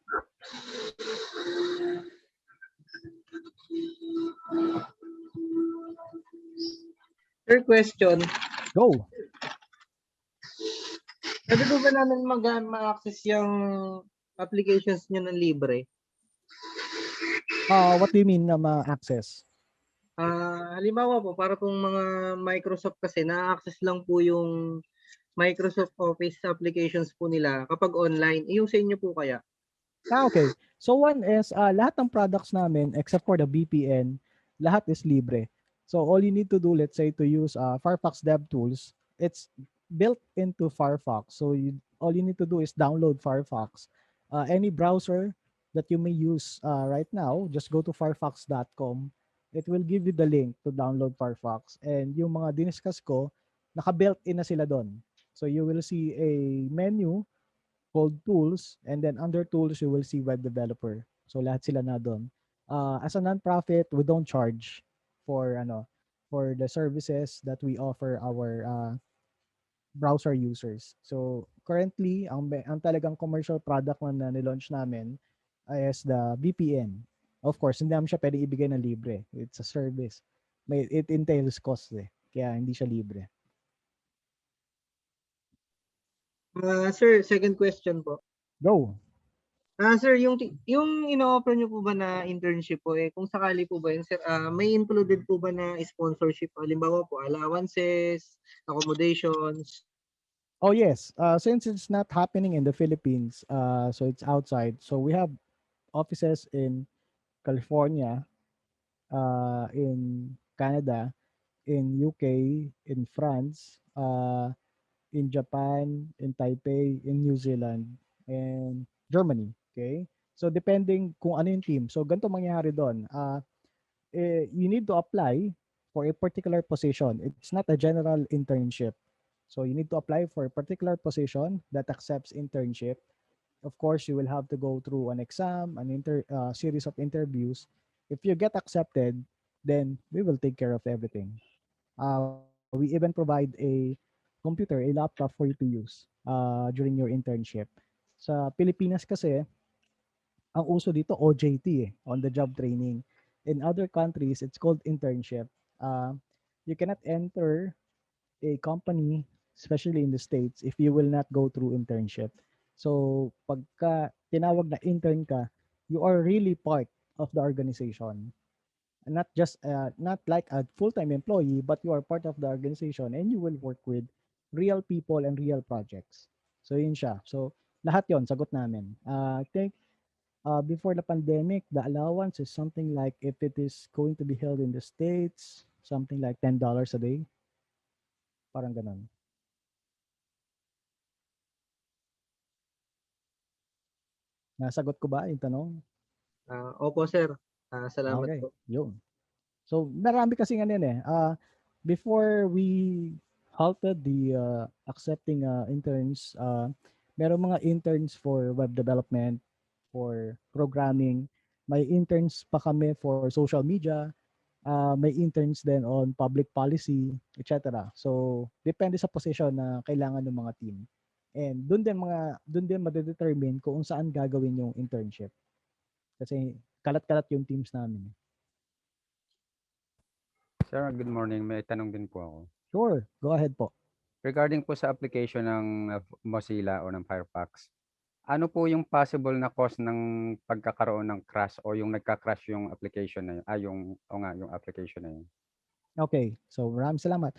E: Third question.
O: Go.
E: Pwede po ba namin ma-access yung applications nyo ng libre?
O: What do you mean na ma-access?
E: Halimbawa po, para pong mga Microsoft kasi, na-access lang po yung Microsoft Office applications po nila kapag online. Yung sa inyo po kaya?
O: Okay. So one is, lahat ng products namin, except for the VPN, lahat is libre. So all you need to do, let's say, to use Firefox DevTools, it's built into Firefox. So all you need to do is download Firefox. Any browser that you may use right now, just go to firefox.com. It will give you the link to download Firefox. And yung mga diniscuss ko, naka-built in na sila doon. So you will see a menu called tools, and then under tools you will see web developer. So lahat sila na doon. As a non-profit, we don't charge for for the services that we offer our browser users. So currently, ang talagang commercial product na nilaunch namin is the VPN. Of course, hindi naman siya pwede ibigay na libre. It's a service. It entails cost kaya hindi siya libre.
E: Sir, second question po.
O: Go.
E: Sir, yung ino-offer niyo po ba na internship po, kung sakali po ba yun, sir, may included po ba na sponsorship? Halimbawa po, allowances, accommodations?
O: Oh yes, since it's not happening in the Philippines, so it's outside. So we have offices in California, in Canada, in UK, in France, in Japan, in Taipei, in New Zealand, and Germany. Okay? So depending kung ano yung team. So ganito mangyayari doon. You need to apply for a particular position. It's not a general internship. So you need to apply for a particular position that accepts internship. Of course, you will have to go through an exam, series of interviews. If you get accepted, then we will take care of everything. We even provide a computer, a laptop for you to use during your internship. Sa Pilipinas kasi, ang uso dito OJT on the job training. In other countries, it's called internship. Uh, you cannot enter a company, especially in the States, if you will not go through internship. So, pagka tinawag na intern ka, you are really part of the organization. Not just, not like a full-time employee, but you are part of the organization and you will work with real people and real projects. So, yun siya. So, lahat yon sagot namin. I think before the pandemic, the allowance is something like if it is going to be held in the States, something like $10 a day. Parang ganun. Nasagot ko ba yung tanong?
E: Opo, sir. Salamat
O: Okay,
E: po.
O: yun. So, marami kasi ano yan eh. Before we halted the accepting interns, meron mga interns for web development, for programming, may interns pa kami for social media, may interns din on public policy, etc. So, depende sa position na kailangan ng mga team. And doon din madedetermine kung saan gagawin yung internship. Kasi kalat-kalat yung teams namin.
P: Sir, good morning. May tanong din po ako.
O: Sure, go ahead po.
P: Regarding po sa application ng Mozilla o ng Firefox, ano po yung possible na cause ng pagkakaroon ng crash o yung nagka-crash yung application na yun? Yung application na yun.
O: Okay, so maraming salamat.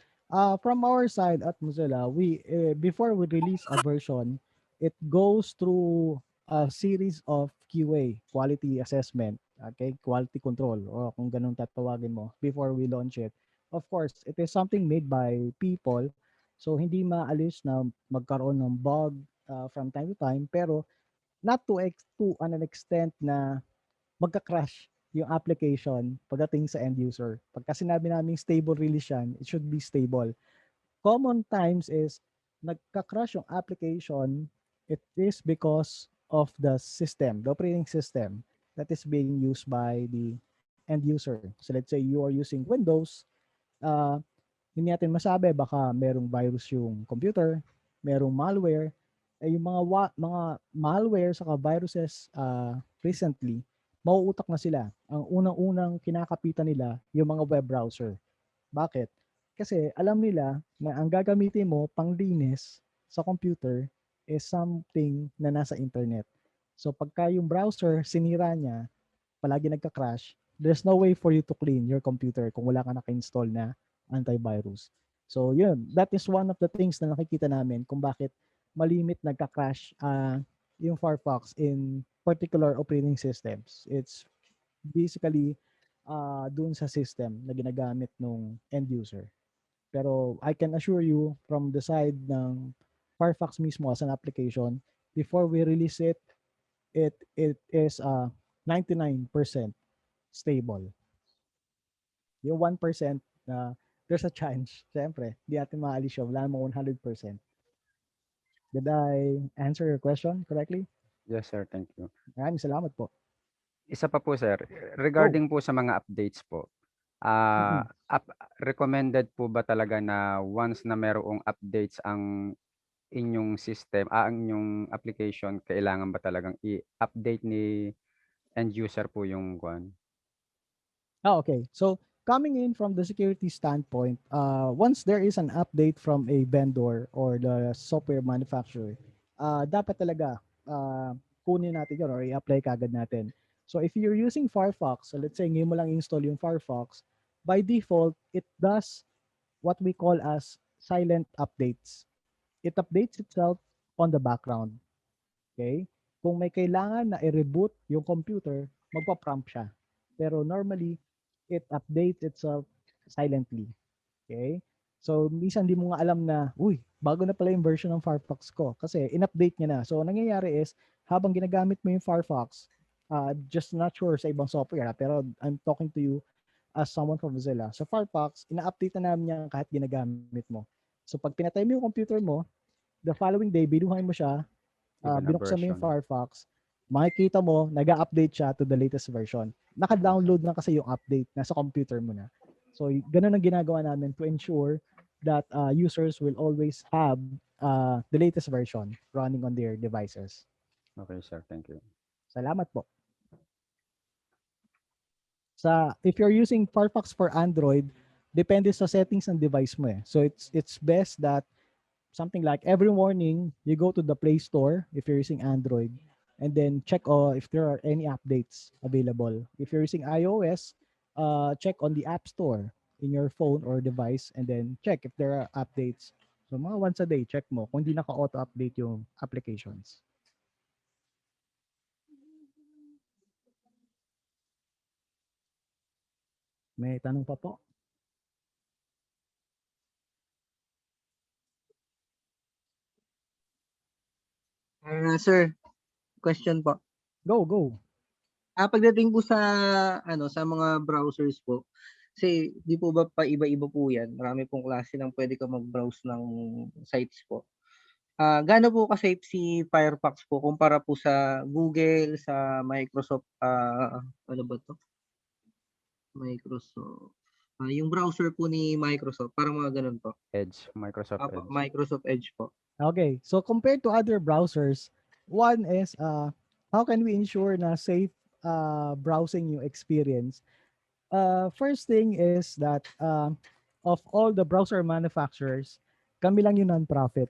O: From our side at Mozilla, we before we release a version, it goes through a series of QA, quality assessment, okay, quality control, o kung ganun tatawagin mo, before we launch it. Of course, it is something made by people, so hindi maalis na magkaroon ng bug from time to time, pero not to an extent na magka-crash yung application pagdating sa end user. Pagka sinabi namin stable release yan, it should be stable. Common times is nagka-crash yung application, it is because of the system, the operating system that is being used by the end user. So let's say you are using Windows, hindi natin masabi baka merong virus yung computer, merong malware, yung mga malware saka viruses recently mauutak na sila. Ang unang-unang kinakapitan nila yung mga web browser. Bakit? Kasi alam nila na ang gagamitin mo panglinis sa computer is something na nasa internet. So pagka yung browser sinira niya, palagi nagka-crash, there's no way for you to clean your computer kung wala ka naka-install na antivirus. So yun, that is one of the things na nakikita namin kung bakit malimit nagka-crash yung Firefox in particular operating systems. It's basically dun sa system na ginagamit ng end user. Pero I can assure you from the side ng Firefox mismo as an application, before we release it, it is 99% stable. Yung 1% na there's a chance, syempre, di natin maalis yun. Wala namang 100%. Did I answer your question correctly?
P: Yes, sir. Thank you.
O: Maraming salamat po.
P: Isa pa po, sir. Regarding po sa mga updates po, recommended po ba talaga na once na merong updates ang inyong system, ang inyong application, kailangan ba talagang i-update ni end user po yung kwan?
O: Okay. So coming in from the security standpoint, once there is an update from a vendor or the software manufacturer, dapat talaga kunin natin yun or i-apply kagad natin. So if you're using Firefox, so let's say ngayon mo lang install yung Firefox, by default, it does what we call as silent updates. It updates itself on the background. Okay? Kung may kailangan na i-reboot yung computer, magpa-prompt siya. Pero normally, it updates itself silently. Okay? So, minsan di mo nga alam na, uy, bago na pala yung version ng Firefox ko kasi in-update niya na. So, nangyayari is, habang ginagamit mo yung Firefox, just not sure sa ibang software, pero I'm talking to you as someone from Mozilla. So, Firefox, ina-update na namin yan kahit ginagamit mo. So, pag pinatay mo yung computer mo, the following day, binuhay mo siya, binuksan mo yung Firefox, makikita mo, nag-update siya to the latest version. Naka-download na kasi yung update, nasa computer mo na. So, ganun ang ginagawa namin to ensure that users will always have the latest version running on their devices.
P: Okay, sir. Thank you.
O: Salamat po. If you're using Firefox for Android, depende sa settings ng device mo eh. So it's best that something like every morning you go to the Play Store if you're using Android and then check if there are any updates available. If you're using iOS, check on the App Store in your phone or device and then check if there are updates. So mga once a day, check mo kung hindi naka-auto-update yung applications. May tanong pa po?
E: Sir, question po.
O: Go.
E: Pagdating po sa mga browsers po, kasi di po ba pa iba-iba po 'yan. Marami pong klase ng pwede ka mag-browse ng sites po. Gaano po ka-safe si Firefox po kumpara po sa Google, sa Microsoft, ano ba 'to? Microsoft. Yung browser po ni Microsoft, parang mga gano'n po.
P: Edge, Microsoft Edge.
E: Microsoft Edge po.
O: Okay. So compared to other browsers, one is how can we ensure na safe browsing yung experience? First thing is that of all the browser manufacturers, kami lang yung non-profit.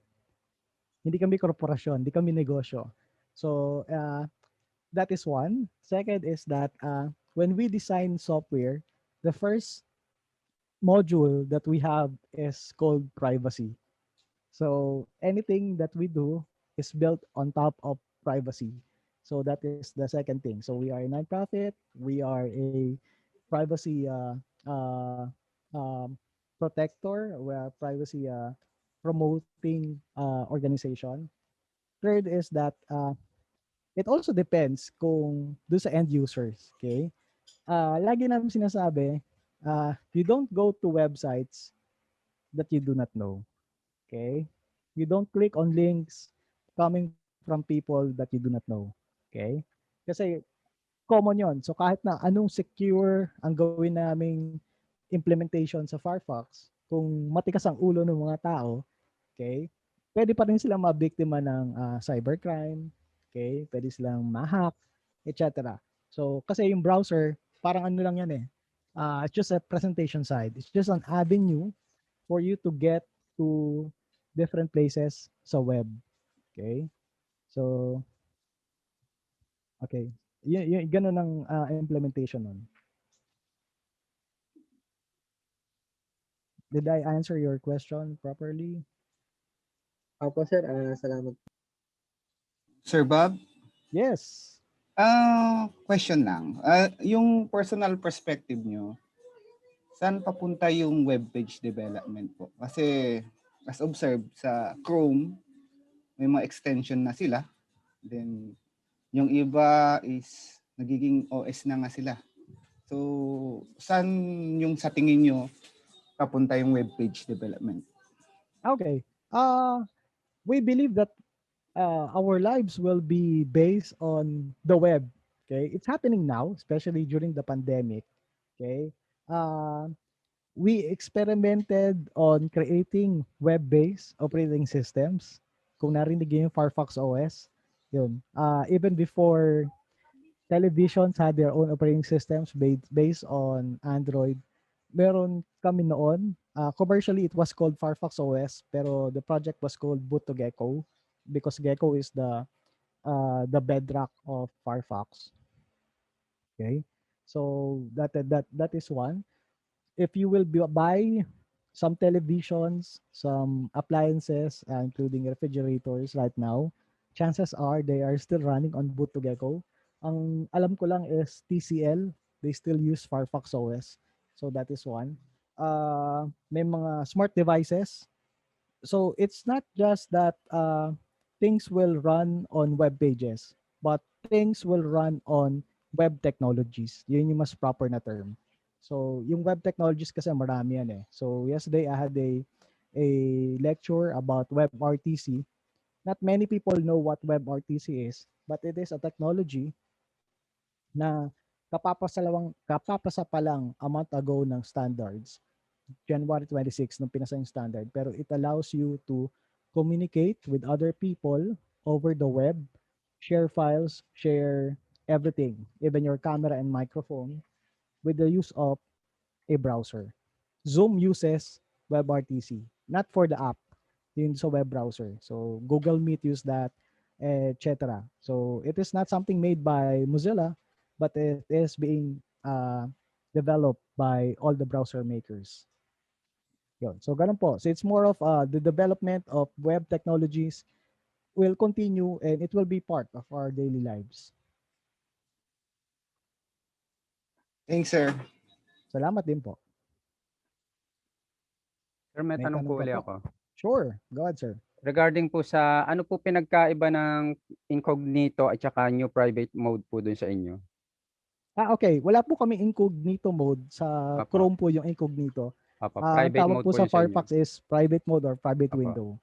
O: Hindi kami korporasyon, hindi kami negosyo. So that is one. Second is that when we design software, the first module that we have is called privacy. So anything that we do is built on top of privacy. So that is the second thing. So we are a nonprofit. We are a privacy uh, um, protector. We are privacy promoting organization. Third is that it also depends kung do sa end users. Okay? Lagi namin sinasabi, you don't go to websites that you do not know. Okay? You don't click on links coming from people that you do not know. Okay? Kasi common yon. So kahit na anong secure ang gawin naming implementation sa Firefox, kung matikas ang ulo ng mga tao, okay, pwede pa rin silang mabiktima ng cybercrime, okay, pwede silang ma-hack, etc. So kasi yung browser, parang ano lang yan eh, it's just a presentation side. It's just an avenue for you to get to different places sa web. Okay? So, okay. Ganun ang implementation nun. Did I answer your question properly?
E: Opo, sir. Salamat.
Q: Sir Bob?
O: Yes.
Q: Question lang. Yung personal perspective nyo, saan papunta yung web page development po? Kasi as observed sa Chrome, may mga extension na sila. Then yung iba is nagiging OS na nga sila. So saan yung sa tingin nyo papunta yung web page development?
O: Okay. We believe that our lives will be based on the web. Okay, it's happening now, especially during the pandemic. Okay, we experimented on creating web-based operating systems. Kung narinig niyo yung Firefox OS, yun. Even before televisions had their own operating systems based on Android, meron kami noon. Commercially, it was called Firefox OS, pero the project was called Boot to Gecko because Gecko is the bedrock of Firefox. Okay, so that is one. If you will buy some televisions, some appliances, including refrigerators right now, chances are they are still running on Boot to Gecko. Ang alam ko lang is TCL, they still use Firefox OS. So that is one. May mga smart devices. So it's not just that things will run on web pages, but things will run on web technologies. Yun yung mas proper na term. So yung web technologies kasi marami yan eh. So yesterday I had a lecture about WebRTC. Not many people know what WebRTC is, but it is a technology na kapapasa pa lang a month ago ng standards. January 26 nung pinasa yung standard. Pero it allows you to communicate with other people over the web, share files, share everything, even your camera and microphone. with the use of a browser. Zoom uses WebRTC, not for the app, yun sa web browser. So Google Meet use that, etc. So it is not something made by Mozilla, but it is being developed by all the browser makers. Yun. So ganun po. So it's more of the development of web technologies will continue and it will be part of our daily lives.
Q: Thanks, sir.
O: Salamat din po.
P: Sir, may tanong po ulit ako.
O: Sure. Go ahead, sir.
P: Regarding po sa ano po pinagkaiba ng incognito at saka new private mode po dun sa inyo?
O: Okay. Wala po kami incognito mode. Sa Chrome po yung incognito. Ang
P: Private
O: tawag
P: mode
O: po
P: po
O: sa
P: yun sa inyo.
O: Firefox is private mode or private window.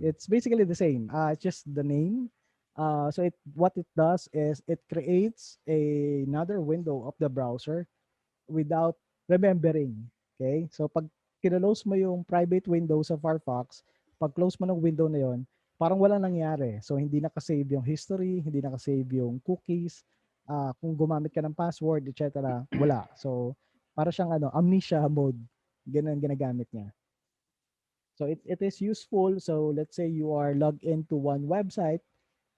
O: It's basically the same. It's just the name. So what it does is it creates another window of the browser without remembering. Okay? So pag kinlose mo yung private window sa Firefox, pag close mo ng window na yon, parang walang nangyari. So hindi nakasave yung history, hindi nakasave yung cookies, kung gumamit ka ng password, etc. Wala. So para siyang amnesia mode. Ganun ang ginagamit niya. So it is useful. So let's say you are logged into one website,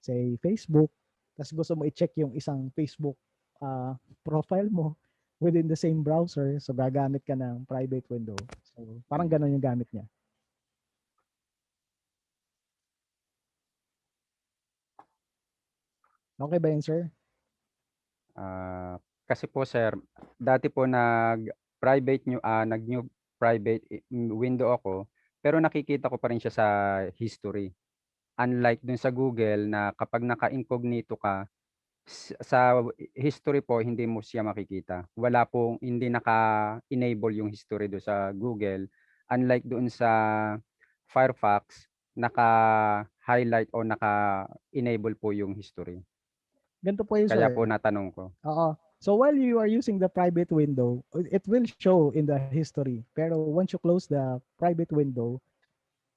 O: say Facebook, tapos gusto mo i-check yung isang Facebook profile mo within the same browser. So gagamit ka ng private window. So parang ganun yung gamit niya. Okay ba yun, sir?
P: Kasi po sir, dati po nag-new private window ako, pero nakikita ko pa rin siya sa history. Unlike dun sa Google na kapag naka-incognito ka, sa history po hindi mo siya makikita. Hindi naka-enable yung history do sa Google. Unlike doon sa Firefox, naka-highlight o naka-enable po yung history.
O: Ganito po yun,
P: Kaya
O: sir.
P: po natanong ko.
O: Oo. So while you are using the private window, it will show in the history. Pero once you close the private window,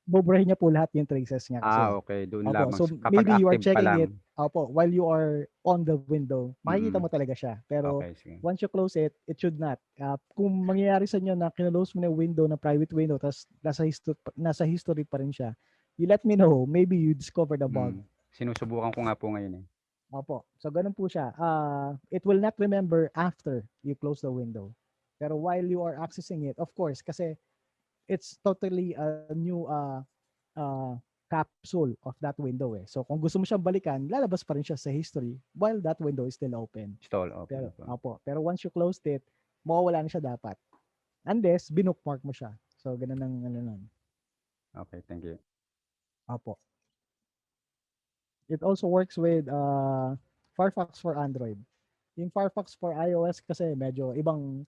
O: buburahin niya po lahat yung traces niya kasi.
P: Okay. Doon
O: Opo.
P: lamang.
O: So
P: Kapag
O: maybe you are
P: active pa
O: checking it,
P: lang.
O: opo, while you are on the window, makikita mo talaga siya. Pero
P: Okay, sige.
O: once you close it, it should not. Kung mangyayari sa inyo na kinlose mo na yung window na private window, tapos nasa history pa rin siya, you let me know. Maybe you discover the bug.
P: Sinusubukan ko nga po ngayon eh.
O: Opo. So ganun po siya. It will not remember after you close the window. Pero while you are accessing it, of course, kasi it's totally a new capsule of that window eh. So kung gusto mo siyang balikan, lalabas pa rin siya sa history while that window is still open.
P: Still open.
O: Pero once you closed it, mawawala na siya dapat. Unless binookmark mo siya. So ganun ang nun.
P: Okay, thank you.
O: Opo. It also works with Firefox for Android. Yung Firefox for iOS kasi medyo ibang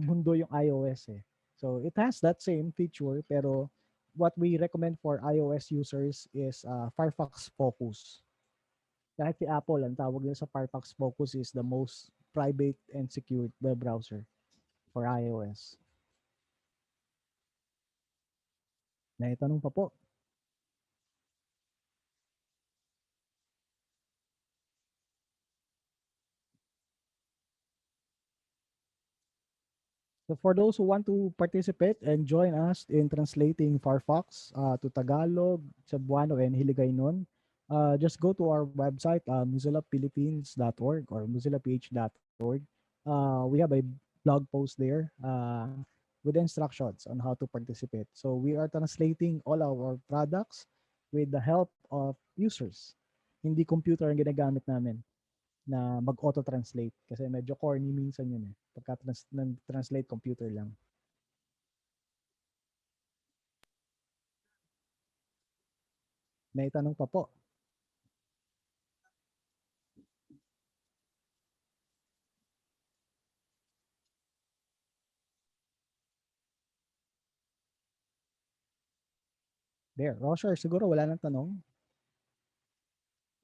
O: mundo yung iOS eh. So it has that same feature pero what we recommend for iOS users is Firefox Focus. Kahit si Apple, ang tawag nila sa Firefox Focus is the most private and secure web browser for iOS. Naitanong pa po. So for those who want to participate and join us in translating Firefox to Tagalog, Cebuano, and Hiligaynon, just go to our website, mozillaphilippines.org or mozillaph.org. We have a blog post there with instructions on how to participate. So we are translating all our products with the help of users. Hindi computer ang ginagamit namin na mag-auto-translate kasi medyo corny minsan yun eh. Pagka translate computer lang. May tanong pa po. There, Roger, siguro wala nang tanong.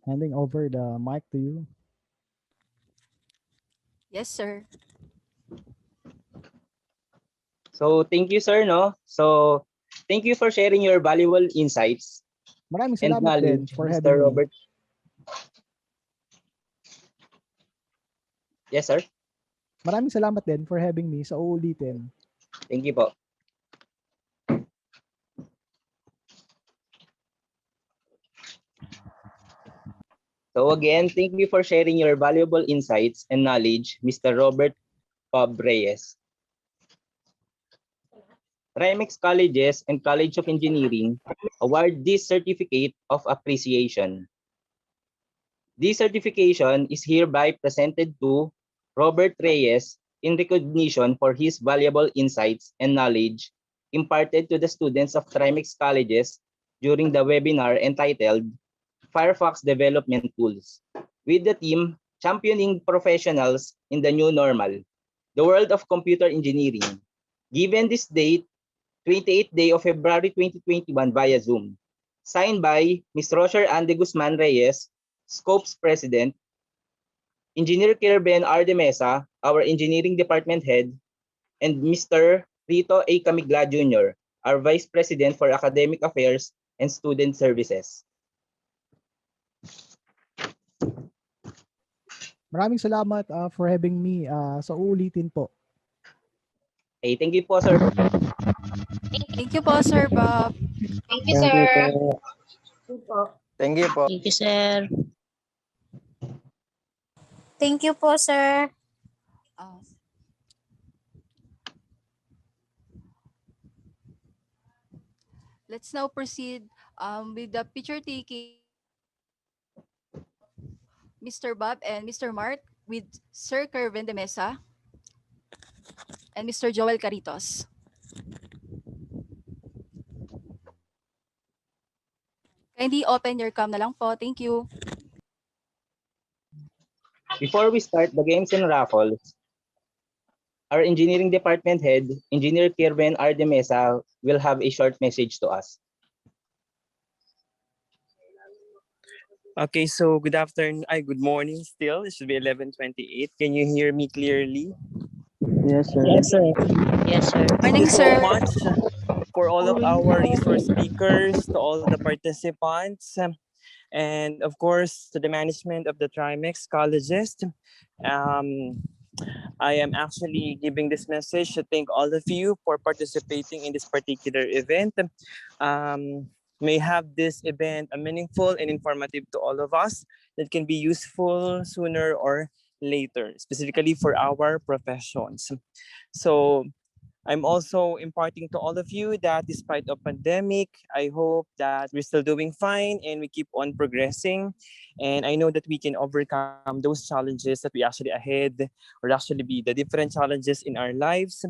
O: Handing over the mic to you.
G: Yes, sir.
H: So thank you, sir, no? So thank you for sharing your valuable insights.
O: Maraming
H: and
O: salamat din
H: knowledge,
O: for
H: Mr.
O: having me.
H: Robert. Yes, sir.
O: Maraming salamat din for having me sa uulitin.
H: Thank you po. So again, thank you for sharing your valuable insights and knowledge, Mr. Robert Bob Reyes. Trimex Colleges and College of Engineering award this certificate of appreciation. This certification is hereby presented to Robert Reyes in recognition for his valuable insights and knowledge imparted to the students of Trimex Colleges during the webinar entitled Firefox Development Tools, with the theme Championing Professionals in the New Normal, the World of Computer Engineering. Given this date, 28th day of February 2021 via Zoom. Signed by Ms. Rocher Ande Guzman Reyes, SCOPES President, Engineer Kirben R. De Mesa, our Engineering Department Head, and Mr. Rito A. Camigla Jr., our Vice President for Academic Affairs and Student Services.
O: Maraming salamat for having me sa uulitin po.
H: Okay, thank you po, sir.
G: Thank you po, Sir Bob.
D: Thank you, sir.
B: Thank you po.
D: Thank you, sir. Thank you po, sir.
G: Let's now proceed with the picture taking. Mr. Bob and Mr. Mark with Sir Kervin de Mesa and Mr. Joel Caritos. Kindly open your cam na lang po. Thank you.
H: Before we start the games and raffles, our Engineering Department Head, Engineer Kirben R. De Mesa, will have a short message to us.
C: Okay, so good afternoon. Good morning still. It should be 11:28. Can you hear me clearly?
B: Yes, sir.
D: Yes, sir. Yes, sir.
C: Thank you
G: Morning,
C: so
G: sir.
C: much for all of our resource speakers, to all the participants, and of course to the management of the Trimex colleges. I am actually giving this message to thank all of you for participating in this particular event. May have this event meaningful and informative to all of us that can be useful sooner or later, specifically for our professions. So I'm also imparting to all of you that despite the pandemic, I hope that we're still doing fine and we keep on progressing. And I know that we can overcome those challenges that we actually ahead, or actually be the different challenges in our lives,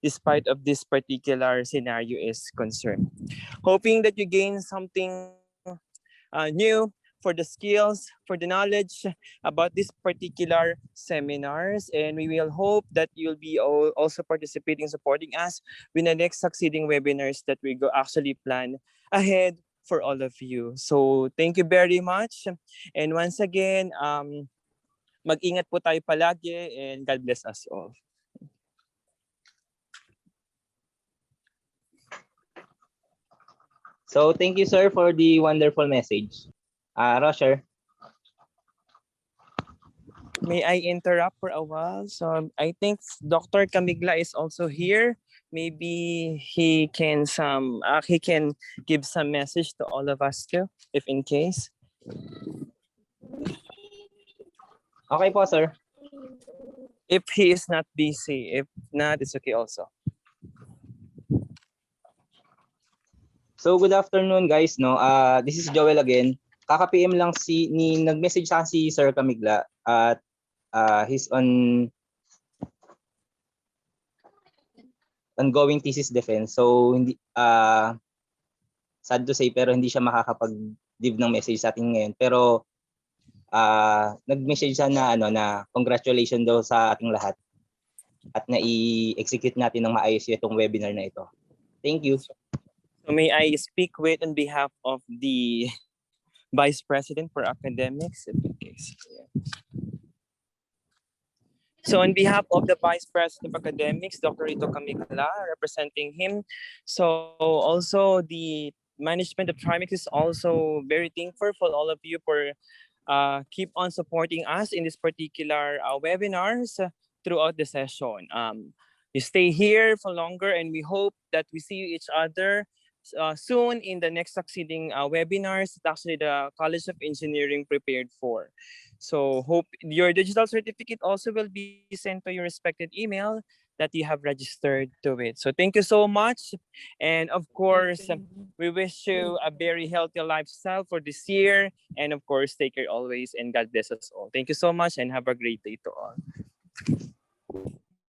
C: despite of this particular scenario is concerned. Hoping that you gain something new for the skills, for the knowledge about these particular seminars. And we will hope that you'll be also participating, supporting us with the next succeeding webinars that we go actually plan ahead for all of you. So thank you very much. And once again, mag-ingat po tayo palagi and God bless us all.
H: So thank you, sir, for the wonderful message. Roger.
C: May I interrupt for a while? So I think Dr. Camigla is also here. Maybe he can give some message to all of us too, if in case.
H: Okay po, sir.
C: If he is not busy, if not, it's okay also.
H: So good afternoon, guys. No, this is Joel again. Kaka-PM lang nag-message sa si Sir Camigla at he's on ongoing thesis defense. So hindi sad to say pero hindi siya makakapag-give ng message sa atin ngayon. Pero nag-message siya na na congratulations daw sa ating lahat at na i-execute natin ng maayos itong webinar na ito. Thank you.
C: So may I speak with on behalf of the Vice President for Academics, if in case. So on behalf of the Vice President of Academics, Dr. Rito Camigla, representing him. So also the management of Trimex is also very thankful for all of you for keep on supporting us in this particular webinars.
R: throughout the session. You stay here for longer, and we hope that we see each other soon in the next succeeding webinars that actually the College of Engineering prepared for. So hope your digital certificate also will be sent to your respected email that you have registered to it. So thank you so much. And of course, we wish you a very healthy lifestyle for this year. And of course, take care always, and God bless us all. Thank you so much, and have a great day to all.